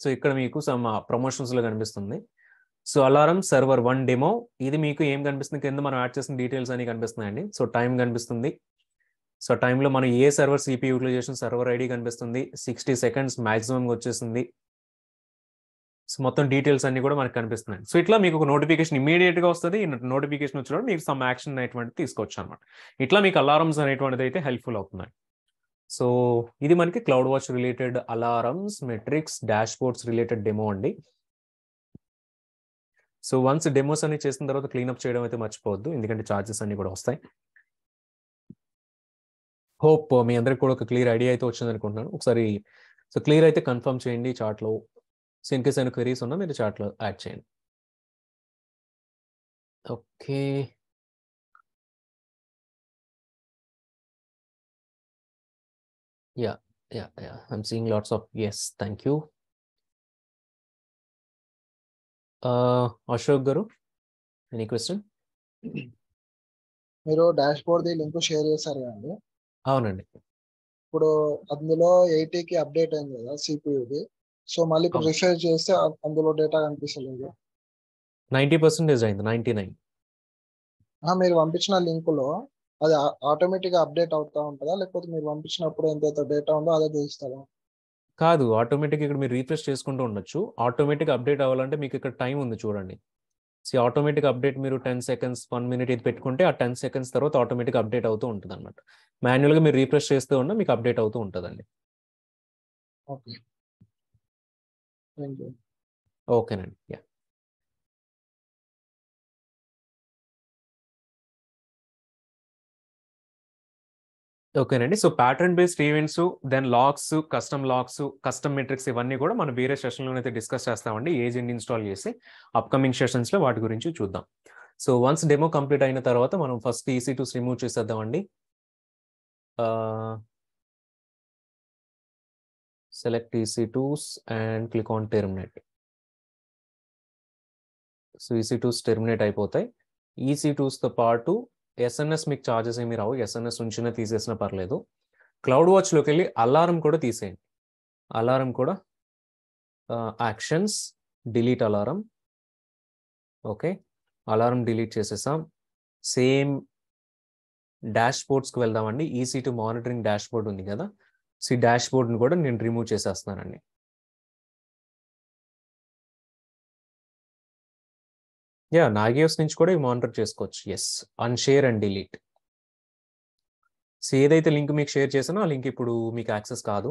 సో ఇక్కడ మీకు సమ్ ప్రమోషన్స్లో కనిపిస్తుంది. So alarm server 1 demo. ఇది మీకు ఏం కనిపిస్తుంది? కింద మనం యాడ్ చేసిన డీటెయిల్స్ అన్ని కనిపిస్తున్నాయండి. సో టైం కనిపిస్తుంది. సో టైంలో మనం ఏ server CPU utilization server ID కనిపిస్తుంది. 60 సెకండ్స్ మ్యాక్సిమంగా వచ్చేసింది. సో మొత్తం డీటెయిల్స్ అన్ని కూడా మనకు కనిపిస్తున్నాయి. సో ఇట్లా మీకు ఒక నోటిఫికేషన్ ఇమీడియట్గా వస్తుంది. నోటిఫికేషన్ వచ్చినప్పుడు మీకు సమ్ యాక్షన్ అనేటువంటిది తీసుకోవచ్చు అనమాట. ఇట్లా మీకు అలారమ్స్ అనేటువంటిది అయితే హెల్ప్ఫుల్ అవుతుంది. సో ఇది మనకి cloud watch related alarms metrics dashboards related demo అండి. సో వన్స్ డెమోస్ అన్ని చేసిన తర్వాత క్లీనప్ చేయడం అయితే మర్చిపోవద్దు, ఎందుకంటే ఛార్జెస్ అన్ని కూడా వస్తాయి. హోప్ మీ అందరికి కూడా ఒక క్లియర్ ఐడియా అయితే వచ్చింది అనుకుంటున్నాను. ఒకసారి సో క్లియర్ అయితే కన్ఫర్మ్ చేయండి చాట్లో. సో ఇన్ కేస్ అయినా క్వెరీస్ ఉన్నా మీరు చాట్లో యాడ్ చేయండి. Okay, yeah, I'm seeing lots of yes, thank you. Ashok garu, any question? మీరు డాష్ బోర్డ్ది లింక్ షేర్ చేశారు కదండి. అవునండి. ఇప్పుడు అందులో 80కి అప్డేట్ అయింది కదా సిపియుది. సో మళ్ళీ ఇప్పుడు అవును. రిఫ్రెష్ చేస్తే అందులో డేటా కనిపిస్తలేదు. 90% అయింది. 99 మీరు పంపించిన లింకులో అది ఆటోమేటిక్గా అప్డేట్ అవుతా ఉంటుందా, లేకపోతే మీరు పంపించినప్పుడు ఎంతైతే డేటా ఉందో అదే చూపిస్తారా? కాదు. ఆటోమేటిక్ ఇక్కడ మీరు రిఫ్రెష్ చేసుకుంటూ ఉండొచ్చు. ఆటోమేటిక్ అప్డేట్ అవ్వాలంటే మీకు ఇక్కడ టైం ఉంది చూడండి. ఆటోమేటిక్ అప్డేట్ మీరు 10 సెకండ్స్ 1 మినిట్ ఇది పెట్టుకుంటే ఆ 10 సెకండ్స్ తర్వాత ఆటోమేటిక్ అప్డేట్ అవుతూ ఉంటుంది అనమాట. మాన్యువల్గా మీరు రీఫ్రెష్ చేస్తూ ఉన్నా మీకు అప్డేట్ అవుతూ ఉంటుందండి. Okay, thank you. ఓకేనండి. యా. ఓకేనండి. So pattern based events, then logs, custom metrics ఇవన్నీ కూడా మనం వేరే సెషన్లోనైతే డిస్కస్ చేస్తామండి. ఏజెంట్ ఇన్స్టాల్ చేసి అప్కమింగ్ సెషన్స్లో వాటి గురించి చూద్దాం. సో వన్స్ డెమో కంప్లీట్ అయిన తర్వాత మనం ఫస్ట్ EC2 రిమూవ్ చేసేద్దామండి. Select EC2s and click on terminate. So EC2s terminate అయిపోతాయి. EC2sతో పాటు SNS మీకు ఛార్జెస్ ఏమి రావు. SNS ఉంచినా తీసేసినా పర్లేదు. క్లౌడ్ వాచ్లోకి వెళ్ళి అలారం కూడా తీసేయండి. అలారం కూడా actions, delete alarm. Okay, alarm delete చేసేసాం. సేమ్ డాష్ బోర్డ్స్కి వెళ్దామండి. EC2 మానిటరింగ్ డాష్ బోర్డ్ ఉంది కదా, సో ఈ డాష్ బోర్డ్ని కూడా నేను రిమూవ్ చేసేస్తున్నానండి. యా, నాగియోస్ నుంచి కూడా ఇవి మానిటర్ చేసుకోవచ్చు. Yes, unshare and delete. So ఏదైతే లింక్ మీకు షేర్ చేసానో ఆ లింక్ ఇప్పుడు మీకు యాక్సెస్ కాదు.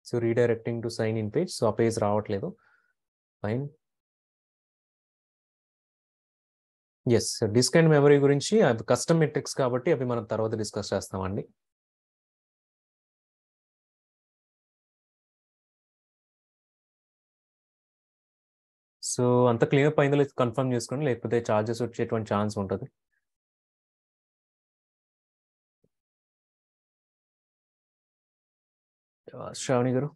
So redirecting to sign in page. So ఆ పేజ్ రావట్లేదు. Fine. Yes, disk and memory గురించి అవి కస్టమ్ మెట్రిక్స్ కాబట్టి అవి మనం తర్వాత డిస్కస్ చేస్తామండి. సో అంత క్లియర్ అయిందో కన్ఫర్మ్ చేసుకోండి, లేకపోతే ఛార్జెస్ వచ్చేటువంటి ఛాన్స్ ఉంటుంది. శ్రావణి గారు.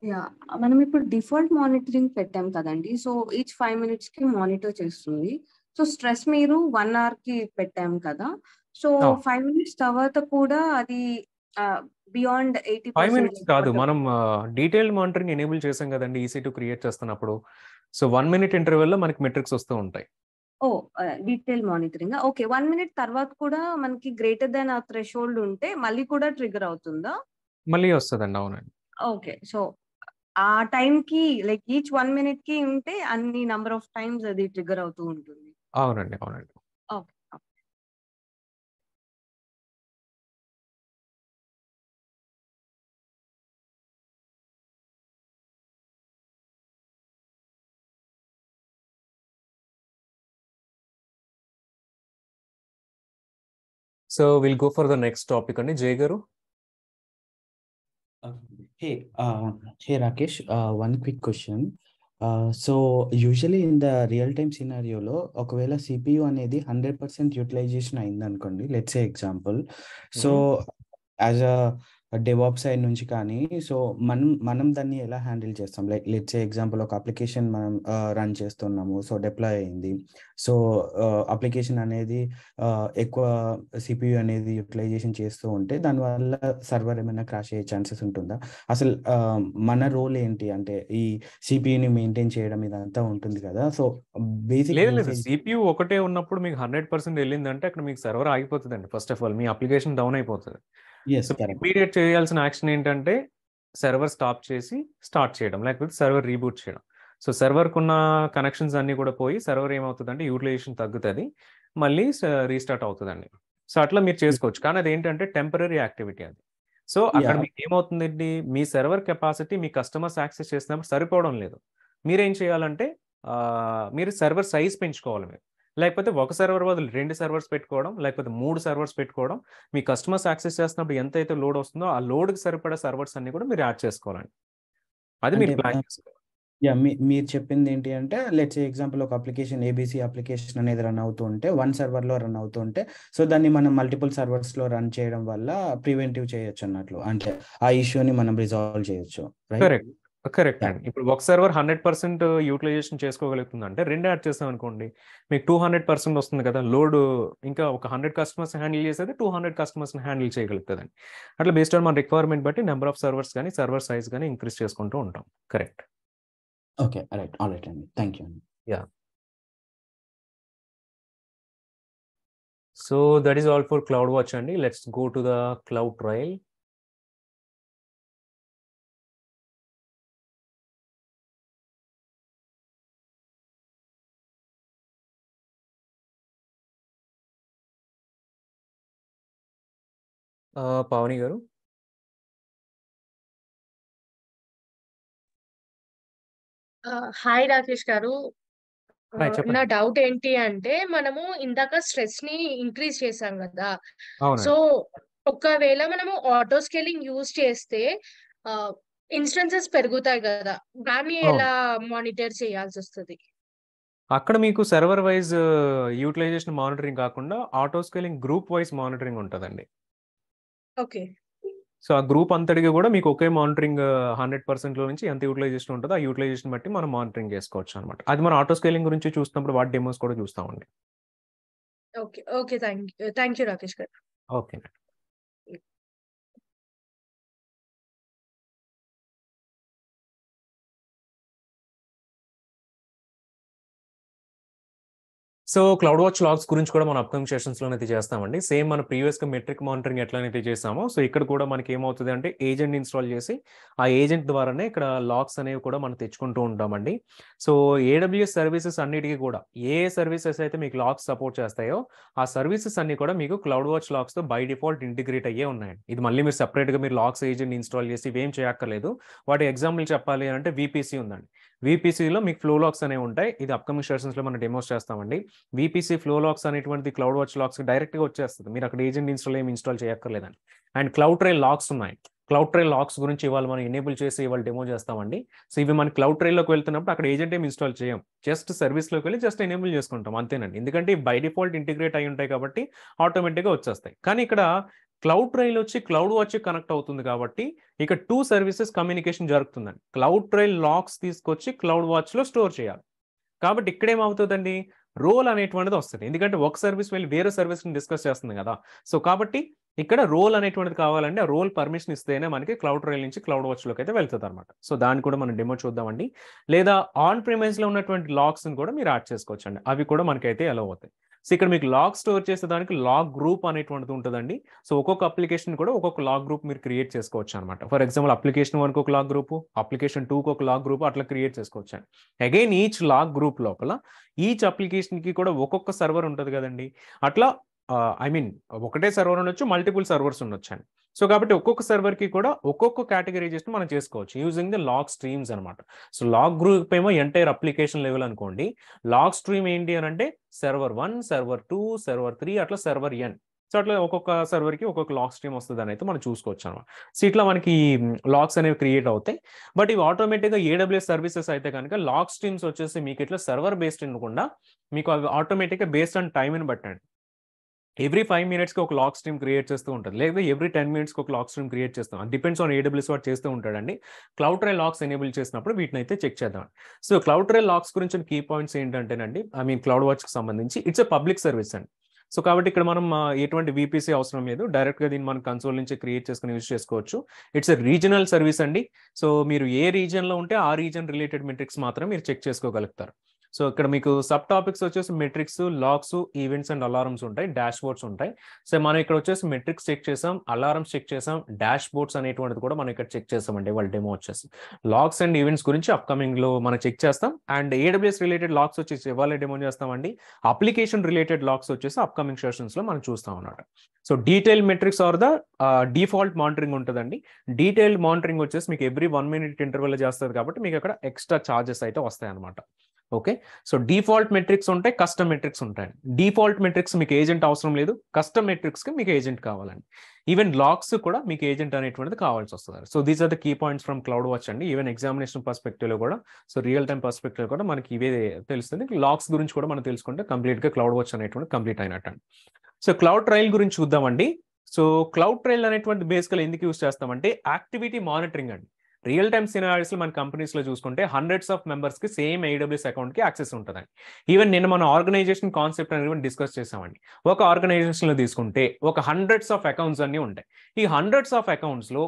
యా, మనం ఇప్పుడు డిఫాల్ట్ మానిటరింగ్ పెట్టాం కదండి. సో ఈచ్ 5 minutes కి మానిటర్ చేస్తుంది. సో స్ట్రెస్ మీరు 1 hour కి పెట్టాం కదా. సో 5 minutes తర్వాత కూడా అది బియాండ్ 5 80% minutes కాదు, మనం డీటెయిల్డ్ మానిటరింగ్ ఎనేబుల్ చేసాం కదండి EC2 క్రియేట్ చేస్తున్నప్పుడు. సో 1 minute ఇంటర్వెల్లో మనకి మెట్రిక్స్ వస్తూ ఉంటాయి. Detail monitoring. ఓకే, 1 minute తర్వాత కూడా మనకి గ్రేటర్ దాన్ ఆ థ్రెషోల్డ్ ఉంటే మళ్ళీ కూడా ట్రిగర్ అవుతుందా? మళ్ళీ వస్తుందండి. అవునండి. ఓకే, సో ఆ టైంకి లైక్ ఈచ్ 1 minute కి ఉంటే అన్ని నంబర్ ఆఫ్ టైమ్స్ అది ట్రిగర్ అవుతూ ఉంటుంది. అవునండి. అవునండి. Okay. So will go for the next topic అండి. జయ్ గారు. Hey Rakesh, one quick question. So usually in the real time scenario లో ఒకవేళ CPU అనేది 100% యూటిలైజేషన్ అయింది అనుకోండి, let's say example. So as a DevOps side నుంచి కానీ, సో మనం దాన్ని ఎలా హ్యాండిల్ చేస్తాం? లైక్ లెట్స్ సే ఎగ్జాంపుల్, ఒక అప్లికేషన్ మనం రన్ చేస్తున్నాము, సో డిప్లాయ్ అయింది. సో అప్లికేషన్ అనేది ఎక్కువ CPU అనేది యూటిలైజేషన్ చేస్తూ ఉంటే దానివల్ల సర్వర్ ఏమైనా క్రాష్ అయ్యే ఛాన్సెస్ ఉంటుందా? అసలు మన రోల్ ఏంటి అంటే ఈ సిపియుని మెయింటైన్ చేయడం ఇదంతా ఉంటుంది కదా. సో బేసిక్ లేదు, CPU ఒకటే ఉన్నప్పుడు మీకు 100% వెళ్ళిందంటే అక్కడ మీకు సర్వర్ ఆగిపోతుందండి. ఫస్ట్ ఆఫ్ ఆల్ మీ అప్లికేషన్ డౌన్ అయిపోతుంది. సో ఇమీడియట్ చేయాల్సిన యాక్షన్ ఏంటంటే సర్వర్ స్టాప్ చేసి స్టార్ట్ చేయడం, లేకపోతే సర్వర్ రీబూట్ చేయడం. సో సర్వర్కు ఉన్న కనెక్షన్స్ అన్ని కూడా పోయి సర్వర్ ఏమవుతుందంటే యూటిలైజేషన్ తగ్గుతుంది, మళ్ళీ రీస్టార్ట్ అవుతుందండి. సో అట్లా మీరు చేసుకోవచ్చు, కానీ అది ఏంటంటే టెంపరీ యాక్టివిటీ అది. సో అక్కడ మీకు ఏమవుతుందండి, మీ సర్వర్ కెపాసిటీ మీ కస్టమర్స్ యాక్సెస్ చేసినప్పుడు సరిపోవడం లేదు. మీరేం చేయాలంటే మీరు సర్వర్ సైజ్ పెంచుకోవాలి మీరు, లేకపోతే ఒక సర్వర్ బదులు 2 సర్వర్స్ పెట్టుకోవడం, లేకపోతే 3 సర్వర్స్ పెట్టుకోవడం. మీ కస్టమర్స్ యాక్సెస్ చేస్తున్నప్పుడు ఎంతైతే లోడ్ వస్తుందో ఆ లోడ్కి సరిపడా సర్వర్స్ అన్ని కూడా మీరు యాడ్ చేసుకోవాలండి. అది మీరు ప్లాన్ చేసుకోవాలి. మీరు చెప్పింది ఏంటి అంటే లెట్స్ ఎగ్జాంపుల్ ఒక అప్లికేషన్ ఏబీసీ అప్లికేషన్ అనేది రన్ అవుతూ ఉంటే వన్ సర్వర్లో రన్ అవుతూ ఉంటే సో దాన్ని మనం మల్టిపుల్ సర్వర్స్లో రన్ చేయడం వల్ల ప్రివెంటివ్ చేయొచ్చు అన్నట్లు, అంటే ఆ ఇష్యూని మనం రిజాల్వ్ చేయొచ్చు, రైట్? కరెక్ట్ కరెక్ట్ అండి. ఇప్పుడు ఒక సర్వర్ 100% యూటిలైజేషన్ చేసుకోగలుగుతుంది అంటే 2 యాడ్ చేస్తాం అనుకోండి, మీకు 200% వస్తుంది కదా లోడ్. ఇంకా ఒక 100 కస్టమర్స్ హ్యాండిల్ చేసేది 200 కస్టమర్స్ హ్యాండిల్ చేయగలుగుతుందండి. అట్లా బేస్డ్ ఆన్ మన రిక్వైర్మెంట్ బట్టి నెంబర్ ఆఫ్ సర్వర్స్ కానీ సర్వర్ సైజ్ కానీ ఇంక్రీజ్ చేసుకుంటూ ఉంటాం. Correct. Okay, right, all right అండి, థ్యాంక్ యూ అండి. Yeah, so that is all for cloud watch అండి. Let's go to the cloud trail. Pavani garu. Hi Rakesh గారు. హాయ్, నా చెప్పండి. డౌట్ ఏంటి అంటే మనము ఇందాక స్ట్రెస్ ని ఇంక్రీజ్ చేసాం కదా. సో అవునండి. ఒకవేళ మనము ఆటో స్కేలింగ్ యూజ్ చేస్తే ఇన్స్టెన్సెస్ పెరుగుతాయి కదా, దాన్ని అవును, ఎలా మానిటర్ చేయాల్సి వస్తుంది? అక్కడ మీకు సర్వర్ వైజ్ యూటిలైజేషన్ మానిటరింగ్ కాకుండా auto scaling group wise monitoring ఉంటుందండి. ఓకే. సో ఆ గ్రూప్ అంతటికి కూడా మీకు ఒకే మానిటరింగ్ 100% లో నుంచి ఎంత యూటిలైజేషన్ ఉంటుందో ఆ యూటిలైజేషన్ బట్టి మనం మానిటరింగ్ చేసుకోవచ్చు అనమాట. అది మనం ఆటో స్కేలింగ్ గురించి చూస్తున్నప్పుడు వాటి డెమోస్ కూడా చూస్తామండి. Okay okay thank you Rakesh garu. Okay. So cloud watch logs గురించి కూడా మనం అప్కమింగ్ సెషన్స్ లోనైతే చేస్తామండి. సేమ్ మన ప్రీవియస్ గా మెట్రిక్ మానిటరింగ్ ఎట్లయితే చేసామో సో ఇక్కడ కూడా మనకి ఏమవుతుంది అంటే ఏజెంట్ ఇన్స్టాల్ చేసి ఆ ఏజెంట్ ద్వారానే ఇక్కడ లాగ్స్ అనేవి కూడా మనం తెచ్చుకుంటూ ఉంటామండి. సో AWS సర్వీసెస్ అన్నిటికీ కూడా ఏ సర్వీసెస్ అయితే మీకు లాగ్స్ సపోర్ట్ చేస్తాయో ఆ సర్వీసెస్ అన్ని కూడా మీకు క్లౌడ్ వాచ్ లాగ్స్ తో బై డిఫాల్ట్ ఇంటిగ్రేట్ అయ్యే ఉన్నాయండి. ఇది మళ్ళీ మీరు సెపరేట్ గా మీరు లాగ్స్ ఏజెంట్ ఇన్స్టాల్ చేసి ఇవేం చేయక్కర్లేదు. వాటి ఎగ్జాంపుల్ చెప్పాలి అంటే VPC ఉందండి. VPCలో మీకు ఫ్లో లాగ్స్ అనేవి ఉంటాయి. ఇది అప్కమింగ్ సెషన్స్ లో మనం డెమోస్ చేస్తామండి. VPC ఫ్లో లాగ్స్ అనేటువంటి క్లౌడ్ వాచ్ లాగ్స్ డైరెక్ట్గా వచ్చేస్తుంది. మీరు అక్కడ ఏజెంట్ ఇన్స్టాల్ చేయక్కర్లేదండి. అండ్ క్లౌడ్ ట్రైల్ లాగ్స్ ఉన్నాయి. క్లౌడ్ ట్రైల్ లాగ్స్ గురించి ఇవాళ మనం ఎనేబుల్ చేసి ఇవాళ డెమో చేస్తామండి. సో ఇవి మన క్లౌడ్ ట్రైల్లోకి వెళ్తున్నప్పుడు అక్కడ ఏజెంట్ ఏమి ఇన్స్టాల్ చేయం, జస్ట్ సర్వీస్లోకి వెళ్ళి జస్ట్ ఎనేబుల్ చేసుకుంటాం అంతేనండి. ఎందుకంటే బై డిఫాల్ట్ ఇంటిగ్రేట్ అయి ఉంటాయి కాబట్టి ఆటోమేటిక్గా వచ్చేస్తాయి. కానీ ఇక్కడ క్లౌడ్ ట్రైల్ వచ్చి క్లౌడ్ వాచ్ కనెక్ట్ అవుతుంది కాబట్టి ఇక 2 సర్వీసెస్ కమ్యూనికేషన్ జరుగుతుందండి. క్లౌడ్ ట్రైల్ లాగ్స్ తీసుకొచ్చి క్లౌడ్ వాచ్లో స్టోర్ చేయాలి. కాబట్టి ఇక్కడ ఏమవుతుందండి, రోల్ అనేటువంటిది వస్తుంది. ఎందుకంటే ఒక సర్వీస్ వెళ్ళి వేరే సర్వీస్ని డిస్కస్ చేస్తుంది కదా. సో కాబట్టి ఇక్కడ రోల్ అనేటువంటిది కావాలంటే ఆ రోల్ పర్మిషన్ ఇస్తేనే మనకి క్లౌడ్ ట్రైల్ నుంచి క్లౌడ్ వాచ్లోకి అయితే వెళ్తుంది అనమాట. సో దాన్ని కూడా మనం డెమో చూద్దామండి. లేదా ఆన్ ప్రిమైజ్లో ఉన్నటువంటి లాగ్స్ని కూడా మీరు యాడ్ చేసుకోవచ్చు అండి. అవి కూడా మనకైతే ఎలా అవుతాయి. సో ఇక్కడ మీకు లాగ్ స్టోర్ చేసేదానికి లాగ్ గ్రూప్ అనేటువంటిది ఉంటుందండి. సో ఒక్కొక్క అప్లికేషన్ కూడా ఒక్కొక్క లాగ్ గ్రూప్ మీరు క్రియేట్ చేసుకోవచ్చు అనమాట. ఫర్ ఎగ్జాంపుల్ అప్లికేషన్ 1కి ఒక లాగ్ గ్రూప్, అప్లికేషన్ 2కి ఒక లాగ్ గ్రూప్ అట్లా క్రియేట్ చేసుకోవచ్చు అండి. అగైన్ ఈచ్ లాగ్ గ్రూప్ లోపల ఈచ్ అప్లికేషన్కి కూడా ఒక్కొక్క సర్వర్ ఉంటుంది కదండి. అట్లా ఒకటే సర్వర్ ఉండొచ్చు, మల్టిపుల్ సర్వర్స్ ఉండొచ్చు అండి. సో కాబట్టి ఒక్కొక్క సర్వర్కి కూడా ఒక్కొక్క కేటగిరైజేషన్ మనం చేసుకోవచ్చు యూజింగ్ ద లాగ్ స్ట్రీమ్స్ అనమాట. సో లాగ్ గ్రూప్ ఏమో ఎంటైర్ అప్లికేషన్ లెవెల్ అనుకోండి. లాగ్ స్ట్రీమ్ ఏంటి అని అంటే సర్వర్ 1, సర్వర్ 2, సర్వర్ 3 అట్లా సర్వర్ N. సో అట్లా ఒక్కొక్క సర్వర్కి ఒక్కొక్క లాగ్ స్ట్రీమ్ వస్తుంది అని అయితే మనం చూసుకోవచ్చు అనమాట. సో ఇట్లా మనకి లాగ్స్ అనేవి క్రియేట్ అవుతాయి. బట్ ఇవి ఆటోమేటిక్గా AWS సర్వీసెస్ అయితే కనుక లాగ్ స్ట్రీమ్స్ వచ్చేసి మీకు ఇట్లా సర్వర్ బేస్డ్ ఉండకుండా మీకు అవి ఆటోమేటిక్గా బేస్డ్ ఆన్ టైంని బట్టండి. ఎవ్రీ 5 మినిట్స్కి ఒక లాగ్ స్ట్రీమ్ క్రియేట్ చేస్తూ ఉంటుంది, లేదా ఎవ్రీ 10 మినిట్స్కి ఒక లాగ్ స్ట్రీమ్ క్రియేట్ చేస్తాం. అది డిపెండ్స్ ఆన్ AWS వాడు చేస్తూ ఉంటాడండి. క్లౌడ్ ట్రైల్ లాగ్స్ ఎనేబుల్ చేసినప్పుడు వీటిని అయితే చెక్ చేద్దాం. సో క్లౌడ్ ట్రైల్ లాగ్స్ గురించి కీ పాయింట్స్ ఏంటంటేనండి, క్లౌడ్ వాచ్కి సంబంధించి ఇట్స్ ఎ పబ్లిక్ సర్వీస్ అండి. సో కాబట్టి ఇక్కడ మనం ఎటువంటి VPC అవసరం లేదు, డైరెక్ట్గా దీన్ని మనం కన్సోల్ నుంచి క్రియేట్ చేసుకుని యూజ్ చేసుకోవచ్చు. ఇట్స్ ఎ రీజనల్ సర్వీస్ అండి. సో మీరు ఏ రీజియన్లో ఉంటే ఆ రీజియన్ రిలేటెడ్ మెట్రిక్స్ మాత్రం మీరు చెక్ చేసుకోగలుగుతారు. సో ఇక్కడ మీకు సబ్ టాపిక్స్ వచ్చేసి metrics, logs, events and alarms ఉంటాయి, డాష్ బోర్డ్స్ ఉంటాయి. సో మనం ఇక్కడ వచ్చేసి మెట్రిక్స్ చెక్ చేసాం, అలారమ్స్ చెక్ చేసాం, డాష్ బోర్డ్స్ అనేటువంటిది కూడా మనం ఇక్కడ చెక్ చేసామండి. వాళ్ళ డెమో వచ్చేసి లాగ్స్ అండ్ ఈవెంట్స్ గురించి అప్కమింగ్ లో మనం చెక్ చేస్తాం. అండ్ AWS రిలేటెడ్ లాగ్స్ వచ్చేసి ఇవాళ డెమో చేస్తామండి. అప్లికేషన్ రిలేటెడ్ లాగ్స్ వచ్చేసి అప్కమింగ్ సెషన్స్ లో మనం చూస్తాం అన్నమాట. So detail metrics or the default monitoring ఉంటుందండి. డీటెయిల్డ్ మానిటరింగ్ వచ్చేసి మీకు ఎవ్రీ 1 minute ఇంటర్వెల్ చేస్తుంది కాబట్టి మీకు అక్కడ ఎక్స్ట్రా ఛార్జెస్ అయితే వస్తాయి అనమాట. ఓకే, సో డిఫాల్ట్ మెట్రిక్స్ ఉంటాయి, కస్టమ్ మెట్రిక్స్ ఉంటాయి. డిఫాల్ట్ మెట్రిక్స్ మీకు ఏజెంట్ అవసరం లేదు, కస్టమ్ మెట్రిక్స్కి మీకు ఏజెంట్ కావాలండి. ఈవెన్ లాగ్స్ కూడా మీకు ఏజెంట్ అనేటువంటిది కావాల్సి వస్తుంది. So these are the key points from cloud watch అండి. ఈవెన్ ఎగ్జామినేషన్ పర్స్పెక్టివ్లో కూడా, సో రియల్ టైం పర్స్పెక్టివ్ కూడా మనకి ఇవే తెలుస్తుంది. లాగ్స్ గురించి కూడా మనం తెలుసుకుంటే కంప్లీట్గా క్లౌడ్ వాచ్ అనేటువంటి కంప్లీట్ అయినట్టు అండి. సో క్లౌడ్ ట్రయల్ గురించి చూద్దామండి. సో క్లౌడ్ ట్రయల్ అనేటువంటి బేసికల్ ఎందుకు యూస్ చేస్తామంటే యాక్టివిటీ మానిటరింగ్ అండి. రియల్ టైమ్ సినారియోస్ లో మన కంపెనీస్ లో చూసుకుంటే హండ్రెడ్స్ ఆఫ్ మెంబర్స్ కి సేమ్ AWS అకౌంట్ కి యాక్సెస్ ఉంటుందండి. ఈవెన్ నిన్న మన ఆర్గనైజేషన్ కాన్సెప్ట్ అనేది డిస్కస్ చేసామండి. ఒక ఆర్గనైజేషన్ లో తీసుకుంటే ఒక హండ్రెడ్స్ ఆఫ్ అకౌంట్స్ అన్ని ఉంటాయి. ఈ హండ్రెడ్స్ ఆఫ్ అకౌంట్స్ లో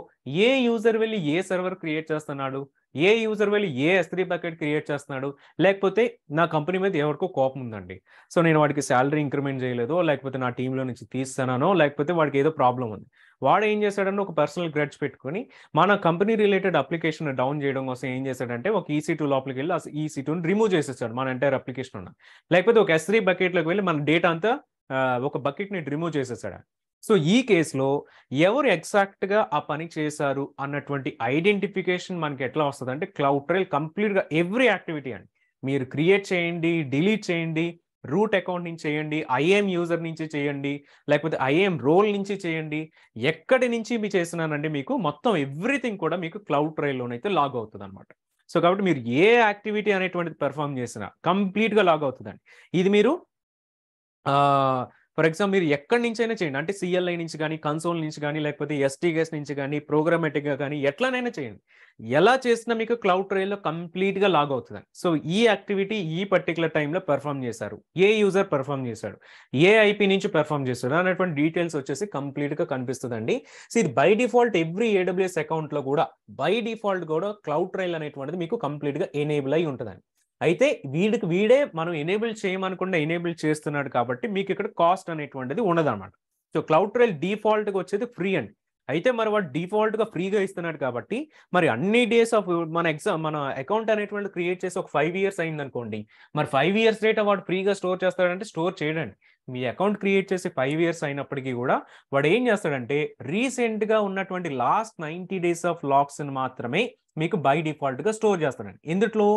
ఏ యూజర్ వెళ్ళి ఏ సర్వర్ క్రియేట్ చేస్తున్నాడు, ఏ యూజర్ వెళ్ళి ఏ S3 బకెట్ క్రియేట్ చేస్తున్నాడు, లేకపోతే నా కంపెనీ మీద ఎవరికో కోపం ఉందండి, సో నేను వాడికి శాలరీ ఇంక్రిమెంట్ చేయలేదో, లేకపోతే నా టీంలో నుంచి తీస్తానో, లేకపోతే వాడికి ఏదో ప్రాబ్లం ఉంది, వాడు ఏం చేశాడంటే ఒక పర్సనల్ గ్రడ్జ్ పెట్టుకుని మన కంపెనీ రిలేటెడ్ అప్లికేషన్ డౌన్ చేయడం కోసం ఏం చేశాడంటే ఒక EC2 లోపలికి వెళ్ళి EC2ని రిమూవ్ చేసేసాడు మన ఎంటైర్ అప్లికేషన్ ఉన్న, లేకపోతే ఒక S3 బకెట్లోకి వెళ్ళి మన డేటా అంతా ఒక బకెట్ని రిమూవ్ చేసేసాడు. సో ఈ కేసులో ఎవరు ఎగ్జాక్ట్గా ఆ పని చేశారు అన్నటువంటి ఐడెంటిఫికేషన్ మనకి ఎట్లా వస్తుంది అంటే క్లౌడ్ ట్రయల్ కంప్లీట్గా ఎవ్రీ యాక్టివిటీ అండి, మీరు క్రియేట్ చేయండి, డిలీట్ చేయండి, రూట్ అకౌంట్ నుంచి చేయండి, IAM యూజర్ నుంచి చేయండి, లేకపోతే IAM రోల్ నుంచి చేయండి, ఎక్కడి నుంచి మీరు చేసినానండి మీకు మొత్తం ఎవ్రీథింగ్ కూడా మీకు క్లౌడ్ ట్రయల్లోనైతే లాగ్ అవుతుంది అనమాట. సో కాబట్టి మీరు ఏ యాక్టివిటీ అనేటువంటిది పెర్ఫామ్ చేసినా కంప్లీట్గా లాగ్ అవుతుందండి. ఇది మీరు ఫర్ ఎగ్జాంపుల్ మీరు ఎక్కడి నుంచి అయినా చేయండి, అంటే CLI నుంచి కానీ, కన్సోల్ నుంచి కానీ, లేకపోతే STGS నుంచి కానీ, ప్రోగ్రామేటిక్గా కానీ, ఎట్లనైనా చేయండి, ఎలా చేసినా మీకు క్లౌడ్ ట్రయల్లో కంప్లీట్గా లాగ్ అవుతుంది. సో ఈ యాక్టివిటీ ఈ పర్టికులర్ టైంలో పెర్ఫామ్ చేశారు, ఏ యూజర్ పెర్ఫామ్ చేశాడు, ఏ IP నుంచి పెర్ఫామ్ చేశాడు అనేటువంటి డీటెయిల్స్ వచ్చేసి కంప్లీట్గా కనిపిస్తుందండి. సో ఇది బై డిఫాల్ట్ ఎవ్రీ AWS అకౌంట్లో కూడా బై డిఫాల్ట్ కూడా క్లౌడ్ ట్రయల్ అనేటువంటిది మీకు కంప్లీట్గా ఎనేబుల్ అయి ఉంటుందండి. అయితే వీడే మనం ఎనేబుల్ చేయమనుకుండా ఎనేబుల్ చేస్తున్నాడు కాబట్టి మీకు ఇక్కడ కాస్ట్ అనేటువంటిది ఉండదన్నమాట. సో క్లౌడ్ ట్రయల్ డిఫాల్ట్గా వచ్చేది ఫ్రీ అండి. అయితే మరి వాడు డిఫాల్ట్గా ఫ్రీగా ఇస్తున్నాడు కాబట్టి మరి అన్ని డేస్ ఆఫ్ మన అకౌంట్ అనేటువంటి క్రియేట్ చేసి ఒక 5 years అయింది అనుకోండి, మరి 5 years డేటా వాడు ఫ్రీగా స్టోర్ చేస్తాడంటే స్టోర్ చేయడండి. మీ అకౌంట్ క్రియేట్ చేసి 5 years అయినప్పటికీ కూడా వాడు ఏం చేస్తాడంటే రీసెంట్గా ఉన్నటువంటి లాస్ట్ 90 days ఆఫ్ లాగ్స్ని మాత్రమే మీకు బై డిఫాల్ట్గా స్టోర్ చేస్తాడండి. ఇందులో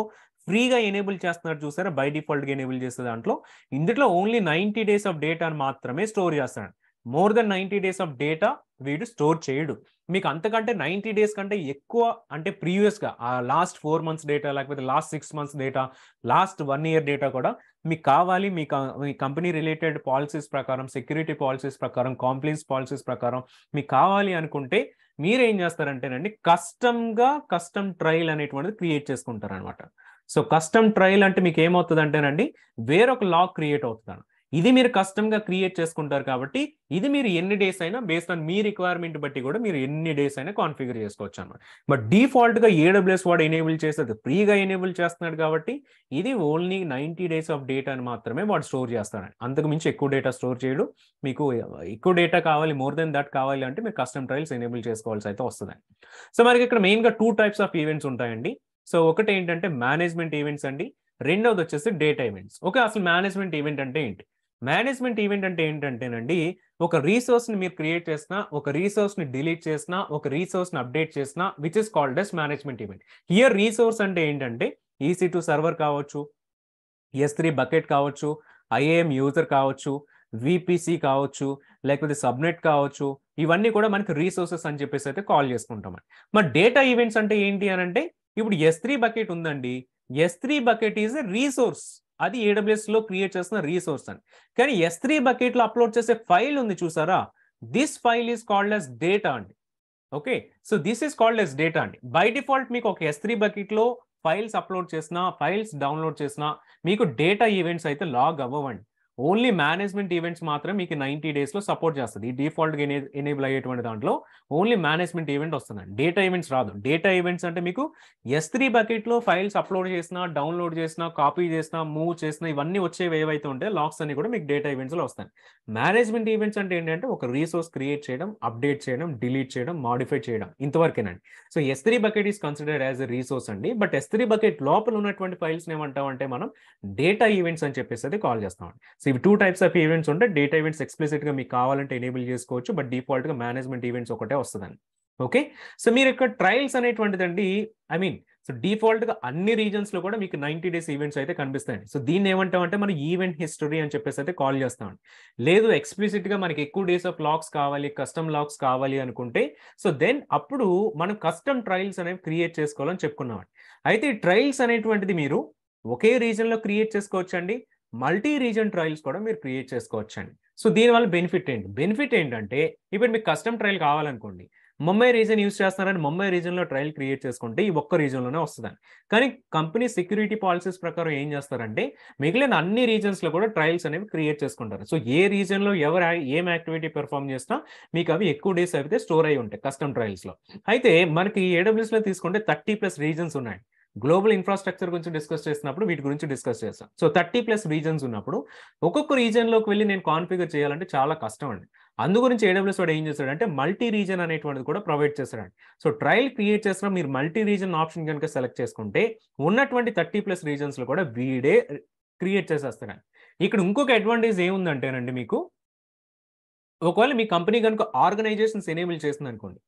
ఫ్రీగా ఎనేబుల్ చేస్తున్నారు చూసారా, బై డిఫాల్ట్గా ఎనేబుల్ చేసే దాంట్లో ఇందులో ఓన్లీ 90 days ఆఫ్ డేటాను మాత్రమే స్టోర్ చేస్తాడు. More than 90 days of data వీడు స్టోర్ చేయడు. మీకు అంతకంటే 90 days కంటే ఎక్కువ అంటే ప్రీవియస్గా ఆ లాస్ట్ 4 months డేటా, లేకపోతే last 6 months data, last 1 year data కూడా మీకు కావాలి. మీ కంపెనీ రిలేటెడ్ పాలసీస్ ప్రకారం, సెక్యూరిటీ పాలసీస్ ప్రకారం, కాంప్లైన్స్ పాలసీస్ ప్రకారం మీకు కావాలి అనుకుంటే మీరేం చేస్తారంటేనండి కస్టమ్ ట్రయల్ అనేటువంటిది క్రియేట్ చేసుకుంటారు అనమాట. సో కస్టమ్ ట్రయల్ అంటే మీకు ఏమవుతుంది అంటేనండి వేరొక లాగ్ క్రియేట్ అవుతుంది. ఇది మీరు కస్టమ్గా క్రియేట్ చేసుకుంటారు కాబట్టి ఇది మీరు ఎన్ని డేస్ అయినా బేస్డ్ ఆన్ మీ రిక్వైర్మెంట్ బట్టి కూడా మీరు ఎన్ని డేస్ అయినా కాన్ఫిగర్ చేసుకోవచ్చు అనమాట. బట్ డిఫాల్ట్గా AWS వాడు ఎనేబుల్ చేసేది ఫ్రీగా ఎనేబుల్ చేస్తున్నాడు కాబట్టి ఇది ఓన్లీ 90 days ఆఫ్ డేటాని మాత్రమే వాడు స్టోర్ చేస్తాడు. అంతకు మించి ఎక్కువ డేటా స్టోర్ చేయడు. మీకు ఎక్కువ డేటా కావాలి, మోర్ దెన్ దట్ కావాలి అంటే మీరు కస్టమ్ ట్రయల్స్ ఎనేబుల్ చేసుకోవాల్సి అయితే వస్తుంది. సో మనకి ఇక్కడ మెయిన్గా 2 types ఆఫ్ ఈవెంట్స్ ఉంటాయండి. సో ఒకటి ఏంటంటే మేనేజ్మెంట్ ఈవెంట్స్ అండి, రెండవది వచ్చేసి డేటా ఈవెంట్స్. ఓకే, అసలు మేనేజ్మెంట్ ఈవెంట్ అంటే ఏంటి? మేనేజ్మెంట్ ఈవెంట్ అంటే ఏంటంటేనండి ఒక రీసోర్స్ని మీరు క్రియేట్ చేసినా, ఒక రీసోర్స్ని డిలీట్ చేసినా, ఒక రీసోర్స్ని అప్డేట్ చేసినా which is called as management event. Here resource అంటే ఏంటంటే EC2 సర్వర్ కావచ్చు, S3 బకెట్ కావచ్చు, IAM యూజర్ కావచ్చు, VPC కావచ్చు, లేకపోతే సబ్నెట్ కావచ్చు, ఇవన్నీ కూడా మనకి రీసోర్సెస్ అని చెప్పేసి అయితే కాల్ చేసుకుంటాం. మరి డేటా ఈవెంట్స్ అంటే ఏంటి అని అంటే ఇప్పుడు S3 బకెట్ ఉందండి, S3 bucket is a resource, అది AWS లో క్రియేట్ చేస్తున్న రీసోర్స్ అని. కానీ S3 బకెట్ లో అప్లోడ్ చేసే ఫైల్ ఉంది చూసారా, this file is called as data అండి. Okay, so this is called as data అండి. బై డిఫాల్ట్ మీకు ఒక S3 బకెట్ లో ఫైల్స్ అప్లోడ్ చేసినా, ఫైల్స్ డౌన్లోడ్ చేసినా మీకు డేటా ఈవెంట్స్ అయితే లాగ్ అవ్వండి. ఓన్లీ మేనేజ్మెంట్ ఈవెంట్స్ మాత్రం మీకు 90 days లో సపోర్ట్ చేస్తుంది. ఈ డిఫాల్ట్గా ఎనేబుల్ అయ్యేటువంటి దాంట్లో ఓన్లీ మేనేజ్మెంట్ ఈవెంట్ వస్తుందండి, డేటా ఈవెంట్స్ రాదు. డేటా ఈవెంట్స్ అంటే మీకు S3 బకెట్లో ఫైల్స్ అప్లోడ్ చేసినా, డౌన్లోడ్ చేసినా, కాపీ చేసినా, మూవ్ చేసినా ఇవన్నీ వచ్చేవి ఏవైతే ఉంటాయో లాగ్స్ అన్ని కూడా మీకు డేటా ఈవెంట్స్లో వస్తాయి. మేనేజ్మెంట్ ఈవెంట్స్ అంటే ఏంటంటే ఒక రీసోర్స్ క్రియేట్ చేయడం, అప్డేట్ చేయడం, డిలీట్ చేయడం, మాడిఫై చేయడం, ఇంతవరకేనండి. So S3 bucket is considered as a resource అండి. బట్ S3 బకెట్ లోపల ఉన్నటువంటి ఫైల్స్ని ఏమంటామంటే మనం డేటా ఈవెంట్స్ అని చెప్పేసి అది కాల్ చేస్తామండి. సో ఇవి 2 types ఆఫ్ ఈవెంట్స్ ఉంటాయి. డేటా ఈవెంట్స్ ఎక్స్ప్లిసిట్గా మీకు కావాలంటే ఎనేబుల్ చేసుకోవచ్చు, బట్ డిఫాల్ట్గా మేనేజ్మెంట్ ఈవెంట్స్ ఒకటే వస్తుందండి. ఓకే, సో మీరు ఇక్కడ ట్రయల్స్ అనేటువంటిది అండి, సో డిఫాల్ట్ గా అన్ని రీజన్స్ లో కూడా మీకు 90 డేస్ ఈవెంట్స్ అయితే కనిపిస్తాయండి. సో దీన్ని ఏమంటామంటే మనం ఈవెంట్ హిస్టరీ అని చెప్పేసి అయితే కాల్ చేస్తామండి. లేదు ఎక్స్ప్లిసిట్ గా మనకి ఎక్కువ డేస్ ఆఫ్ లాక్స్ కావాలి, కస్టమ్ లాక్స్ కావాలి అనుకుంటే సో దెన్ అప్పుడు మనం కస్టమ్ ట్రయల్స్ అనేవి క్రియేట్ చేసుకోవాలని చెప్పుకున్నామండి. అయితే ఈ ట్రయల్స్ అనేటువంటిది మీరు ఒకే రీజన్ లో క్రియేట్ చేసుకోవచ్చండి, మల్టీ రీజన్ ట్రయల్స్ కూడా మీరు క్రియేట్ చేసుకోవచ్చండి. సో దీనివల్ల బెనిఫిట్ ఏంటంటే ఇప్పుడు మీకు కస్టమ్ ట్రయల్ కావాలనుకోండి, ముంబై రీజన్ యూస్ చేస్తున్నారని ముంబై రీజన్ లో ట్రయల్ క్రియేట్ చేసుకుంటే ఈ ఒక్క రీజన్ లోనే వస్తుందండి. కానీ కంపెనీ సెక్యూరిటీ పాలసీస్ ప్రకారం ఏం చేస్తారంటే మిగిలిన అన్ని రీజన్స్ లో కూడా ట్రయల్స్ అనేవి క్రియేట్ చేసుకుంటారు. సో ఏ రీజన్ లో ఎవరు ఏం యాక్టివిటీ పెర్ఫార్మ్ చేసినా మీకు అవి ఎక్కువ డేస్ అయితే స్టోర్ అయి ఉంటాయి కస్టమ్ ట్రయల్స్ లో. అయితే మనకి AWS లో తీసుకుంటే 30+ రీజన్స్ ఉన్నాయి. గ్లోబల్ ఇన్ఫ్రాస్ట్రక్చర్ గురించి డిస్కస్ చేసినప్పుడు వీటి గురించి డిస్కస్ చేస్తాం. సో 30+ రీజన్స్ ఉన్నప్పుడు ఒక్కొక్క రీజన్ లోకి వెళ్ళి నేను కాన్ఫిగర్ చేయాలంటే చాలా కష్టం అండి. అందు గురించి AWS వాడు ఏం చేస్తాడంటే మల్టీ రీజన్ అనేటువంటిది కూడా ప్రొవైడ్ చేస్తాడండి. సో ట్రయల్ క్రియేట్ చేసిన మీరు మల్టీ రీజన్ ఆప్షన్ కనుక సెలెక్ట్ చేసుకుంటే ఉన్నటువంటి 30+ రీజన్స్ లో కూడా వీడే క్రియేట్ చేసేస్తాడండి. ఇక్కడ ఇంకొక అడ్వాంటేజ్ ఏముందంటేనండి, మీకు ఒకవేళ మీ కంపెనీ కనుక ఆర్గనైజేషన్స్ ఎనేబుల్ చేసింది అనుకోండి,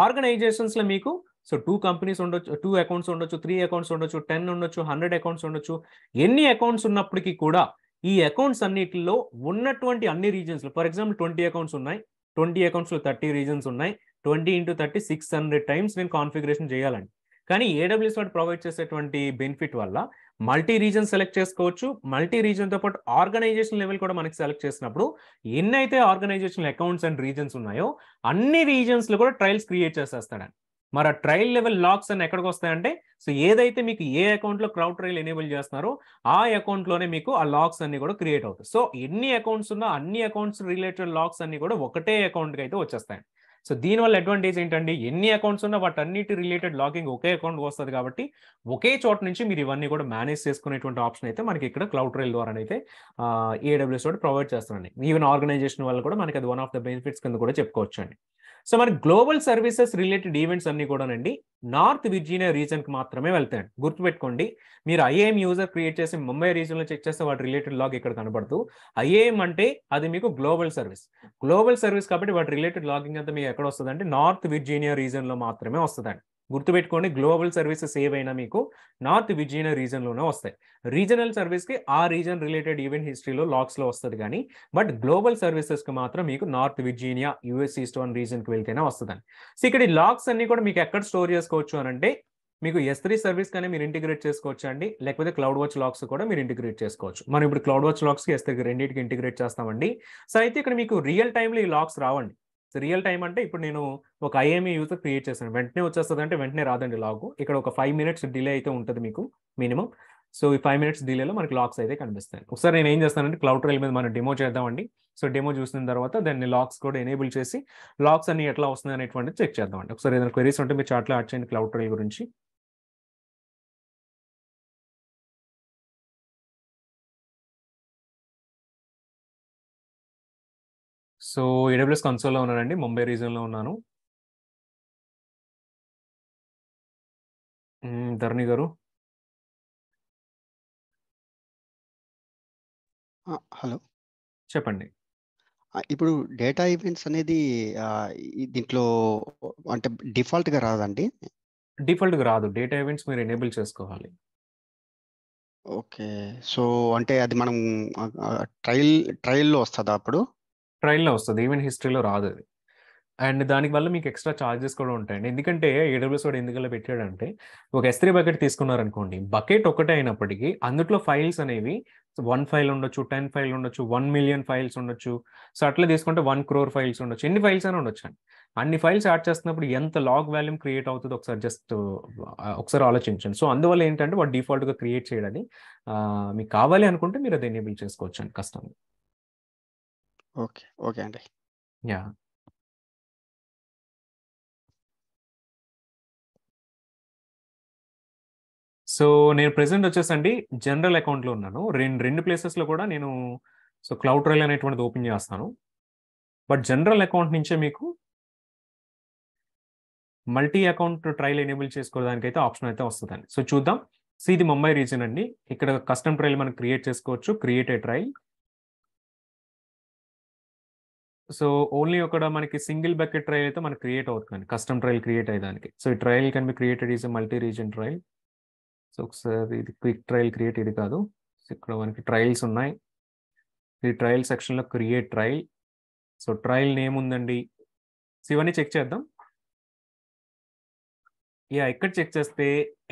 ఆర్గనైజేషన్స్ లో మీకు సో 2 కంపెనీస్ ఉండొచ్చు, 2 అకౌంట్స్ ఉండొచ్చు, 3 అకౌంట్స్ ఉండొచ్చు, 10 ఉండొచ్చు, 100 అకౌంట్స్ ఉండొచ్చు. ఎన్ని అకౌంట్స్ ఉన్నప్పటికీ కూడా ఈ అకౌంట్స్ అన్నిటిలో ఉన్నటువంటి అన్ని రీజన్స్ లో ఫర్ ఎగ్జాంపుల్ 20 అకౌంట్స్ ఉన్నాయి, 20 అకౌంట్స్ లో 30 రీజన్స్ ఉన్నాయి, 20 × 30 600 టైమ్స్ నేను కాన్ఫిగరేషన్ చేయాలండి. కానీ AWS వాడు ప్రొవైడ్ చేసేటువంటి బెనిఫిట్ వల్ల మల్టీ రీజన్ సెలెక్ట్ చేసుకోవచ్చు. మల్టీ రీజన్ తో పాటు ఆర్గనైజేషన్ లెవెల్ కూడా మనకి సెలెక్ట్ చేసినప్పుడు ఎన్నైతే ఆర్గనైజేషన్ అకౌంట్స్ అండ్ రీజన్స్ ఉన్నాయో అన్ని రీజన్స్ లో కూడా ట్రయల్స్ క్రియేట్ చేసేస్తాడండి. మరి ఆ ట్రయల్ లెవెల్ లాక్స్ అని ఎక్కడికి వస్తాయంటే సో ఏదైతే మీకు ఏ అకౌంట్ లో క్రౌడ్ ట్రయల్ ఎనేబుల్ చేస్తున్నారో ఆ అకౌంట్ లోనే మీకు ఆ లాక్స్ అన్ని కూడా క్రియేట్ అవుతాయి. సో ఎన్ని అకౌంట్స్ ఉన్నా అన్ని అకౌంట్స్ రిలేటెడ్ లాక్స్ అన్ని కూడా ఒకటే అకౌంట్ కి అయితే వచ్చేస్తాయి. సో దీనివల్ల అడ్వాంటేజ్ ఏంటండి, ఎన్ని అకౌంట్స్ ఉన్నా వాటన్నిటి రిలేటెడ్ లాగింగ్ ఒకే అకౌంట్ వస్తుంది కాబట్టి ఒకే చోట నుంచి మీరు ఇవన్నీ కూడా మేనేజ్ చేసుకునేటువంటి ఆప్షన్ అయితే మనకి ఇక్కడ క్లౌడ్ ట్రయల్ ద్వారా అయితే AWS తోటి ప్రొవైడ్ చేస్తున్నాండి. ఈవెన్ ఆర్గనైజేషన్ వల్ల కూడా మనకి అది వన్ ఆఫ్ ద బెనిఫిట్స్ కింద కూడా చెప్పుకోవచ్చు అండి. సో మరి గ్లోబల్ సర్వీసెస్ రిలేటెడ్ ఈవెంట్స్ అన్ని కూడానండి నార్త్ విర్జీనియా రీజన్ కి మాత్రమే వెళ్తాయండి. గుర్తుపెట్టుకోండి, మీరు IAM యూజర్ క్రియేట్ చేసి ముంబై రీజన్ లో చెక్ చేస్తే వాటి రిలేటెడ్ లాగ్ ఇక్కడ కనబడుతూ IAM అంటే అది మీకు గ్లోబల్ సర్వీస్ కాబట్టి వాటి రిలేటెడ్ లాగింగ్ అంతా మీకు ఎక్కడ వస్తుంది అంటే నార్త్ విర్జీనియా రీజన్ లో మాత్రమే వస్తుందండి. గుర్తుపెట్టుకోండి, గ్లోబల్ సర్వీసెస్ ఏవైనా మీకు నార్త్ విర్జీనియా రీజన్ లోనే వస్తాయి. రీజనల్ సర్వీస్ కి ఆ రీజన్ రిలేటెడ్ ఈవెంట్ హిస్టరీలో లాగ్స్ లో వస్తుంది కానీ బట్ గ్లోబల్ సర్వీసెస్ కి మాత్రం మీకు నార్త్ విర్జీనియా US ఈస్ట్ రీజన్ కి వెళ్తేనే వస్తుందండి. సో ఇక్కడ ఈ లాగ్స్ అన్ని కూడా మీకు ఎక్కడ స్టోర్ చేసుకోవచ్చు అని అంటే మీకు S3 సర్వీస్ కానీ మీరు ఇంటిగ్రేట్ చేసుకోవచ్చు అండి, లేకపోతే క్లౌడ్ వాచ్ లాగ్స్ కూడా మీరు ఇంటిగ్రేట్ చేసుకోవచ్చు. మనం ఇప్పుడు క్లౌడ్ వాచ్ లాగ్స్ కి S3 రెండింటికి ఇంటిగ్రేట్ చేస్తామండి. సో అయితే ఇక్కడ మీకు రియల్ టైంలో ఈ లాగ్స్ రావండి. సో రియల్ టైం అంటే ఇప్పుడు నేను ఒక IAM యూజర్ క్రియేట్ చేశాను, వెంటనే వచ్చేస్తుంది అంటే వెంటనే రాదండి లాగు. ఇక్కడ ఒక 5 minutes డిలే అయితే ఉంటుంది మీకు మినిమం. సో ఈ 5 minutes డిలేలో మనకి లాగ్స్ అయితే కనిపిస్తాయి. ఒకసారి నేను ఏం చేస్తానంటే క్లౌడ్ ట్రయల్ మీద మనం డెమో చేద్దామండి. సో డెమో చూసిన తర్వాత దాన్ని లాగ్స్ కూడా ఎనేబుల్ చేసి లాగ్స్ అన్ని ఎట్లా వస్తున్నాయి అనేటువంటిది చెక్ చేద్దామండి. ఒకసారి ఏదైనా క్వెరీస్ ఉంటే మీరు చాట్లో యాడ్ చేయండి క్లౌడ్ ట్రయల్ గురించి. సో AWS కన్సోల్లో ఉన్నానండి, ముంబై రీజన్లో ఉన్నాను. ధరణి గారు హలో, చెప్పండి. ఇప్పుడు డేటా ఈవెంట్స్ అనేది దీంట్లో అంటే డిఫాల్ట్గా రాదండి? డిఫాల్ట్గా రాదు, డేటా ఈవెంట్స్ మీరు ఎనేబుల్ చేసుకోవాలి. ఓకే, సో అంటే అది మనం ట్రయల్లో వస్తుందా అప్పుడు? ట్రయల్లో వస్తుంది, ఈవెంట్ హిస్టరీలో రాదు అది. అండ్ దానివల్ల మీకు ఎక్స్ట్రా ఛార్జెస్ కూడా ఉంటాయండి. ఎందుకంటే AWS వాడు ఎందుకలా పెట్టాడంటే ఒక S3 బకెట్ తీసుకున్నారనుకోండి, బకెట్ ఒకటే అయినప్పటికీ అందులో ఫైల్స్ అనేవి 1 ఫైల్ ఉండొచ్చు, 10 ఫైల్ ఉండొచ్చు, 1 million ఫైల్స్ ఉండొచ్చు. సో అట్లా తీసుకుంటే 1 crore ఫైల్స్ ఉండొచ్చు, ఎన్ని ఫైల్స్ అయినా ఉండొచ్చు అండి. అన్ని ఫైల్స్ యాడ్ చేస్తున్నప్పుడు ఎంత లాగ్ వాల్యూమ్ క్రియేట్ అవుతుందో ఒకసారి ఆలోచించండి. సో అందువల్ల ఏంటంటే వాడు డిఫాల్ట్గా క్రియేట్ చేయడని మీకు కావాలి అనుకుంటే మీరు అది ఎనేబుల్ చేసుకోవచ్చు అండి కస్టమర్. ఓకే ఓకే అండి. యా, సో నేను ప్రెసెంట్ వచ్చేసండి జనరల్ అకౌంట్లో ఉన్నాను. రెండు ప్లేసెస్లో కూడా నేను సో క్లౌడ్ ట్రయల్ అనేటువంటిది ఓపెన్ చేస్తాను. బట్ జనరల్ అకౌంట్ నుంచే మీకు మల్టీ అకౌంట్ ట్రయల్ ఎనేబుల్ చేసుకోవడానికి అయితే ఆప్షన్ అయితే వస్తుందండి. సో చూద్దాం. సో ఇది ముంబై రీజన్ అండి. ఇక్కడ కస్టమ్ ట్రయల్ మనం క్రియేట్ చేసుకోవచ్చు, create a trial. So only ఒక మనకి సింగిల్ బకెట్ ట్రయల్ అయితే మనకి క్రియేట్ అవుతుంది, కస్టమ్ ట్రయల్ క్రియేట్ అయ్యేదానికి. సో ఈ trial can be created is a multi reason trial. So ఒకసారి ఇది క్విక్ ట్రయల్ క్రియేట్ ఇది కాదు. సో ఇక్కడ మనకి ట్రయల్స్ ఉన్నాయి. ఈ ట్రయల్ సెక్షన్లో create trial. So trial name ఉందండి. సో ఇవన్నీ చెక్ చేద్దాం. ఇక్కడ చెక్ చేస్తే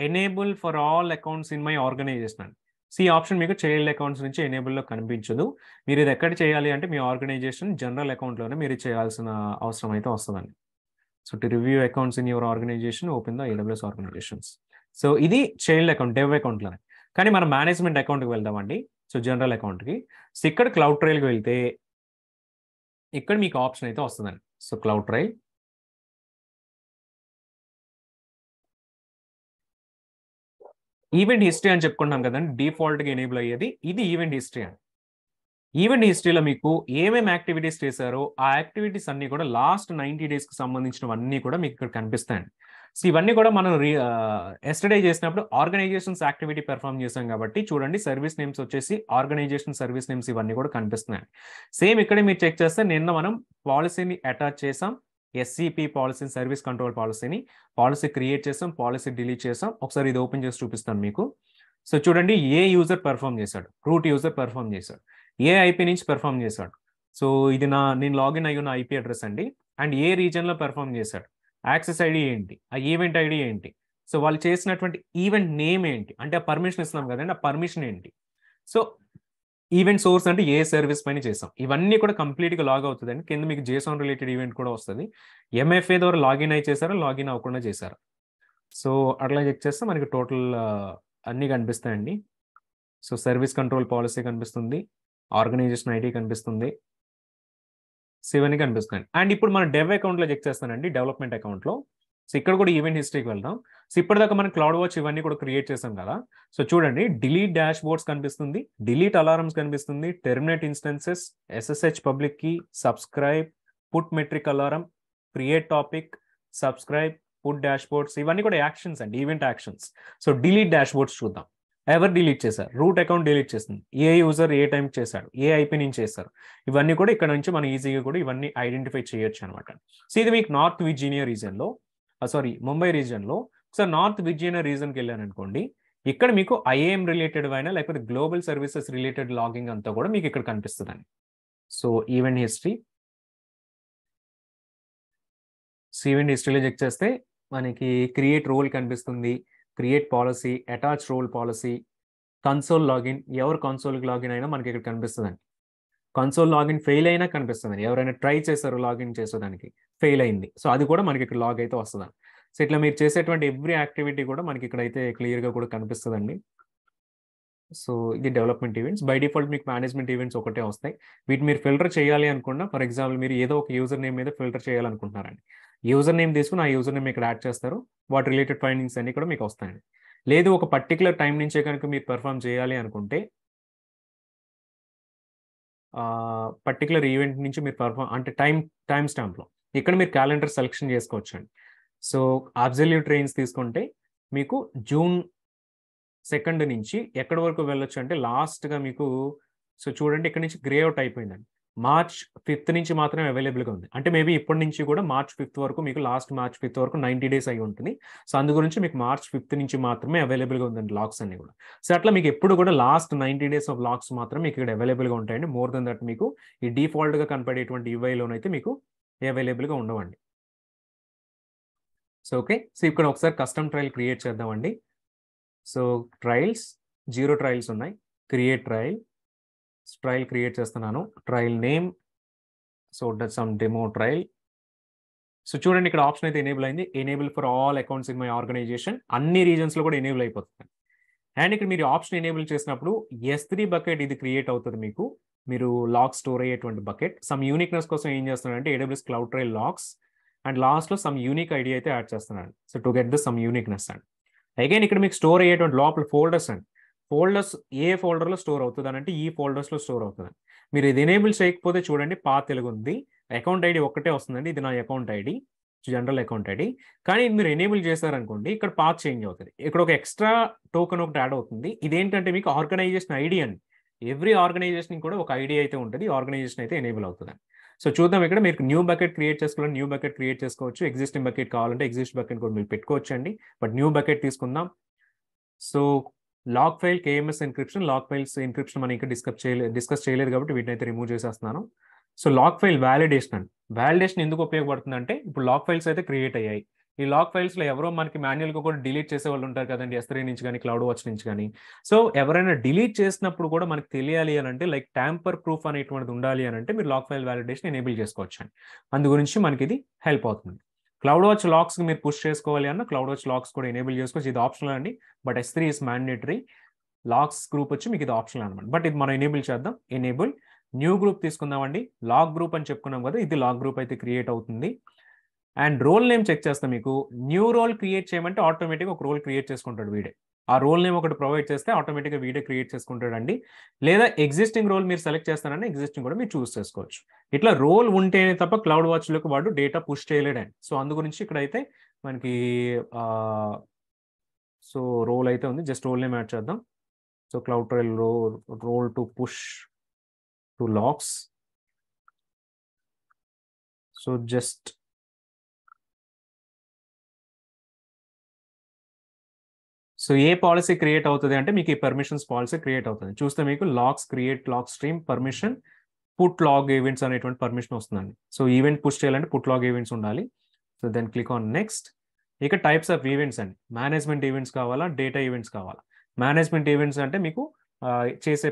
enable for all accounts in my organization అండి. సో ఈ ఆప్షన్ మీకు చైల్డ్ అకౌంట్స్ నుంచి ఎనేబుల్లో కనిపించదు. మీరు ఇది ఎక్కడ చేయాలి అంటే మీ ఆర్గనైజేషన్ జనరల్ అకౌంట్లోనే మీరు చేయాల్సిన అవసరం అయితే వస్తుందండి. So to review accounts in your organization open the AWS organizations. So ఇది చైల్డ్ అకౌంట్, డెవ్ అకౌంట్లోనే. కానీ మనం మేనేజ్మెంట్ అకౌంట్కి వెళ్దామండి. సో జనరల్ అకౌంట్కి. సో ఇక్కడ క్లౌడ్ ట్రయల్కి వెళ్తే ఇక్కడ మీకు ఆప్షన్ అయితే వస్తుందండి. So cloud trial. Event history అని చెప్పుకుంటాం కదండి, డిఫాల్ట్గా ఎనేబుల్ అయ్యేది ఇది ఈవెంట్ హిస్టరీ అని. ఈవెంట్ హిస్టరీలో మీకు ఏమేమి యాక్టివిటీస్ చేశారో ఆ యాక్టివిటీస్ అన్ని కూడా లాస్ట్ 90 డేస్కి సంబంధించినవన్నీ కూడా మీకు ఇక్కడ కనిపిస్తాయండి. సో ఇవన్నీ కూడా మనం ఎస్టర్డే చేసినప్పుడు ఆర్గనైజేషన్స్ యాక్టివిటీ పెర్ఫామ్ చేసాం కాబట్టి చూడండి, సర్వీస్ నేమ్స్ వచ్చేసి ఆర్గనైజేషన్ సర్వీస్ నేమ్స్ ఇవన్నీ కూడా కనిపిస్తున్నాయి. సేమ్ ఇక్కడ మీరు చెక్ చేస్తే నిన్న మనం పాలసీని అటాచ్ చేసాం. SCP పాలసీ, సర్వీస్ కంట్రోల్ పాలసీని పాలసీ క్రియేట్ చేసాం, పాలసీ డిలీట్ చేసాం. ఒకసారి ఇది ఓపెన్ చేసి చూపిస్తాను మీకు. సో చూడండి, ఏ యూజర్ పెర్ఫామ్ చేశాడు, రూట్ యూజర్ పెర్ఫామ్ చేశాడు, ఏ IP నుంచి పెర్ఫామ్ చేశాడు. సో ఇది నేను లాగిన్ అయ్యి ఉన్న IP అడ్రస్ అండి. అండ్ ఏ రీజన్లో పెర్ఫామ్ చేశాడు, యాక్సెస్ ID ఏంటి, ఆ ఈవెంట్ ID ఏంటి, సో వాళ్ళు చేసినటువంటి ఈవెంట్ నేమ్ ఏంటి, అంటే ఆ పర్మిషన్ ఇస్తున్నాం కదండి, ఆ పర్మిషన్ ఏంటి. సో ఈవెంట్ సోర్స్ అంటే ఏ సర్వీస్ పైన చేసాం, ఇవన్నీ కూడా కంప్లీట్గా లాగ్ అవుతుందండి. కింద మీకు JSON రిలేటెడ్ ఈవెంట్ కూడా వస్తుంది. MFA ద్వారా లాగిన్ అయి చేశారా, లాగిన్ అవ్వకుండా చేశారా. సో అట్లా చెక్ చేస్తే మనకి టోటల్ అన్నీ కనిపిస్తాయండి. సో సర్వీస్ కంట్రోల్ పాలసీ కనిపిస్తుంది, ఆర్గనైజేషన్ ID కనిపిస్తుంది, సో ఇవన్నీ కనిపిస్తాయి. అండ్ ఇప్పుడు మనం డెవ్ అకౌంట్లో చెక్ చేస్తానండి, డెవలప్మెంట్ అకౌంట్లో. సో ఇక్కడ కూడా ఈవెంట్ హిస్టరీకి వెళ్దాం. సో ఇప్పటిదాకా మనం క్లౌడ్ వాచ్ ఇవన్నీ కూడా క్రియేట్ చేసాం కదా. సో చూడండి, డిలీట్ డాష్ బోర్డ్స్ కనిపిస్తుంది, డిలీట్ అలారమ్స్ కనిపిస్తుంది, terminate instances, SSH public key, subscribe, put metric alarm, create topic, subscribe, put dashboards, ఇవన్నీ కూడా యాక్షన్స్ అండి, event actions. So delete dashboards చూద్దాం. ఎవరు డిలీట్ చేశారు, రూట్ అకౌంట్ డిలీట్ చేస్తుంది, ఏ user ఏ time చేశాడు, ఏ IP నుంచి చేశారు, ఇవన్నీ కూడా ఇక్కడ నుంచి మనం ఈజీగా కూడా ఇవన్నీ ఐడెంటిఫై చేయొచ్చు అనమాట. సో ఇది మీకు నార్త్ విర్జీనియా రీజన్లో, ముంబై రీజన్లో. ఒకసారి నార్త్ విర్జీనియా రీజన్కి వెళ్ళాను అనుకోండి, ఇక్కడ మీకు IAM రిలేటెడ్ అయినా లేకపోతే గ్లోబల్ సర్వీసెస్ రిలేటెడ్ లాగింగ్ అంతా కూడా మీకు ఇక్కడ కనిపిస్తుందండి. సో ఈవెంట్ హిస్టరీ, ఈవెంట్ హిస్టరీలో చెక్ చేస్తే మనకి క్రియేట్ రోల్ కనిపిస్తుంది, create policy, attach role policy, console login, ఎవరు కన్సోల్కి లాగిన్ అయినా మనకి ఇక్కడ కనిపిస్తుందండి. కన్సోల్ లాగిన్ ఫెయిల్ అయినా కనిపిస్తుందండి, ఎవరైనా ట్రై చేశారు లాగిన్ చేసేదానికి, ఫెయిల్ అయింది, సో అది కూడా మనకి ఇక్కడ లాగ్ అయితే వస్తుందండి. సో ఇట్లా మీరు చేసేటువంటి ఎవ్రీ యాక్టివిటీ కూడా మనకి ఇక్కడైతే క్లియర్గా కూడా కనిపిస్తుందండి. సో ఇది డెవలప్మెంట్ ఈవెంట్స్. బై డిఫాల్ట్ మీకు మేనేజ్మెంట్ ఈవెంట్స్ ఒకటే వస్తాయి. వీటిని మీరు ఫిల్టర్ చేయాలి అనుకున్నా, ఫర్ ఎగ్జాంపుల్ మీరు ఏదో ఒక యూజర్ నేమ్ మీద ఫిల్టర్ చేయాలనుకుంటున్నారండి, యూజర్ నేమ్ తీసుకుని ఆ యూజర్ నేమ్ ఇక్కడ యాడ్ చేస్తారు, వాటి రిలేటెడ్ ఫైండింగ్స్ అన్ని కూడా మీకు వస్తాయండి. లేదు ఒక పర్టికులర్ టైం నుంచే కనుక మీరు పెర్ఫామ్ చేయాలి అనుకుంటే, పర్టికులర్ ఈవెంట్ నుంచి మీరు పెర్ఫామ్ అంటే టైం స్టాంప్లో ఇక్కడ మీరు క్యాలెండర్ సెలెక్షన్ చేసుకోవచ్చు అండి. సో అబ్సల్యూట్ రేంజ్ తీసుకుంటే మీకు June 2 నుంచి ఎక్కడి వరకు వెళ్ళొచ్చు అంటే లాస్ట్గా మీకు, సో చూడండి ఇక్కడ నుంచి గ్రే అవుట్ అయిపోయిందండి, March 5 నుంచి మాత్రమే అవైలబుల్గా ఉంది. అంటే మేబీ ఇప్పటి నుంచి కూడా March 5 వరకు మీకు, లాస్ట్ March 5 వరకు 90 డేస్ అయి ఉంటుంది. సో అందు గురించి మీకు March 5 నుంచి మాత్రమే అవైలబుల్గా ఉందండి లాక్స్ అన్ని కూడా. సో అట్లా మీకు ఎప్పుడు కూడా లాస్ట్ 90 డేస్ ఆఫ్ లాక్స్ మాత్రమే మీకు ఇక్కడ అవైలబుల్గా ఉంటాయండి. మోర్ దెన్ దట్ మీకు ఈ డిఫాల్ట్గా కనపడేటువంటి UIలోనైతే మీకు అవైలబుల్గా ఉండవండి. సో ఓకే, సో ఇక్కడ ఒకసారి కస్టమ్ ట్రయల్ క్రియేట్ చేద్దామండి. సో ట్రయల్స్ 0 ట్రయల్స్ ఉన్నాయి, క్రియేట్ ట్రయల్ క్రియేట్ చేస్తున్నాను, trial name, so some demo trial. So చూడండి ఇక్కడ ఆప్షన్ అయితే ఎనేబుల్ అయింది, enable for all accounts in my organization, అన్ని రీజన్స్లో కూడా ఎనేబుల్ అయిపోతుంది. అండ్ ఇక్కడ మీరు ఆప్షన్ ఎనేబుల్ చేసినప్పుడు S3 బకెట్ ఇది క్రియేట్ అవుతుంది మీకు, మీరు లాగ్ స్టోర్ అయ్యేటువంటి బకెట్. సమ్ యూనిక్నెస్ కోసం ఏం చేస్తున్నారంటే AWS cloud trial logs and లాస్ట్లో సమ్ యూనిక్ ID అయితే యాడ్ చేస్తున్నాను. So to get the some uniqueness and again ఇక్కడ మీకు స్టోర్ అయ్యేటువంటి లోపల ఫోల్డర్స్ అండి, ఫోల్డర్స్ ఏ ఫోల్డర్లో స్టోర్ అవుతుంది అని అంటే ఈ ఫోల్డర్స్లో స్టోర్ అవుతుంది. మీరు ఇది ఎనేబుల్ చేయకపోతే చూడండి పాత్ తెలుగు ఉంది, అకౌంట్ ID ఒక్కటే వస్తుందండి, ఇది నా account ID, general account ID. కానీ మీరు ఎనేబుల్ చేశారనుకోండి ఇక్కడ పాత్ చేంజ్ అవుతుంది, ఇక్కడ ఒక ఎక్స్ట్రా టోకెన్ ఒకటి యాడ్ అవుతుంది. ఇదేంటంటే మీకు ఆర్గనైజేషన్ ID అండి, ఎవ్రీ ఆర్గనైజేషన్ కూడా ఒక ID అయితే ఉంటుంది, ఆర్గనైజేషన్ అయితే ఎనేబుల్ అవుతుంది. సో చూద్దాం, ఇక్కడ మీరు న్యూ బకెట్ క్రియేట్ చేసుకోవాలి, న్యూ బకెట్ క్రియేట్ చేసుకోవచ్చు, ఎగ్జిస్టింగ్ బకెట్ కావాలంటే ఎగ్జిస్ట్ బకెట్ కూడా మీరు పెట్టుకోవచ్చు అండి. బట్ న్యూ బకెట్ తీసుకుందాం. So log file KMS encryption, log files encryption మనం ఇంకా డిస్కస్ చేయలేదు కాబట్టి వీటిని అయితే రిమూవ్ చేసేస్తున్నాను. సో లాగ్ ఫైల్ వ్యాలిడేషన్ అండి. వ్యాలిడేషన్ ఎందుకు ఉపయోగపడుతుంది అంటే ఇప్పుడు లాగ్ ఫైల్స్ అయితే క్రియేట్ అయ్యాయి. ఈ లాగ్ ఫైల్స్లో ఎవరో మనకి మాన్యువల్గా కూడా డిలీట్ చేసే వాళ్ళు ఉంటారు కదండి, S3 నుంచి కానీ క్లౌడ్ వాచ్ నుంచి కానీ. సో ఎవరైనా డిలీట్ చేసినప్పుడు కూడా మనకి తెలియాలి అని అంటే లైక్ ట్యాంపర్ ప్రూఫ్ అనేటువంటిది ఉండాలి అని అంటే మీరు లాగ్ ఫైల్ వ్యాలిడేషన్ ఎనేబుల్ చేసుకోవచ్చు అండి. అందు గురించి మనకి ఇది హెల్ప్ అవుతుంది. క్లౌడ్ వాచ్ లాగ్స్ మీరు పుష్ చేసుకోవాలి అన్న క్లౌడ్ వాచ్ లాగ్స్ కూడా ఎనేబుల్ చేసుకోవచ్చు. ఇది ఆప్షనల్ అండి, but S3 is mandatory. Logs group వచ్చి మీకు ఇది ఆప్షనల్ అనమాట, బట్ ఇది మనం ఎనేబుల్ చేద్దాం. ఎనేబుల్ న్యూ గ్రూప్ తీసుకుందామండి. లాగ్ గ్రూప్ అని చెప్పుకున్నాం కదా, ఇది లాగ్ గ్రూప్ అయితే క్రియేట్ అవుతుంది. అండ్ రోల్ నేమ్ చెక్ చేస్తాం. మీకు న్యూ రోల్ క్రియేట్ చేయమంటే ఆటోమేటిక్గా ఒక రోల్ క్రియేట్ చేసుకుంటాడు వీడే. ఆ రోల్ నేమ్ ఒకటి ప్రొవైడ్ చేస్తే ఆటోమేటిక్గా వీడే క్రియేట్ చేసుకుంటాడండి. లేదా ఎగ్జిస్టింగ్ రోల్ మీరు సెలెక్ట్ చేస్తారంటే ఎగ్జిస్టింగ్ కూడా మీరు చూస్ చేసుకోవచ్చు. ఇట్లా రోల్ ఉంటేనే తప్ప క్లౌడ్ వాచ్లోకి వాడు డేటా పుష్ చేయలేడండి. సో అందు గురించి ఇక్కడైతే మనకి సో రోల్ అయితే ఉంది, జస్ట్ రోల్ నేమ్ యాడ్ చేద్దాం. So cloud trail role to push to logs. So just so a policy create అవుతుంది అంటే మీకు ఈ పర్మిషన్స్ పాలసీ క్రియేట్ అవుతుంది. చూస్తే మీకు logs create log stream permission put log events అనేటువంటి పర్మిషన్ వస్తుందండి. సో ఈవెంట్ పుష్ చేయాలంటే పుట్ లాగ్ ఈవెంట్స్ ఉండాలి. So then click on next. ఇక టైప్స్ ఆఫ్ ఈవెంట్స్ అండి. మేనేజ్మెంట్ ఈవెంట్స్ కావాలా, డేటా ఈవెంట్స్ కావాలా. మేనేజ్మెంట్ ఈవెంట్స్ అంటే మీకు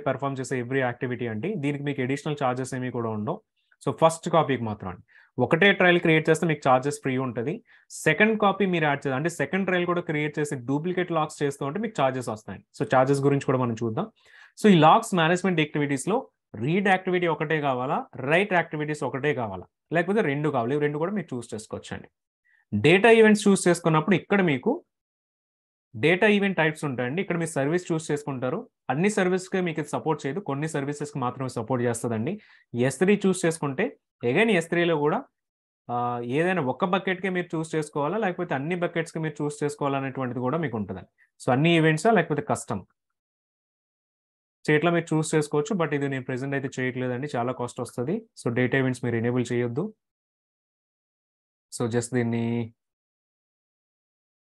పెర్ఫామ్ చేసే ఎవ్రీ యాక్టివిటీ అండి. దీనికి మీకు అడిషనల్ ఛార్జెస్ ఏమి కూడా ఉండవు. సో ఫస్ట్ కాపీకి మాత్రం అండి ఒకటే ట్రయల్ క్రియేట్ చేస్తే మీకు ఛార్జెస్ ఫ్రీ ఉంటుంది. సెకండ్ కాపీ మీరు యాడ్ చేయాలి అంటే సెకండ్ ట్రయల్ కూడా క్రియేట్ చేసి డూప్లికేట్ లాగ్స్ చేస్తూ ఉంటే మీకు ఛార్జెస్ వస్తాయి. సో ఛార్జెస్ గురించి కూడా మనం చూద్దాం. సో ఈ లాగ్స్ మేనేజ్మెంట్ యాక్టివిటీస్లో రీడ్ యాక్టివిటీ ఒకటే కావాలా, రైట్ యాక్టివిటీస్ ఒకటే కావాలా, లేకపోతే రెండు కావాలి. రెండు కూడా మీరు చూస్ చేసుకోవచ్చు అండి. డేటా ఈవెంట్స్ చూస్ చేసుకున్నప్పుడు ఇక్కడ మీకు డేటా ఈవెంట్ టైప్స్ ఉంటాయండి. ఇక్కడ మీరు సర్వీస్ చూస్ చేసుకుంటారు. అన్ని సర్వీస్కి మీకు సపోర్ట్ చేయదు, కొన్ని సర్వీసెస్కి మాత్రమే సపోర్ట్ చేస్తుందండి. S3 చూస్ చేసుకుంటే అగైన్ S3లో కూడా ఏదైనా ఒక్క బకెట్కే మీరు చూస్ చేసుకోవాలా, లేకపోతే అన్ని బకెట్స్కి మీరు చూస్ చేసుకోవాలనేటువంటిది కూడా మీకు ఉంటుందండి. సో అన్ని ఈవెంట్సా లేకపోతే కస్టమ్, సో ఇట్లా మీరు చూస్ చేసుకోవచ్చు. బట్ ఇది నేను ప్రెసెంట్ అయితే చేయట్లేదండి, చాలా కాస్ట్ వస్తుంది. సో డేటా ఈవెంట్స్ మీరు ఎనేబుల్ చేయొద్దు. సో జస్ట్ దీన్ని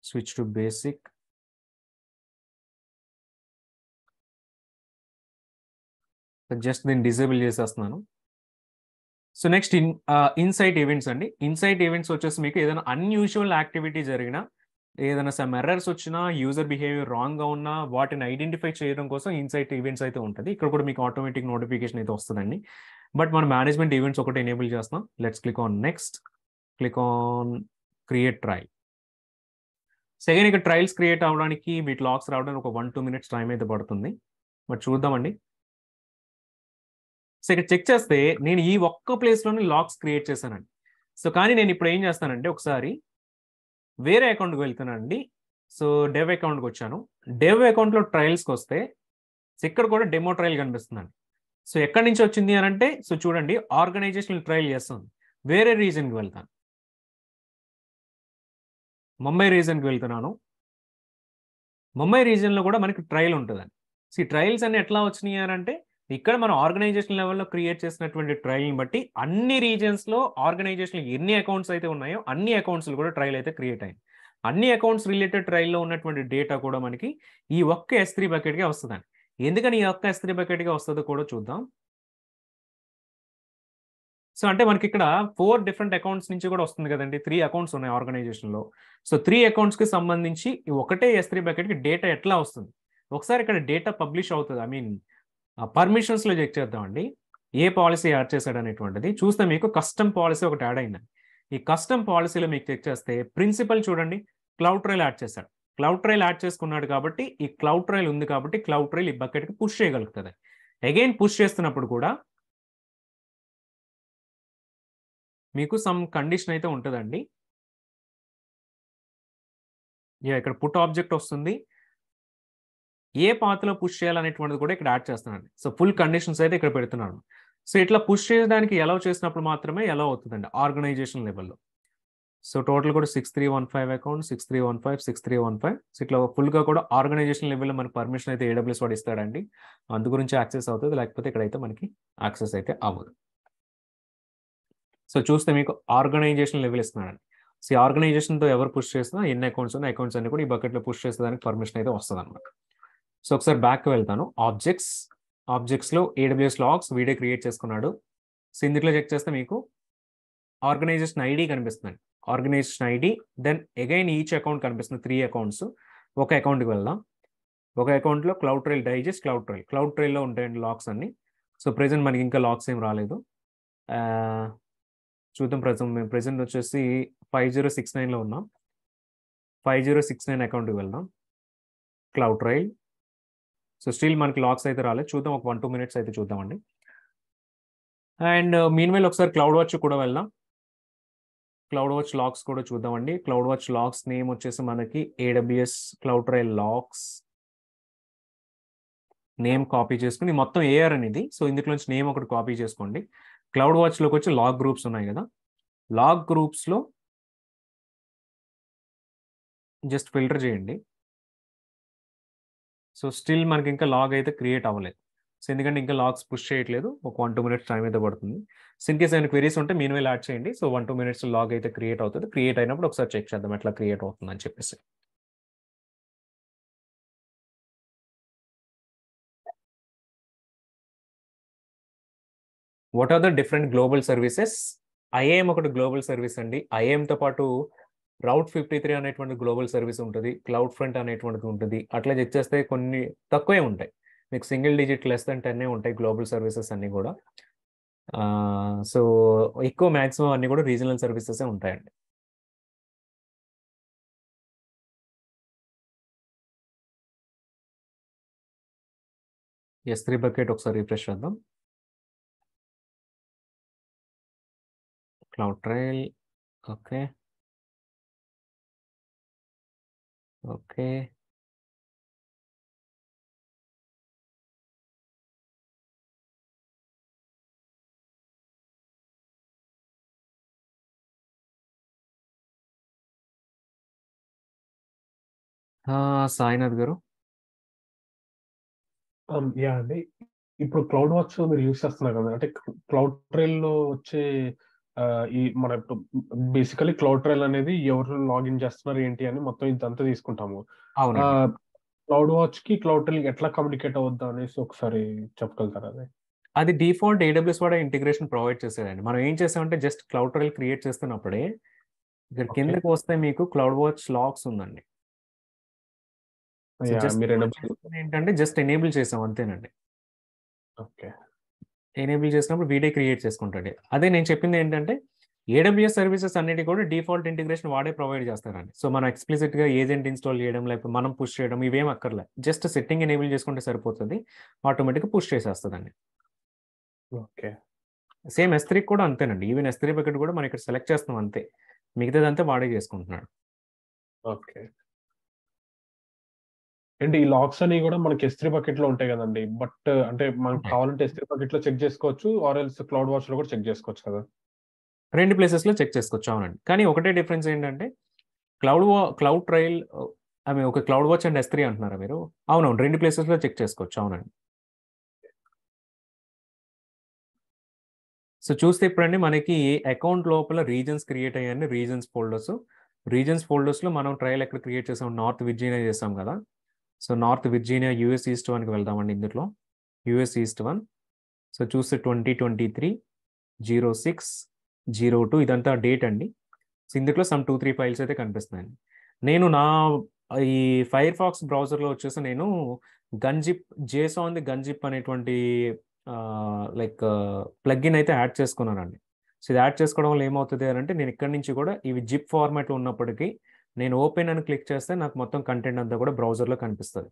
స్విచ్ టు బేసిక్. జస్ట్ దీన్ని డిసేబుల్ చేసేస్తున్నాను. సో నెక్స్ట్ ఇన్సైట్ ఈవెంట్స్ అండి. ఇన్సైట్ ఈవెంట్స్ వచ్చేసి మీకు ఏదైనా అన్యూజువల్ యాక్టివిటీ జరిగినా, ఏదైనా సమ్ ఎర్రర్స్ వచ్చినా, యూజర్ బిహేవియర్ రాంగ్గా ఉన్నా వాటిని ఐడెంటిఫై చేయడం కోసం ఇన్సైట్ ఈవెంట్స్ అయితే ఉంటుంది. ఇక్కడ కూడా మీకు ఆటోమేటిక్ నోటిఫికేషన్ అయితే వస్తుందండి. బట్ మన మేనేజ్మెంట్ ఈవెంట్స్ ఒకటి ఎనేబుల్ చేస్తాం. Let's click on next. Click on create trial. Second ఇక్కడ ట్రయల్స్ క్రియేట్ అవ్వడానికి వీటి లాగ్స్ రావడానికి ఒక 1-2 minutes టైం అయితే పడుతుంది. బట్ చూద్దామండి. సో ఇక్కడ చెక్ చేస్తే నేను ఈ ఒక్క ప్లేస్లోనే లాగ్స్ క్రియేట్ చేశానండి. సో కానీ నేను ఇప్పుడు ఏం చేస్తానంటే ఒకసారి వేరే అకౌంట్కి వెళ్తానండి. సో డెవ్ అకౌంట్కి వచ్చాను. డెవ్ అకౌంట్లో ట్రయల్స్కి వస్తే ఇక్కడ కూడా డెమో ట్రయల్ కనిపిస్తుందండి. సో ఎక్కడి నుంచి వచ్చింది అని అంటే సో చూడండి ఆర్గనైజేషనల్ ట్రయల్ చేస్తుంది. వేరే రీజన్కి వెళ్తాను, ముంబై రీజన్కి వెళ్తున్నాను. ముంబై రీజన్లో కూడా మనకి ట్రయల్ ఉంటుందండి. సో ఈ ట్రయల్స్ అన్ని ఎట్లా వచ్చినాయి అని అంటే ఇక్కడ మనం ఆర్గనైజేషన్ లెవెల్లో క్రియేట్ చేసినటువంటి ట్రయల్ని బట్టి అన్ని రీజన్స్లో ఆర్గనైజేషన్ ఎన్ని అకౌంట్స్ అయితే ఉన్నాయో అన్ని అకౌంట్స్లో కూడా ట్రయల్ అయితే క్రియేట్ అయింది. అన్ని అకౌంట్స్ రిలేటెడ్ ట్రయల్లో ఉన్నటువంటి డేటా కూడా మనకి ఈ ఒక్క S3 బకెట్గా వస్తుందండి. ఎందుకని ఈ ఒక్క S3 బకెట్గా వస్తుందో కూడా చూద్దాం. సో అంటే మనకి ఇక్కడ 4 డిఫరెంట్ అకౌంట్స్ నుంచి కూడా వస్తుంది కదండి. 3 అకౌంట్స్ ఉన్నాయి ఆర్గనైజేషన్లో. సో 3 అకౌంట్స్కి సంబంధించి ఒకటే S3 బకెట్కి డేటా ఎట్లా వస్తుంది ఒకసారి ఇక్కడ డేటా పబ్లిష్ అవుతుంది. ఐ మీన్ పర్మిషన్స్లో చెక్ చేద్దామండి ఏ పాలసీ యాడ్ చేశాడు అనేటువంటిది. చూస్తే మీకు కస్టమ్ పాలసీ ఒకటి యాడ్ అయిందండి. ఈ కస్టమ్ పాలసీలో మీకు చెక్ చేస్తే ప్రిన్సిపల్ చూడండి క్లౌడ్ ట్రైల్ యాడ్ చేశాడు. క్లౌడ్ ట్రైల్ యాడ్ చేసుకున్నాడు కాబట్టి ఈ క్లౌడ్ ట్రైల్ ఉంది కాబట్టి క్లౌడ్ ట్రైల్ ఈ బకెట్కి పుష్ చేయగలుగుతుంది. అగైన్ పుష్ చేస్తున్నప్పుడు కూడా మీకు సమ్ కండిషన్ అయితే ఉంటుందండి. ఇక్కడ పుట్ ఆబ్జెక్ట్ వస్తుంది, ఏ పాత్లో పుష్ చేయాలనేటువంటిది కూడా ఇక్కడ యాడ్ చేస్తున్నాను. సో ఫుల్ కండిషన్స్ అయితే ఇక్కడ పెడుతున్నాను. సో ఇట్లా పుష్ చేయడానికి ఎలా చేసినప్పుడు మాత్రమే ఎలా అవుతుందండి ఆర్గనైజేషన్ లెవెల్లో. సో టోటల్ కూడా 6315 అకౌంట్ 6315 6315. సో ఇట్లా ఫుల్గా కూడా ఆర్గనైజేషన్ లెవెల్లో మనకి పర్మిషన్ అయితే AWS వాడు ఇస్తాడండి. అందు గురించి యాక్సెస్ అవుతుంది, లేకపోతే ఇక్కడైతే మనకి యాక్సెస్ అయితే అవ్వదు. సో చూస్తే మీకు ఆర్గనైజేషన్ లెవెల్ ఇస్తున్నాడండి. సో ఈ ఆర్గనైజేషన్తో ఎవరు పుష్ చేసినా ఎన్ని అకౌంట్స్ ఉన్నాయి అకౌంట్స్ అన్ని కూడా ఈ బకెట్లో పుష్ చేసేదానికి పర్మిషన్ అయితే వస్తుంది అనమాట. సో ఒకసారి బ్యాక్ వెళ్తాను. ఆబ్జెక్ట్స్లో AWS లాగ్స్ వీడే క్రియేట్ చేసుకున్నాడు. సో ఇందులో చెక్ చేస్తే మీకు ఆర్గనైజేషన్ ఐడి కనిపిస్తుంది. Organisation ID, then again each account కనిపిస్తుంది. 3 అకౌంట్స్. ఒక అకౌంట్కి వెళ్దాం. ఒక అకౌంట్లో CloudTrail డైజెస్ట్, CloudTrailలో ఉంటాయండి లాగ్స్ అన్ని. సో ప్రెజెంట్ మనకి ఇంకా లాగ్స్ ఏం రాలేదు. చూద్దాం. ప్రెజెంట్ వచ్చేసి 5069లో ఉన్నాం. 5069 అకౌంట్కి వెళ్దాం. CloudTrail. సో స్టిల్ మనకి లాగ్స్ అయితే రాలేదు. చూద్దాం, ఒక 1-2 minutes అయితే చూద్దామండి. అండ్ మీన్వైల్ ఒకసారి CloudWatch కూడా వెళ్దాం. CloudWatch లాగ్స్ కూడా చూద్దామండి. CloudWatch లాగ్స్ నేమ్ వచ్చేసి మనకి AWS CloudTrail logs name copy చేసుకుని మొత్తం AR అనేది. సో ఇందులోంచి నేమ్ ఒకటి కాపీ చేసుకోండి. CloudWatchలోకి వచ్చి లాగ్ గ్రూప్స్ ఉన్నాయి కదా, లాగ్ గ్రూప్స్లో జస్ట్ ఫిల్టర్ చేయండి. సో స్టిల్ మనకి ఇంకా లాగ్ అయితే క్రియేట్ అవ్వలేదు. సో ఎందుకంటే ఇంకా లాగ్స్ పుష్ చేయట్లేదు. ఒక 1-2 minutes టైం అయితే పడుతుంది. సో ఇన్ కేస్ ఏమైనా క్వెరీస్ ఉంటే మీన్వైల్ యాడ్ చేయండి. సో 1-2 minutes లాగ్ అయితే క్రియేట్ అవుతుంది. క్రియేట్ అయినప్పుడు ఒకసారి చెక్ చేద్దాం ఎట్లా క్రియేట్ అవుతుంది అని చెప్పేసి. What are the different global services? IAM ఒకటి గ్లోబల్ సర్వీస్ అండి. IAMతో పాటు Route 53 అనేటువంటి గ్లోబల్ సర్వీస్ ఉంటుంది. క్లౌడ్ ఫ్రంట్ అనేటువంటిది ఉంటుంది. అట్లా చెక్ చేస్తే కొన్ని తక్కువే ఉంటాయి. మీకు సింగిల్ డిజిట్ లెస్ దెన్ 10 ఉంటాయి గ్లోబల్ సర్వీసెస్ అన్నీ కూడా. సో ఎక్కువ మ్యాక్సిమం అన్నీ కూడా రీజనల్ సర్వీసెస్ ఉంటాయండి. S3 బకెట్ ఒకసారి రిఫ్రెష్ చేద్దాం. CloudTrail. ఓకే. సాయినాథ్ గారు. యా అండి, ఇప్పుడు క్లౌడ్ వాచ్ మీరు యూస్ చేస్తున్నారు కదా, అంటే CloudTrail లో వచ్చే ఈ మన ఇప్పుడు బేసికలీ CloudTrail అనేది ఎవరు లాగిన్ చేస్తున్నారు ఏంటి అని మొత్తం ఇదంతా తీసుకుంటాము. అవునండి. క్లౌడ్ వాచ్ కి CloudTrail ఎట్లా కమ్యూనికేట్ అవుద్దా అనేసి ఒకసారి చెప్పగలుగుతారా? అది డిఫాల్ట్ AWS వాడే ఇంటిగ్రేషన్ ప్రొవైడ్ చేసేదండి. మనం ఏం చేసామంటే జస్ట్ CloudTrail క్రియేట్ చేస్తున్నప్పుడే ఇక్కడ కిందకి వస్తే మీకు CloudWatch లాగ్స్ ఉందండి. ఏంటంటే జస్ట్ ఎనేబుల్ చేసాం అంతేనండి. ఓకే. ఎనేబుల్ చేసినప్పుడు వీడే క్రియేట్ చేసుకుంటాడు. అదే నేను చెప్పింది ఏంటంటే AWS సర్వీసెస్ అన్నిటి కూడా డిఫాల్ట్ ఇంటిగ్రేషన్ వాడే ప్రొవైడ్ చేస్తారండి. సో మనం ఎక్స్ప్లిసిట్గా ఏజెంట్ ఇన్స్టాల్ చేయడం లేకపోతే మనం పుష్ చేయడం ఇవేం అక్కర్లే. జస్ట్ సెట్టింగ్ ఎనేబుల్ చేసుకుంటే సరిపోతుంది. ఆటోమేటిక్గా పుష్ చేసేస్తుందండి. ఓకే. సేమ్ S3 కూడా అంతేనండి. ఈవెన్ S3 బకెట్ కూడా మనం ఇక్కడ సెలెక్ట్ చేస్తున్నాం అంతే. మిగతాదంతా వాడే చేసుకుంటున్నాడు. ఓకే. అండ్ ఈ లాగ్స్ అన్ని కూడా మనకి S3 బకెట్ లో ఉంటాయి కదండి. బట్ అంటే మనకు కావాలంటే S3 బకెట్ లో చెక్ చేసుకోవచ్చు, ఆర్ ఎల్స్ క్లౌడ్ వాచ్ లో కూడా చెక్ చేసుకోవచ్చు కదా. 2 ప్లేసెస్లో చెక్ చేసుకోవచ్చు. అవునండి. కానీ ఒకటే డిఫరెన్స్ ఏంటంటే CloudTrail ఒక క్లౌడ్ వాచ్ అండ్ S3 అంటున్నారా మీరు? అవునవును, 2 ప్లేసెస్లో చెక్ చేసుకోవచ్చు. అవునండి. సో చూస్తే ఇప్పుడండి మనకి అకౌంట్ లోపల రీజన్స్ క్రియేట్ అయ్యాయండి. రీజన్స్ ఫోల్డర్స్లో మనం ట్రయల్ ఎక్కడ క్రియేట్ చేసాం? నార్త్ విర్జీనియా చేసాం కదా. సో నార్త్ విర్జీనియా US ఈస్ట్ 1కి వెళ్దామండి. ఇందులో US ఈస్ట్ 1. సో చూస్తే 2023-06-02 ఇదంతా డేట్ అండి. సో ఇందులో సమ్ 2-3 ఫైల్స్ అయితే కనిపిస్తున్నాయండి. నేను నా ఈ ఫైర్ ఫాక్స్ బ్రౌజర్లో వచ్చేసి నేను JSON గన్జిప్ అనేటువంటి ప్లగ్ఇన్ అయితే యాడ్ చేసుకున్నానండి. సో ఇది యాడ్ చేసుకోవడం వల్ల ఏమవుతుంది అని అంటే నేను ఇక్కడ నుంచి కూడా ఇవి జిప్ ఫార్మాట్లో ఉన్నప్పటికీ నేను ఓపెన్ అని క్లిక్ చేస్తే నాకు మొత్తం కంటెంట్ అంతా కూడా బ్రౌజర్లో కనిపిస్తుంది.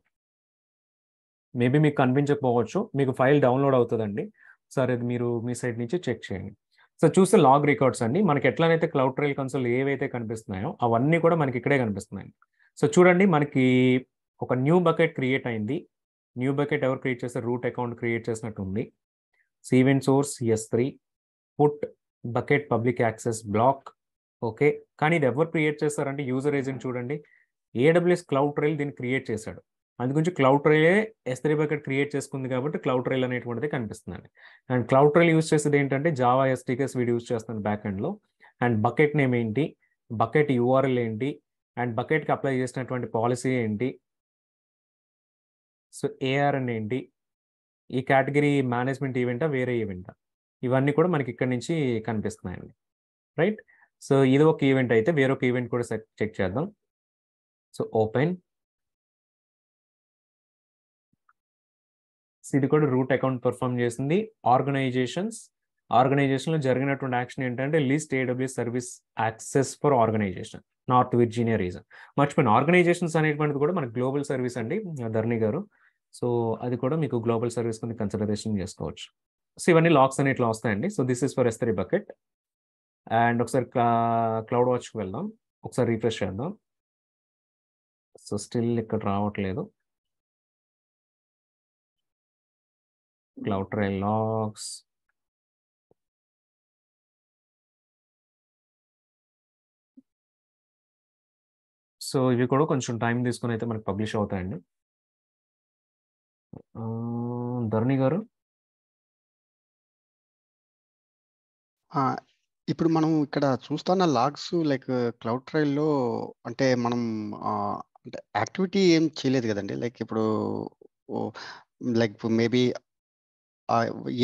మేబీ మీకు కనిపించకపోవచ్చు, మీకు ఫైల్ డౌన్లోడ్ అవుతుందండి. సరే, అది మీరు మీ సైడ్ నుంచి చెక్ చేయండి. సో చూస్తే లాగ్ రికార్డ్స్ అండి. మనకి ఎట్లనైతే CloudTrail కన్సోల్ ఏవైతే కనిపిస్తున్నాయో అవన్నీ కూడా మనకి ఇక్కడే కనిపిస్తున్నాయి. సో చూడండి, మనకి ఒక న్యూ బకెట్ క్రియేట్ అయింది. న్యూ బకెట్ ఎవరు క్రియేట్ చేస్తే రూట్ అకౌంట్ క్రియేట్ చేసినట్టు ఉంది. Event source S3, put bucket public access block. Okay, కానీ ఇది ఎవరు క్రియేట్ చేస్తారంటే యూజర్ ఏజెంట్. చూడండి, AWS CloudTrail దీన్ని క్రియేట్ చేశాడు. అందుగురించి CloudTrail S3 బకెట్ క్రియేట్ చేసుకుంది కాబట్టి CloudTrail అనేటువంటిది కనిపిస్తుందండి. అండ్ CloudTrail యూజ్ చేసేది ఏంటంటే జావా SDKs వీడు యూజ్ చేస్తాను బ్యాక్ ఎండ్లో. అండ్ బకెట్ నేమ్ ఏంటి, బకెట్ యూఆర్ఎల్ ఏంటి, అండ్ బకెట్కి అప్లై చేసినటువంటి పాలసీ ఏంటి, సో ఏఆర్ఎన్ ఏంటి, ఈ కేటగిరీ మేనేజ్మెంట్ ఈవెంటా వేరే ఈవెంటా, ఇవన్నీ కూడా మనకి ఇక్కడ నుంచి కనిపిస్తున్నాయండి. రైట్. సో ఇది ఒక ఈవెంట్ అయితే వేరొక ఈవెంట్ కూడా చెక్ చేద్దాం. సో ఓపెన్, ఇది కూడా రూట్ అకౌంట్ పర్ఫామ్ చేసింది. ఆర్గనైజేషన్లో జరిగినటువంటి యాక్షన్ ఏంటంటే list AWS service access for organisation north Virginia region. మర్చిపోయిన ఆర్గనైజేషన్స్ అనేటువంటిది కూడా మనకి గ్లోబల్ సర్వీస్ అండి ధర్ని గారు. సో అది కూడా మీకు గ్లోబల్ సర్వీస్ కింద కన్సిడరేషన్ చేసుకోవచ్చు. సో ఇవన్నీ లాక్స్ అని ఇట్లా వస్తాయండి. So this is for S3 bucket. And ఒకసారి క్లౌడ్ వాచ్కి వెళ్దాం, ఒకసారి రీఫ్రెష్ చేద్దాం. సో స్టిల్ ఇక్కడ రావట్లేదు. CloudTrail logs. సో ఇవి కూడా కొంచెం టైం తీసుకుని అయితే మనకి పబ్లిష్ అవుతాయండి. ధరణి గారు, ఇప్పుడు మనం ఇక్కడ చూస్తున్న లాగ్స్ లైక్ CloudTrailలో అంటే మనం అంటే యాక్టివిటీ ఏం చేయలేదు కదండి. లైక్ ఇప్పుడు లైక్ మేబీ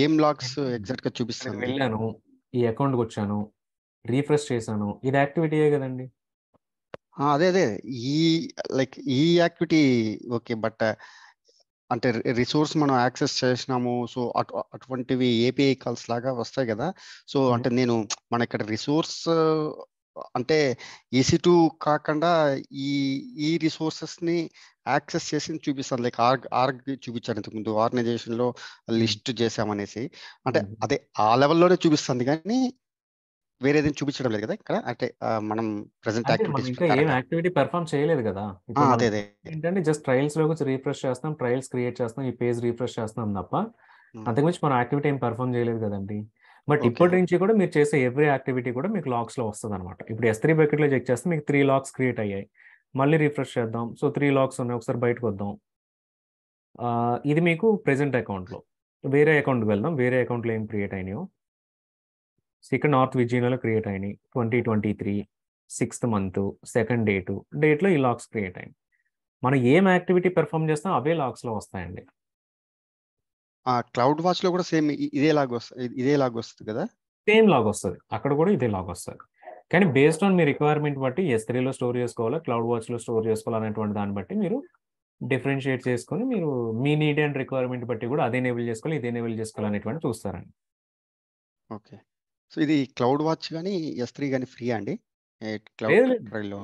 ఏం లాగ్స్ ఎగ్జాక్ట్గా చూపిస్తుంది. వెళ్ళాను, ఈ అకౌంట్కి వచ్చాను, రీఫ్రెష్ చేశాను, ఇది యాక్టివిటీయే కదండి. అదే ఈ లైక్ ఈ యాక్టివిటీ ఓకే. బట్ అంటే రిసోర్స్ మనం యాక్సెస్ చేసినాము, సో అటువంటివి API కాల్స్ లాగా వస్తాయి కదా. సో అంటే నేను మన ఇక్కడ రిసోర్స్ అంటే EC2 కాకుండా ఈ రిసోర్సెస్ని యాక్సెస్ చేసి చూపిస్తాను. లైక్ ఆర్గ్ చూపించాను ఇంతకుముందు, ఆర్గనైజేషన్లో లిస్ట్ చేసామనేసి. అంటే అదే ఆ లెవెల్లోనే చూపిస్తుంది కానీ వేరేది చూపించడం లేదు కదా ఇక్కడ. అంటే మనం ప్రెసెంట్ యాక్టివిటీస్ ఇంకా ఏం యాక్టివిటీ పెర్ఫామ్ చేయలేదు కదా. అదే ఏంటంటే జస్ట్ ట్రయల్స్ లో రీఫ్రెష్ చేస్తాం, ట్రయల్స్ క్రియేట్ చేస్తాం, ఈ పేజ్ రీఫ్రెష్ చేస్తాం తప్ప అంతకుమించి మనం యాక్టివిటీ ఏం పెర్ఫామ్ చేయలేదు కదండి. బట్ ఇప్పటి నుంచి కూడా మీరు చేసే ఎవ్రీ యాక్టివిటీ కూడా మీకు లాగ్స్ లో వస్తుంది అనమాట. ఇప్పుడు S3 బకెట్ లో చెక్ చేస్తే మీకు 3 లాగ్స్ క్రియేట్ అయ్యాయి. మళ్ళీ రిఫ్రెష్ చేద్దాం. సో 3 లాగ్స్ ఉన్నాయి. ఒకసారి బయటకు వద్దాం. ఇది మీకు ప్రెసెంట్ అకౌంట్ లో. వేరే అకౌంట్కి వెళ్దాం. వేరే అకౌంట్లో ఏం క్రియేట్ అయినాయో. సో ఇక్కడ నార్త్ విర్జీనియాలో క్రియేట్ అయినాయి. 2023 6th month 2nd డేట్లో ఈ లాగ్స్ క్రియేట్ అయ్యాయి. మనం ఏం యాక్టివిటీ పెర్ఫామ్ చేస్తాం అవే లాగ్స్ లో వస్తాయండి. క్లౌడ్ వాచ్ లో కూడా సేమ్ ఇదే లాగ్ వస్తుంది కదా. సేమ్ లాగ్ వస్తుంది, అక్కడ కూడా ఇదే లాగ్ వస్తుంది. కానీ బేస్డ్ ఆన్ మీ రిక్వైర్మెంట్ బట్టి S3లో స్టోర్ చేసుకోవాలా, క్లౌడ్ వాచ్లో స్టోర్ చేసుకోవాలనేటువంటి దాన్ని బట్టి మీరు డిఫరెన్షియేట్ చేసుకొని మీరు మీ నీడ్ అండ్ రిక్వైర్మెంట్ బట్టి కూడా అదే ఎనేబుల్ చేసుకోవాలి, ఇదే ఎనేబుల్ చేసుకోవాలి అనేటువంటి చూస్తారండి. ఓకే. సో ఇది క్లౌడ్ వాచ్ కానీ S3 కానీ ఫ్రీ అండి CloudTrailలో?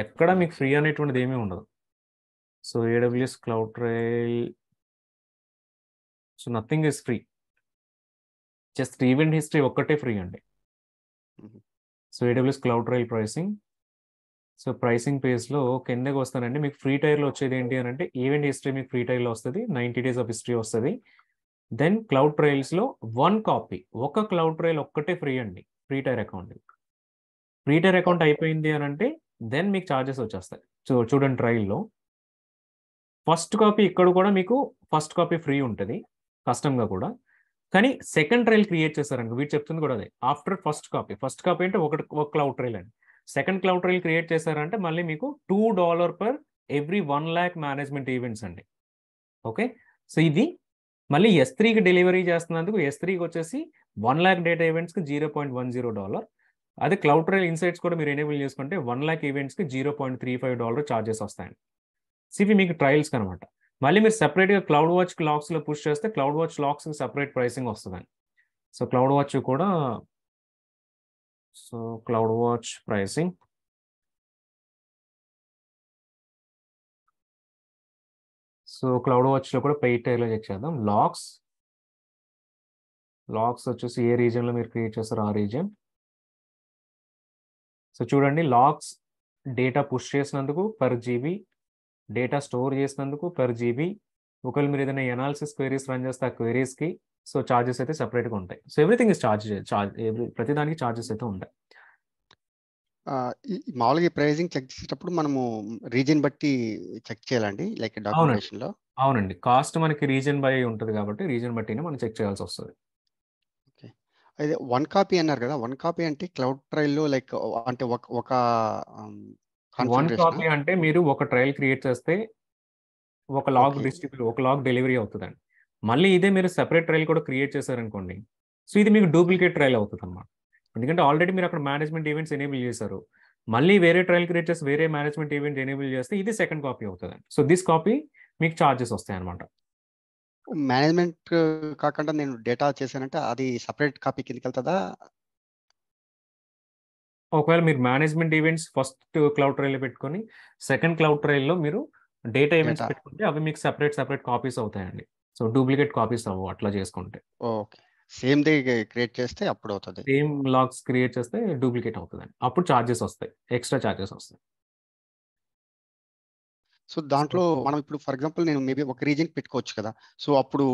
ఎక్కడ మీకు ఫ్రీ అనేటువంటిది ఏమీ ఉండదు. So AWS CloudTrail, so nothing is free. Just event history ఒక్కటే ఫ్రీ అండి. So AWS CloudTrail pricing. So pricing పేజ్లో కిందకి వస్తానండి. మీకు ఫ్రీ టైర్లో వచ్చేది ఏంటి అని అంటే ఈవెంట్ హిస్టరీ మీకు ఫ్రీ టైర్లో వస్తుంది, 90 days ఆఫ్ హిస్టరీ వస్తుంది. దెన్ CloudTrailsలో 1 కాపీ, ఒక CloudTrail ఒక్కటే ఫ్రీ అండి free tier account. Free tier account అయిపోయింది అని అంటే దెన్ మీకు ఛార్జెస్ వచ్చేస్తాయి. సో చూడండి ట్రయల్లో ఫస్ట్ కాపీ ఇక్కడ కూడా మీకు ఫస్ట్ కాపీ ఫ్రీ ఉంటుంది కస్టమ్గా కూడా. కానీ సెకండ్ ట్రయల్ క్రియేట్ చేశారండి, వీటి చెప్తుంది కూడా అదే. ఆఫ్టర్ ఫస్ట్ కాపీ అంటే ఒక CloudTrail అండి. సెకండ్ CloudTrail క్రియేట్ చేశారంటే మళ్ళీ మీకు $2 per every 1 lakh management events అండి. ఓకే. సో ఇది మళ్ళీ S3కి డెలివరీ చేస్తున్నందుకు S3కి వచ్చేసి 1 lakh డేటా ఈవెంట్స్కి $0.10. అదే CloudTrail ఇన్సైట్స్ కూడా మీరు ఎనేబుల్ చేసుకుంటే 1 lakh ఈవెంట్స్కి $0.35 ఛార్జెస్ వస్తాయండి. ఇవి మీకు ట్రయల్స్కి అనమాట. మళ్ళీ మీరు సెపరేట్గా క్లౌడ్ వాచ్ లాక్స్లో పుష్ చేస్తే క్లౌడ్ వాచ్ లాక్స్కి సెపరేట్ ప్రైసింగ్ వస్తుందండి. సో క్లౌడ్ వాచ్ కూడా, so cloud watch pricing, so cloud వాచ్లో కూడా పెయిడ్ టైర్లో చెక్ చేద్దాం. లాగ్స్ వచ్చేసి ఏ రీజియన్లో మీరు క్రియేట్ చేస్తారో ఆ రీజియన్. సో చూడండి లాగ్స్ డేటా పుష్ చేసినందుకు per GB, డేటా స్టోర్ చేసినందుకు per GB. ఒకవేళ మీరు ఏదైనా ఎనాలిసిస్ క్వెరీస్ రన్ చేస్తే ఆ క్వెరీస్కి సో ఛార్జెస్ అయితే సెపరేట్గా ఉంటాయి. సో ఎవ్రీథింగ్ ఇస్ ప్రతి దానికి ఛార్జెస్ అయితే ఉంటాయి. మామూలుగా ప్రైజింగ్ చెక్ చేసేటప్పుడు మనము రీజియన్ బట్టి చెక్ చేయాలండి, లైక్ డాక్యుమెంటేషన్లో? అవునండి, కాస్ట్ మనకి రీజియన్ బై ఉంటుంది కాబట్టి రీజియన్ బట్టినే మనం చెక్ చేయాల్సి వస్తుంది. ఓకే. అదే 1 కాపీ అన్నారు కదా, 1 కాపీ అంటే క్లౌడ్ ట్రైల్లో లైక్ అంటే ఒక 1 కాన్ఫిగరేషన్. కాపీ అంటే మీరు ఒక ట్రయల్ క్రియేట్ చేస్తే ఒక లాగ్ ఓకే ఒక లాగ్ డెలివరీ అవుతుందండి. మళ్ళీ ఇదే మీరు సెపరేట్ ట్రయల్ కూడా క్రియేట్ చేశారనుకోండి, సో ఇది మీకు డూప్లికేట్ ట్రయల్ అవుతుంది అనమాట. ఎందుకంటే ఆల్రెడీ మీరు అక్కడ మేనేజ్మెంట్ ఈవెంట్స్ ఎనేబుల్ చేశారు, మళ్ళీ వేరే ట్రయల్ క్రియేట్ చేసి వేరే మేనేజ్మెంట్ ఈవెంట్ ఎనేబుల్ చేస్తే ఇది సెకండ్ కాపీ అవుతుందండి. సో దిస్ కాపీ మీకు ఛార్జెస్ వస్తాయి అనమాట. మేనేజ్మెంట్ కాకుండా నేను డేటా చేశానంటే అది సపరేట్ కాపీ కిందకి వెళ్తుందా? ఒకవేళ మీరు management events first cloud trial పెట్టుకొని సెకండ్ క్లౌడ్ ట్రయల్లో మీరు డేటా ఈవెంట్స్ డేటా పెట్టుకుంటే అవి మీకు సెపరేట్ కాపీస్ అవుతాయండి. సో డూప్లికేట్ కాపీస్ అవ్వవు అట్లా చేసుకుంటే. ఓకే, సేమ్ డే క్రియేట్ చేస్తే అప్పుడు అవుతుంది. సేమ్ లాగ్స్ క్రియేట్ చేస్తే డూప్లికేట్ అవుతుందండి, అప్పుడు ఛార్జెస్ వస్తాయి, ఎక్స్ట్రా ఛార్జెస్ వస్తాయి. సో దాంట్లో మనం ఇప్పుడు ఫర్ ఎగ్జాంపుల్ నేను మేబీ ఒక రీజన్ పెట్టుకోవచ్చు కదా, సో అప్పుడు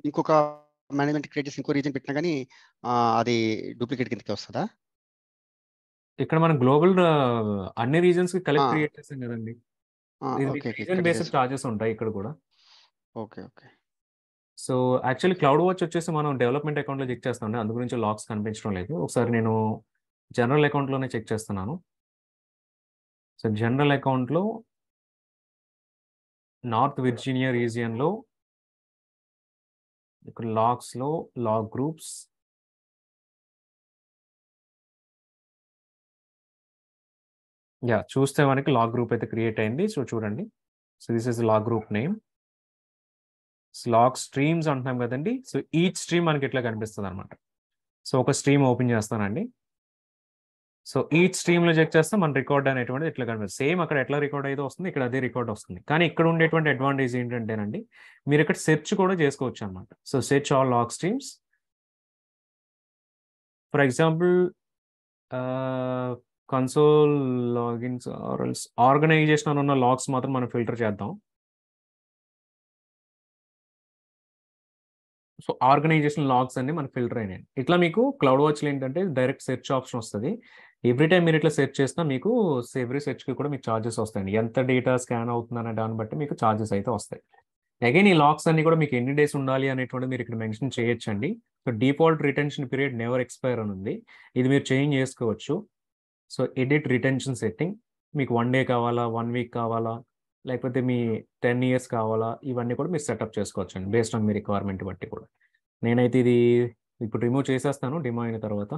ఇంకొక మేనేజ్మెంట్ క్రియేట్ చేసి ఇంకో రీజన్ పెట్టినా కానీ అది డూప్లికేట్ కిందకి వస్తుందా? ఇక్కడ మనం గ్లోబల్ అన్ని రీజన్స్ కి కలిపి క్రియేట్ చేస్తాం కదండి. ఇది ఓకే మీకు రీజన్ బేస్డ్ ఛార్జెస్ ఉంటాయి ఇక్కడ కూడా. Okay okay. So actually cloud watch వచ్చేసి మనం డెవలప్మెంట్ అకౌంట్లో చెక్ చేస్తామండి, అందు గురించి లాగ్స్ కనిపించడం లేదు. ఒకసారి నేను జనరల్ అకౌంట్లోనే చెక్ చేస్తున్నాను. సో జనరల్ అకౌంట్లో నార్త్ విర్జీనియా రీజియన్లో ఇక్కడ లాగ్స్లో లాగ్ గ్రూప్స్, చూస్తే మనకి లాగ్ గ్రూప్ అయితే క్రియేట్ అయింది. సో చూడండి, so this is log group name. Log streams అంటున్నాం కదండి, సో ఈచ్ స్ట్రీమ్ మనకి ఇట్లా కనిపిస్తుంది అనమాట. సో ఒక స్ట్రీమ్ ఓపెన్ చేస్తానండి. సో ఈచ్ స్ట్రీమ్లో చెక్ చేస్తే మన రికార్డ్ అనేటువంటిది ఇట్లా కనిపిస్తుంది. సేమ్ అక్కడ ఎట్లా రికార్డ్ అయితే వస్తుంది, ఇక్కడ అదే రికార్డ్ వస్తుంది. కానీ ఇక్కడ ఉండేటువంటి అడ్వాంటేజ్ ఏంటంటేనండి, మీరు ఇక్కడ సెర్చ్ కూడా చేసుకోవచ్చు అనమాట. So search all log streams. For example console logins organisation అని ఉన్న లాగ్స్ మాత్రం మనం ఫిల్టర్ చేద్దాం. సో ఆర్గనైజేషన్ లాగ్స్ అన్ని మనకు ఫిల్టర్ అయినాయి. ఇట్లా మీకు క్లౌడ్ వాచ్లో ఏంటంటే డైరెక్ట్ సెర్చ్ ఆప్షన్ వస్తుంది. ఎవ్రీ టైం మీరు ఇట్లా సెర్చ్ చేసినా మీకు ఎవ్రీ సెర్చ్కి కూడా మీకు ఛార్జెస్ వస్తాయండి. ఎంత డేటా స్కాన్ అవుతుందనే దాన్ని బట్టి మీకు ఛార్జెస్ అయితే వస్తాయి. అగైన్ ఈ లాగ్స్ అన్ని కూడా మీకు ఎన్ని డేస్ ఉండాలి అనేటువంటి మీరు ఇక్కడ మెన్షన్ చేయొచ్చండి. So default retention period never expire అని ఉంది, ఇది మీరు చేంజ్ చేసుకోవచ్చు. సో ఎడిట్ రిటెన్షన్ సెట్టింగ్, మీకు 1 డే కావాలా, 1 వీక్ కావాలా, లేకపోతే మీ 10 years కావాలా, ఇవన్నీ కూడా మీరు సెటప్ చేసుకోవచ్చు అండి బేస్డ్ ఆన్ మీ రిక్వైర్మెంట్ బట్టి కూడా. నేనైతే ఇది ఇప్పుడు రిమూవ్ చేసేస్తాను డిమో అయిన తర్వాత.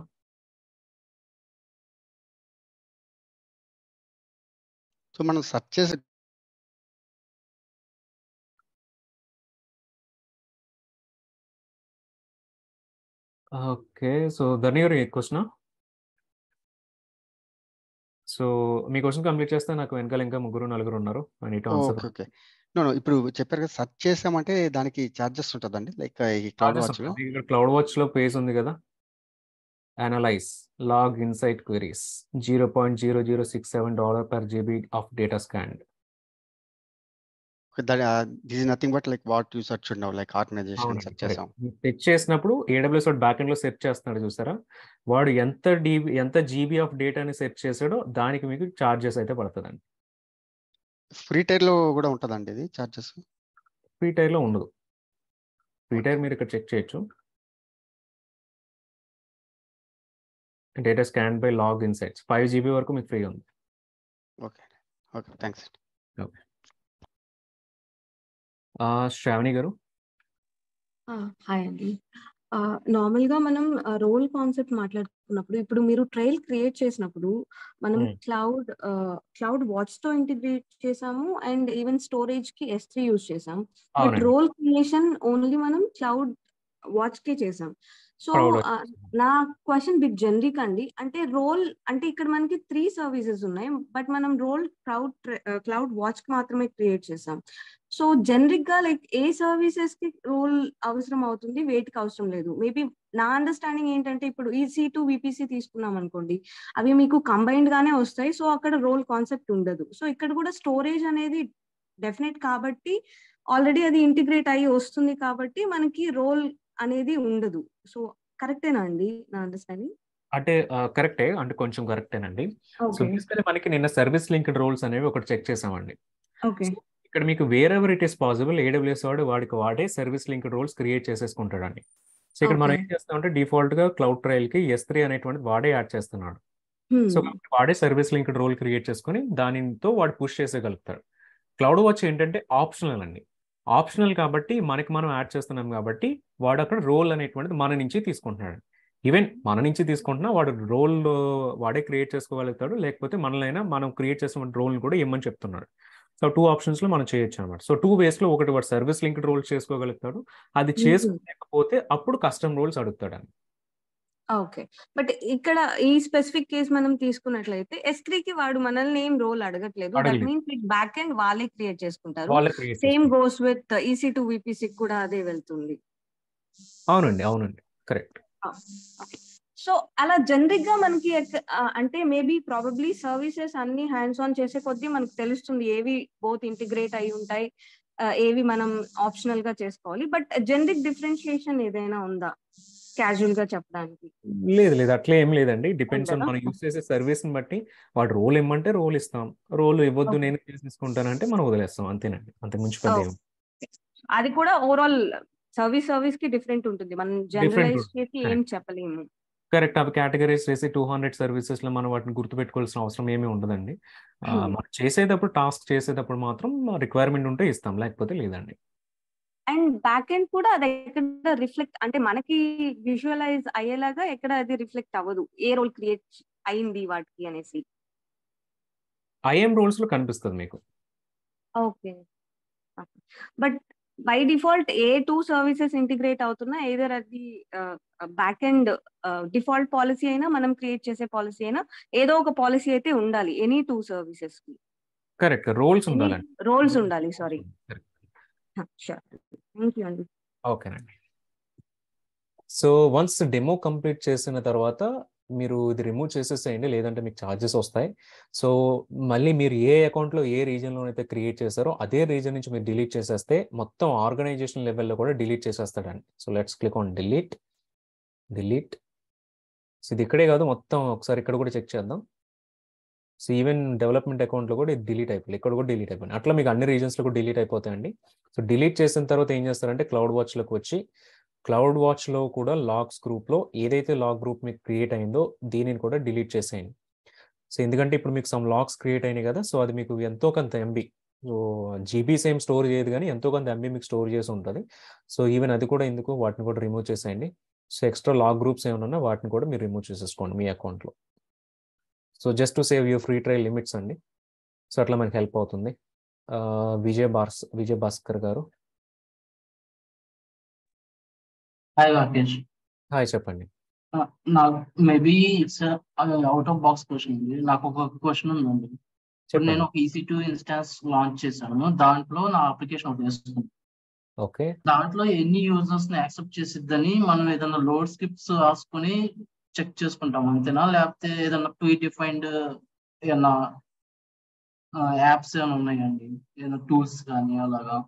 సో మనం సెర్చ్ చేసి ఓకే, సో ధని గారు క్వశ్చన్. సో మీ క్వశ్చన్ కంప్లీట్ చేస్తే నాకు వెనకాల ఇంకా 3-4 ఉన్నారు. Okay okay. ఇప్పుడు చెప్పారు కదా, సెర్చ్ చేసామంటే దానికి ఛార్జెస్ ఉంటుందండి లైక్ ఈ క్లౌడ్ వాచ్ లో? ఇక్కడ క్లౌడ్ వాచ్ లో పేజ్ ఉంది కదా, analyse log insight queries, $0.0067 per GB of data scan. This is nothing but like what you search now, like organisation search చేసాం. సెర్చ్ చేసినప్పుడు AWS బ్యాక్ ఎండ్ లో search చేస్తున్నాడు చూసారా, వాడు ఎంత జీబీ ఆఫ్ డేటాని సెర్చ్ చేసాడో దానికి మీకు ఛార్జెస్ అయితే పడుతుందండి. ఫ్రీ టైర్ లో కూడా ఉంటుందండి ఇది ఛార్జెస్? ఫ్రీ టైర్ లో ఉండదు. ఫ్రీ టైర్ మీరు ఇక్కడ చెక్ చేయొచ్చు. Data scan by log insights 5 GB వరకు మీకు ఫ్రీ ఉంది. Okay okay, thanks. Okay, Shravani గారు. హాయ్ అండి. నార్మల్గా మనం రోల్ కాన్సెప్ట్ మాట్లాడుకున్నప్పుడు, ఇప్పుడు మీరు ట్రైల్ క్రియేట్ చేసినప్పుడు మనం క్లౌడ్ వాచ్ తో ఇంటిగ్రేట్ చేసాము అండ్ ఈవెన్ స్టోరేజ్ కి S3 యూజ్ చేసాం. బట్ రోల్ క్రియేషన్ ఓన్లీ మనం క్లౌడ్ వాచ్ కే చేసాం. సో నా క్వశ్చన్ బిగ్ జనరిక్ అండి, అంటే రోల్ అంటే ఇక్కడ మనకి 3 సర్వీసెస్ ఉన్నాయి, బట్ మనం రోల్ క్లౌడ్ వాచ్ కి మాత్రమే క్రియేట్ చేసాం. సో జనరిక్ గా లైక్ ఏ సర్వీసెస్ కి రోల్ అవసరం అవుతుంది, వేటికి అవసరం లేదు? మేబీ నా అండర్స్టాండింగ్ ఏంటంటే, ఇప్పుడు EC2 VPC తీసుకున్నాం అనుకోండి, అవి మీకు కంబైన్డ్ గానే వస్తాయి. సో అక్కడ రోల్ కాన్సెప్ట్ ఉండదు. సో ఇక్కడ కూడా స్టోరేజ్ అనేది డెఫినెట్ కాబట్టి, ఆల్రెడీ అది ఇంటిగ్రేట్ అయ్యి వస్తుంది కాబట్టి మనకి రోల్ అనేది ఉండదు. సో కరెక్టేనా అండి నా అండర్స్టాండింగ్? అంటే కరెక్టే, అంటే కొంచెం కరెక్టేనండి. సో బేసికల్లీ మనకి నిన్న సర్వీస్ లింక్డ్ రోల్స్ అనేవి ఒకటి చెక్ చేసామండి. ఓకే, ఇక్కడ మీకు wherever it is possible AWS వాడికి వాడే సర్వీస్ లింక్డ్ రోల్స్ క్రియేట్ చేసేసుకుంటాడండి. సో ఇక్కడ మనం ఓకే. ఏం చేస్తామంటే డిఫాల్ట్గా క్లౌడ్ ట్రయల్కి S3 అనేటువంటిది వాడే యాడ్ చేస్తున్నాడు. సో కాబట్టి వాడే సర్వీస్ లింక్డ్ రోల్ క్రియేట్ చేసుకొని దానితో వాడు పుష్ చేసేయగలుగుతాడు. క్లౌడ్ వాచ్ ఏంటంటే ఆప్షనల్ అండి. ఆప్షనల్ కాబట్టి మనకి మనం యాడ్ చేస్తున్నాం కాబట్టి వాడు అక్కడ రోల్ అనేటువంటిది మన నుంచి తీసుకుంటున్నాడు. ఈవెన్ మన నుంచి తీసుకుంటున్నా వాడు రోల్ వాడే క్రియేట్ చేసుకోగలుగుతాడు, లేకపోతే మనలైనా మనం క్రియేట్ చేసిన రోల్ని కూడా ఇమ్మని చెప్తున్నాడు. సో 2 ఆప్షన్స్లో మనం చేయొచ్చు అనమాట. సో 2 వేస్లో ఒకటి వాడు సర్వీస్ లింక్డ్ రోల్స్ చేసుకోగలుగుతాడు, అది చేసుకోలేకపోతే అప్పుడు కస్టమ్ రోల్స్ అడుగుతాడు అని. ఓకే. బట్ ఇక్కడ ఈ స్పెసిఫిక్ కేస్ మనం తీసుకున్నట్లయితే S3 కి వాడు మనల్ని ఏం రోల్ అడగట్లేదు. దట్ అడగలేదు. మీన్స్ లైక్ బ్యాక్ ఎండ్ వాళ్ళే క్రియేట్ చేసుకుంటారు. వాళ్ళే క్రియేట్ సేమ్ చేసుకుంటారు. గోస్ విత్ EC2 VPC కూడా అదే వెళ్తుంది. అవునండి కరెక్ట్. ఓకే. సో అలా జనరిక్ గా మనకి అంటే మేబీ ప్రాబబ్లీ సర్వీసెస్ అన్ని హ్యాండ్స్ ఆన్ చేసే కొద్దీ మనకు తెలుస్తుంది ఏవి బోత్ ఇంటిగ్రేట్ అయి ఉంటాయి, ఏవి మనం ఆప్షనల్ గా చేసుకోవాలి. బట్ జనరిక్ డిఫరెన్షియేషన్ ఏదైనా ఉందా క్యాజువల్ గా చెప్పడానికి? లేదు అట్లా ఏం లేదండి. డిపెండ్స్ ఆన్ ఉండదా? మనం యూస్ చేసే సర్వీస్ని బట్టి వాడు రోల్ ఇమ్మంటే రోల్ ఇస్తాం, రోల్ ఇవ్వద్దు ఓకే. నేను చేసుకుంటానంటే మనం వదిలేస్తాం, అంతేనండి. అంతకు మించి పెద్ద ఏం అది కూడా ఓవరాల్ సర్వీస్ కి డిఫరెంట్ ఉంటుంది. మనం డిఫరెంట్ జనరలైజ్ చేసి ఏం కరెక్ట్ చెప్పలేము. కరెక్ట్ అవి కేటగరీస్ చేసి 200 సర్వీసెస్లో మనం వాటిని గుర్తుపెట్టుకోవాల్సిన అవసరం ఏమీ ఉండదండి. మనం చేసేటప్పుడు టాస్క్ చేసేటప్పుడు మాత్రం రిక్వైర్మెంట్ ఉంటే ఇస్తాం, లేకపోతే లేదండి. అండ్ బ్యాక్ ఎండ్ కూడా అది ఎక్కడ రిఫ్లెక్ట్ అంటే మనకి విజువలైజ్ అయ్యేలాగా ఎక్కడ అది రిఫ్లెక్ట్ అవ్వదు, ఏ రోల్ క్రియేట్ అయింది వాటికి అనేసి. ఐఎం రోల్స్లో కనిపిస్తుంది మీకు. Okay. But by default A 2 services integrate అవుతున్నా ఎయిదర్ అది బ్యాక్ ఎండ్ డిఫాల్ట్ పాలసీ అయినా మనం క్రియేట్ చేసే పాలసీ అయినా ఏదో ఒక పాలసీ అయితే ఉండాలి ఎనీ 2 సర్వీసెస్ కి. కరెక్ట్ రోల్స్ ఎనీ ఉండాలండి. రోల్స్ ఉండాలి. సారీ. షూర్. థ్యాంక్ యూ అండి. ఓకేనండి. సో వన్స్ డెమో కంప్లీట్ చేసిన తర్వాత మీరు ఇది రిమూవ్ చేసేసేయండి, లేదంటే మీకు ఛార్జెస్ వస్తాయి. సో మళ్ళీ మీరు ఏ అకౌంట్లో ఏ రీజన్లో అయితే క్రియేట్ చేశారో అదే రీజన్ నుంచి మీరు డిలీట్ చేసేస్తే మొత్తం ఆర్గనైజేషన్ లెవెల్లో కూడా డిలీట్ చేసేస్తాడండి. So let's click on delete. So ఇది ఇక్కడే కాదు, మొత్తం ఒకసారి ఇక్కడ కూడా చెక్ చేద్దాం. సో ఈవెన్ డెవలప్మెంట్ అకౌంట్లో కూడా ఇది డిలీట్ అయిపోయింది, ఇక్కడ కూడా డిలీట్ అయిపోయింది. అట్లా మీకు అన్ని రీజన్స్లో కూడా డిలీట్ అయిపోతాయండి. సో డిలీట్ చేసిన తర్వాత ఏం చేస్తారంటే క్లౌడ్ వాచ్లోకి వచ్చి క్లౌడ్ వాచ్లో కూడా లాగ్స్ గ్రూప్లో ఏదైతే లాగ్ గ్రూప్ మీకు క్రియేట్ అయిందో దీనిని కూడా డిలీట్ చేసేయండి. సో ఎందుకంటే ఇప్పుడు మీకు సమ్ లాగ్స్ క్రియేట్ అయినాయి కదా, సో అది మీకు ఎంతో కొంత ఎంబీ, సో జీబీస్ ఏం స్టోర్ చేయదు కానీ ఎంతో కొంత ఎంబీ మీకు స్టోర్ చేసి ఉంటుంది. సో ఈవెన్ అది కూడా ఎందుకు వాటిని కూడా రిమూవ్ చేసేయండి. సో ఎక్స్ట్రా లాగ్ గ్రూప్స్ ఏమైనా వాటిని కూడా మీరు రిమూవ్ చేసేసుకోండి మీ అకౌంట్లో. So just to save your free trial limits అండి. సో అట్లా మనకి హెల్ప్ అవుతుంది. విజయ్ భాస్కర్ గారు. హాయ్ రాకేష్. హాయ్ చెప్పండి. నాకు maybe it's out of box question ఉంది. నాకు ఒక క్వశ్చన్ ఉందండి. ఇప్పుడు నేను ఒక EC2 ఇన్స్టాన్స్ లాంచ్ చేశాను, దాంట్లో నా అప్లికేషన్ ఒకటి వేస్తున్నాను. ఓకే. దాంట్లో ఎన్ని యూజర్స్ ని యాక్సెప్ట్ చేసిద్దని మనం ఏదైనా లోడ్ స్క్రిప్ట్స్ రాసుకొని చెక్ చేసుకుంటాం అంతేనా, లేకపోతే ఏదైనా ప్రీ డిఫైన్డ్ ఏదైనా యాప్స్ ఏమైనా ఉన్నాయండి, ఏదైనా టూల్స్ కానీ అలాగా?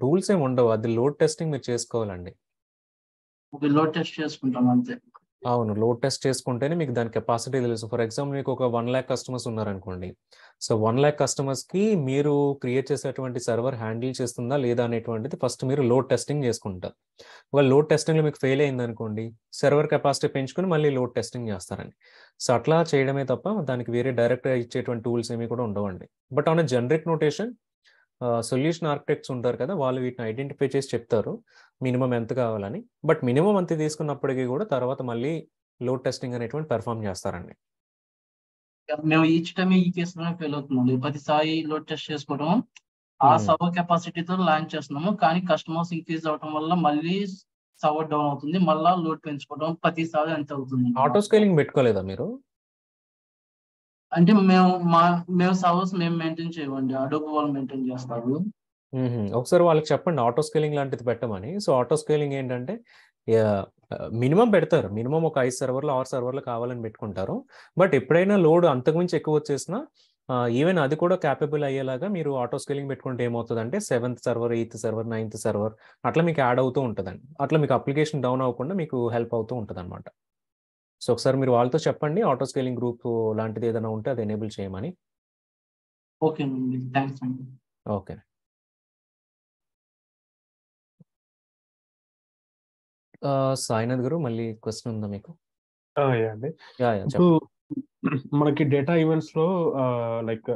టూల్స్ ఏమి ఉండవు, అది లోడ్ టెస్టింగ్ మీరు చేసుకోవాలండి. ఒక లోడ్ టెస్ట్ చేసుకుంటాం అంతే. అవును, లోడ్ టెస్ట్ చేసుకుంటేనే మీకు దాని కెపాసిటీ తెలుసు. ఫర్ ఎగ్జాంపుల్ మీకు ఒక 1 lakh కస్టమర్స్ ఉన్నారనుకోండి. సో 1 lakh కస్టమర్స్కి మీరు క్రియేట్ చేసేటువంటి సర్వర్ హ్యాండిల్ చేస్తుందా లేదా అనేటువంటిది ఫస్ట్ మీరు లోడ్ టెస్టింగ్ చేసుకుంటారు. ఒకవేళ లోడ్ టెస్టింగ్లో మీకు ఫెయిల్ అయింది అనుకోండి, సర్వర్ కెపాసిటీ పెంచుకొని మళ్ళీ లోడ్ టెస్టింగ్ చేస్తారండి. సో అట్లా చేయడమే తప్ప దానికి వేరే డైరెక్ట్గా ఇచ్చేటువంటి టూల్స్ ఏమి కూడా ఉండవండి. But on generic notation solution architects ఉంటారు కదా, వాళ్ళు వీటిని ఐడెంటిఫై చేసి చెప్తారు మినిమం ఎంత కావాలని. బట్ మినిమం అంత తీసుకున్నప్పటికీ కూడా తర్వాత మళ్ళీ లోడ్ టెస్టింగ్ అనేటువంటి పెర్ఫామ్ చేస్తారండి. మేము ఈచ్ టైం ఈ కేసులోనే ఫెయిల్ అవుతున్నాం. ప్రతిసారి లోడ్ టెస్ట్ చేసుకోవడం ఆ సర్వర్ కెపాసిటీతో లాంచ్ చేస్తున్నాము, కానీ కస్టమర్స్ ఇంక్రీజ్ అవడం వల్ల మళ్ళీ సర్వర్ డౌన్ అవుతుంది, మళ్ళీ లోడ్ పెంచుకోవడం ప్రతిసారి అంత అవుతుంది. ఆటో స్కేలింగ్ పెట్టుకోలేదా మీరు? అంటే మేము సర్వర్స్ మేము మెయింటైన్ చేయమండి, అడోబ్ వాళ్ళు మెయింటైన్ చేస్తారు. ఒకసారి వాళ్ళకి చెప్పండి ఆటో స్కేలింగ్ లాంటిది పెట్టమని. సో ఆటో స్కేలింగ్ ఏంటంటే మినిమం పెడతారు, మినిమం ఒక 5 సర్వర్లు 6 సర్వర్లు కావాలని పెట్టుకుంటారు. బట్ ఎప్పుడైనా లోడ్ అంతకుమించి ఎక్కువ వచ్చేసినా ఈవెన్ అది కూడా క్యాపబుల్ అయ్యేలాగా మీరు ఆటో స్కేలింగ్ పెట్టుకుంటే ఏమవుతుందంటే 7th server 8th server 9th server అట్లా మీకు యాడ్ అవుతూ ఉంటుందండి. అట్లా మీకు అప్లికేషన్ డౌన్ అవ్వకుండా మీకు హెల్ప్ అవుతూ ఉంటుంది అనమాట. సో ఒకసారి మీరు వాళ్ళతో చెప్పండి ఆటో స్కేలింగ్ గ్రూప్ లాంటిది ఏదైనా ఉంటే అది ఎనేబుల్ చేయమని. ఓకే అండి, థ్యాంక్స్ అండి. ఓకే. సాయినాథ్ గారు మళ్ళీ క్వశ్చన్ ఉందా మీకు? యా అండి. యా ఇప్పుడు మనకి డేటా ఈవెంట్స్ లో లైక్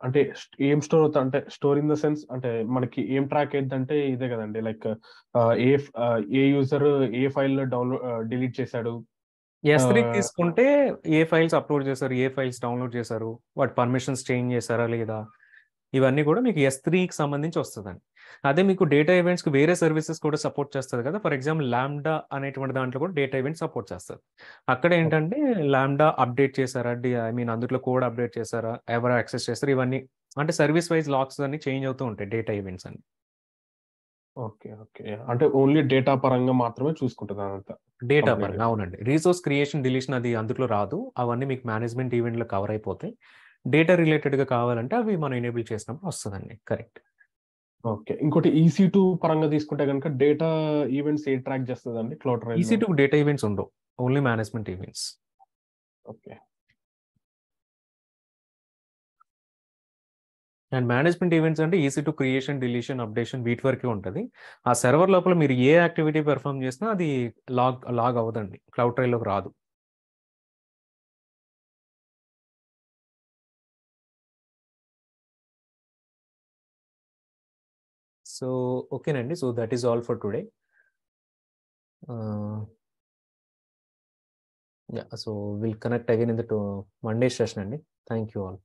అంటే ఏం స్టోర్ అవుతా అంటే స్టోర్ ఇన్ ద సెన్స్ అంటే మనకి ఏం ట్రాక్ అయిందంటే ఇదే కదండి, లైక్ ఏ యూజర్ ఏ ఫైల్ డిలీట్ చేశాడు. S3 తీసుకుంటే ఏ ఫైల్స్ అప్లోడ్ చేశారు, ఏ ఫైల్స్ డౌన్లోడ్ చేశారు, వాటి పర్మిషన్స్ చేంజ్ చేశారా లేదా, ఇవన్నీ కూడా మీకు S3కి సంబంధించి వస్తుందండి. అదే మీకు డేటా ఈవెంట్స్కి వేరే సర్వీసెస్ కూడా సపోర్ట్ చేస్తుంది కదా. ఫర్ ఎగ్జాంపుల్ లాంబ్డా అనేటువంటి దాంట్లో కూడా డేటా ఈవెంట్ సపోర్ట్ చేస్తుంది. అక్కడ ఏంటంటే లాంబ్డా అప్డేట్ చేశారా, ఐ మీన్ అందులో కోడ్ అప్డేట్ చేశారా, ఎవరు యాక్సెస్ చేస్తారు, ఇవన్నీ అంటే సర్వీస్ వైజ్ లాక్స్ అన్ని చేంజ్ అవుతూ ఉంటాయి డేటా ఈవెంట్స్ అని. ఓకే ఓకే, అంటే ఓన్లీ డేటా పరంగా మాత్రమే చూసుకుంటుంది అదంతా. డేటా పరంగా అవునండి. రీసోర్స్ క్రియేషన్ డిలీషన్ అది అందులో రాదు, అవన్నీ మీకు మేనేజ్మెంట్ ఈవెంట్లో కవర్ అయిపోతాయి. డేటా రిలేటెడ్గా కావాలంటే అవి మనం ఎనేబుల్ చేసినప్పుడు వస్తుందండి. కరెక్ట్. ఓకే, ఇంకోటి EC2 పరంగా తీసుకుంటే కనుక డేటా ఈవెంట్స్ ఏ ట్రాక్ చేస్తుందండి క్లౌడ్రైల్? EC2 డేటా ఈవెంట్స్ ఉండవు, only management events. Okay. And management events అంటే EC2 క్రియేషన్, డిలీషన్, అప్డేషన్ వీటి వరకే ఉంటుంది. ఆ సర్వర్ లోపల మీరు ఏ యాక్టివిటీ పెర్ఫామ్ చేసినా అది లాగ్ అవ్వదండి, క్లౌడ్రైల్లోకి రాదు. సో ఓకేనండి. So that is all for today. So will connect again in the Monday session అండి. Thank you all.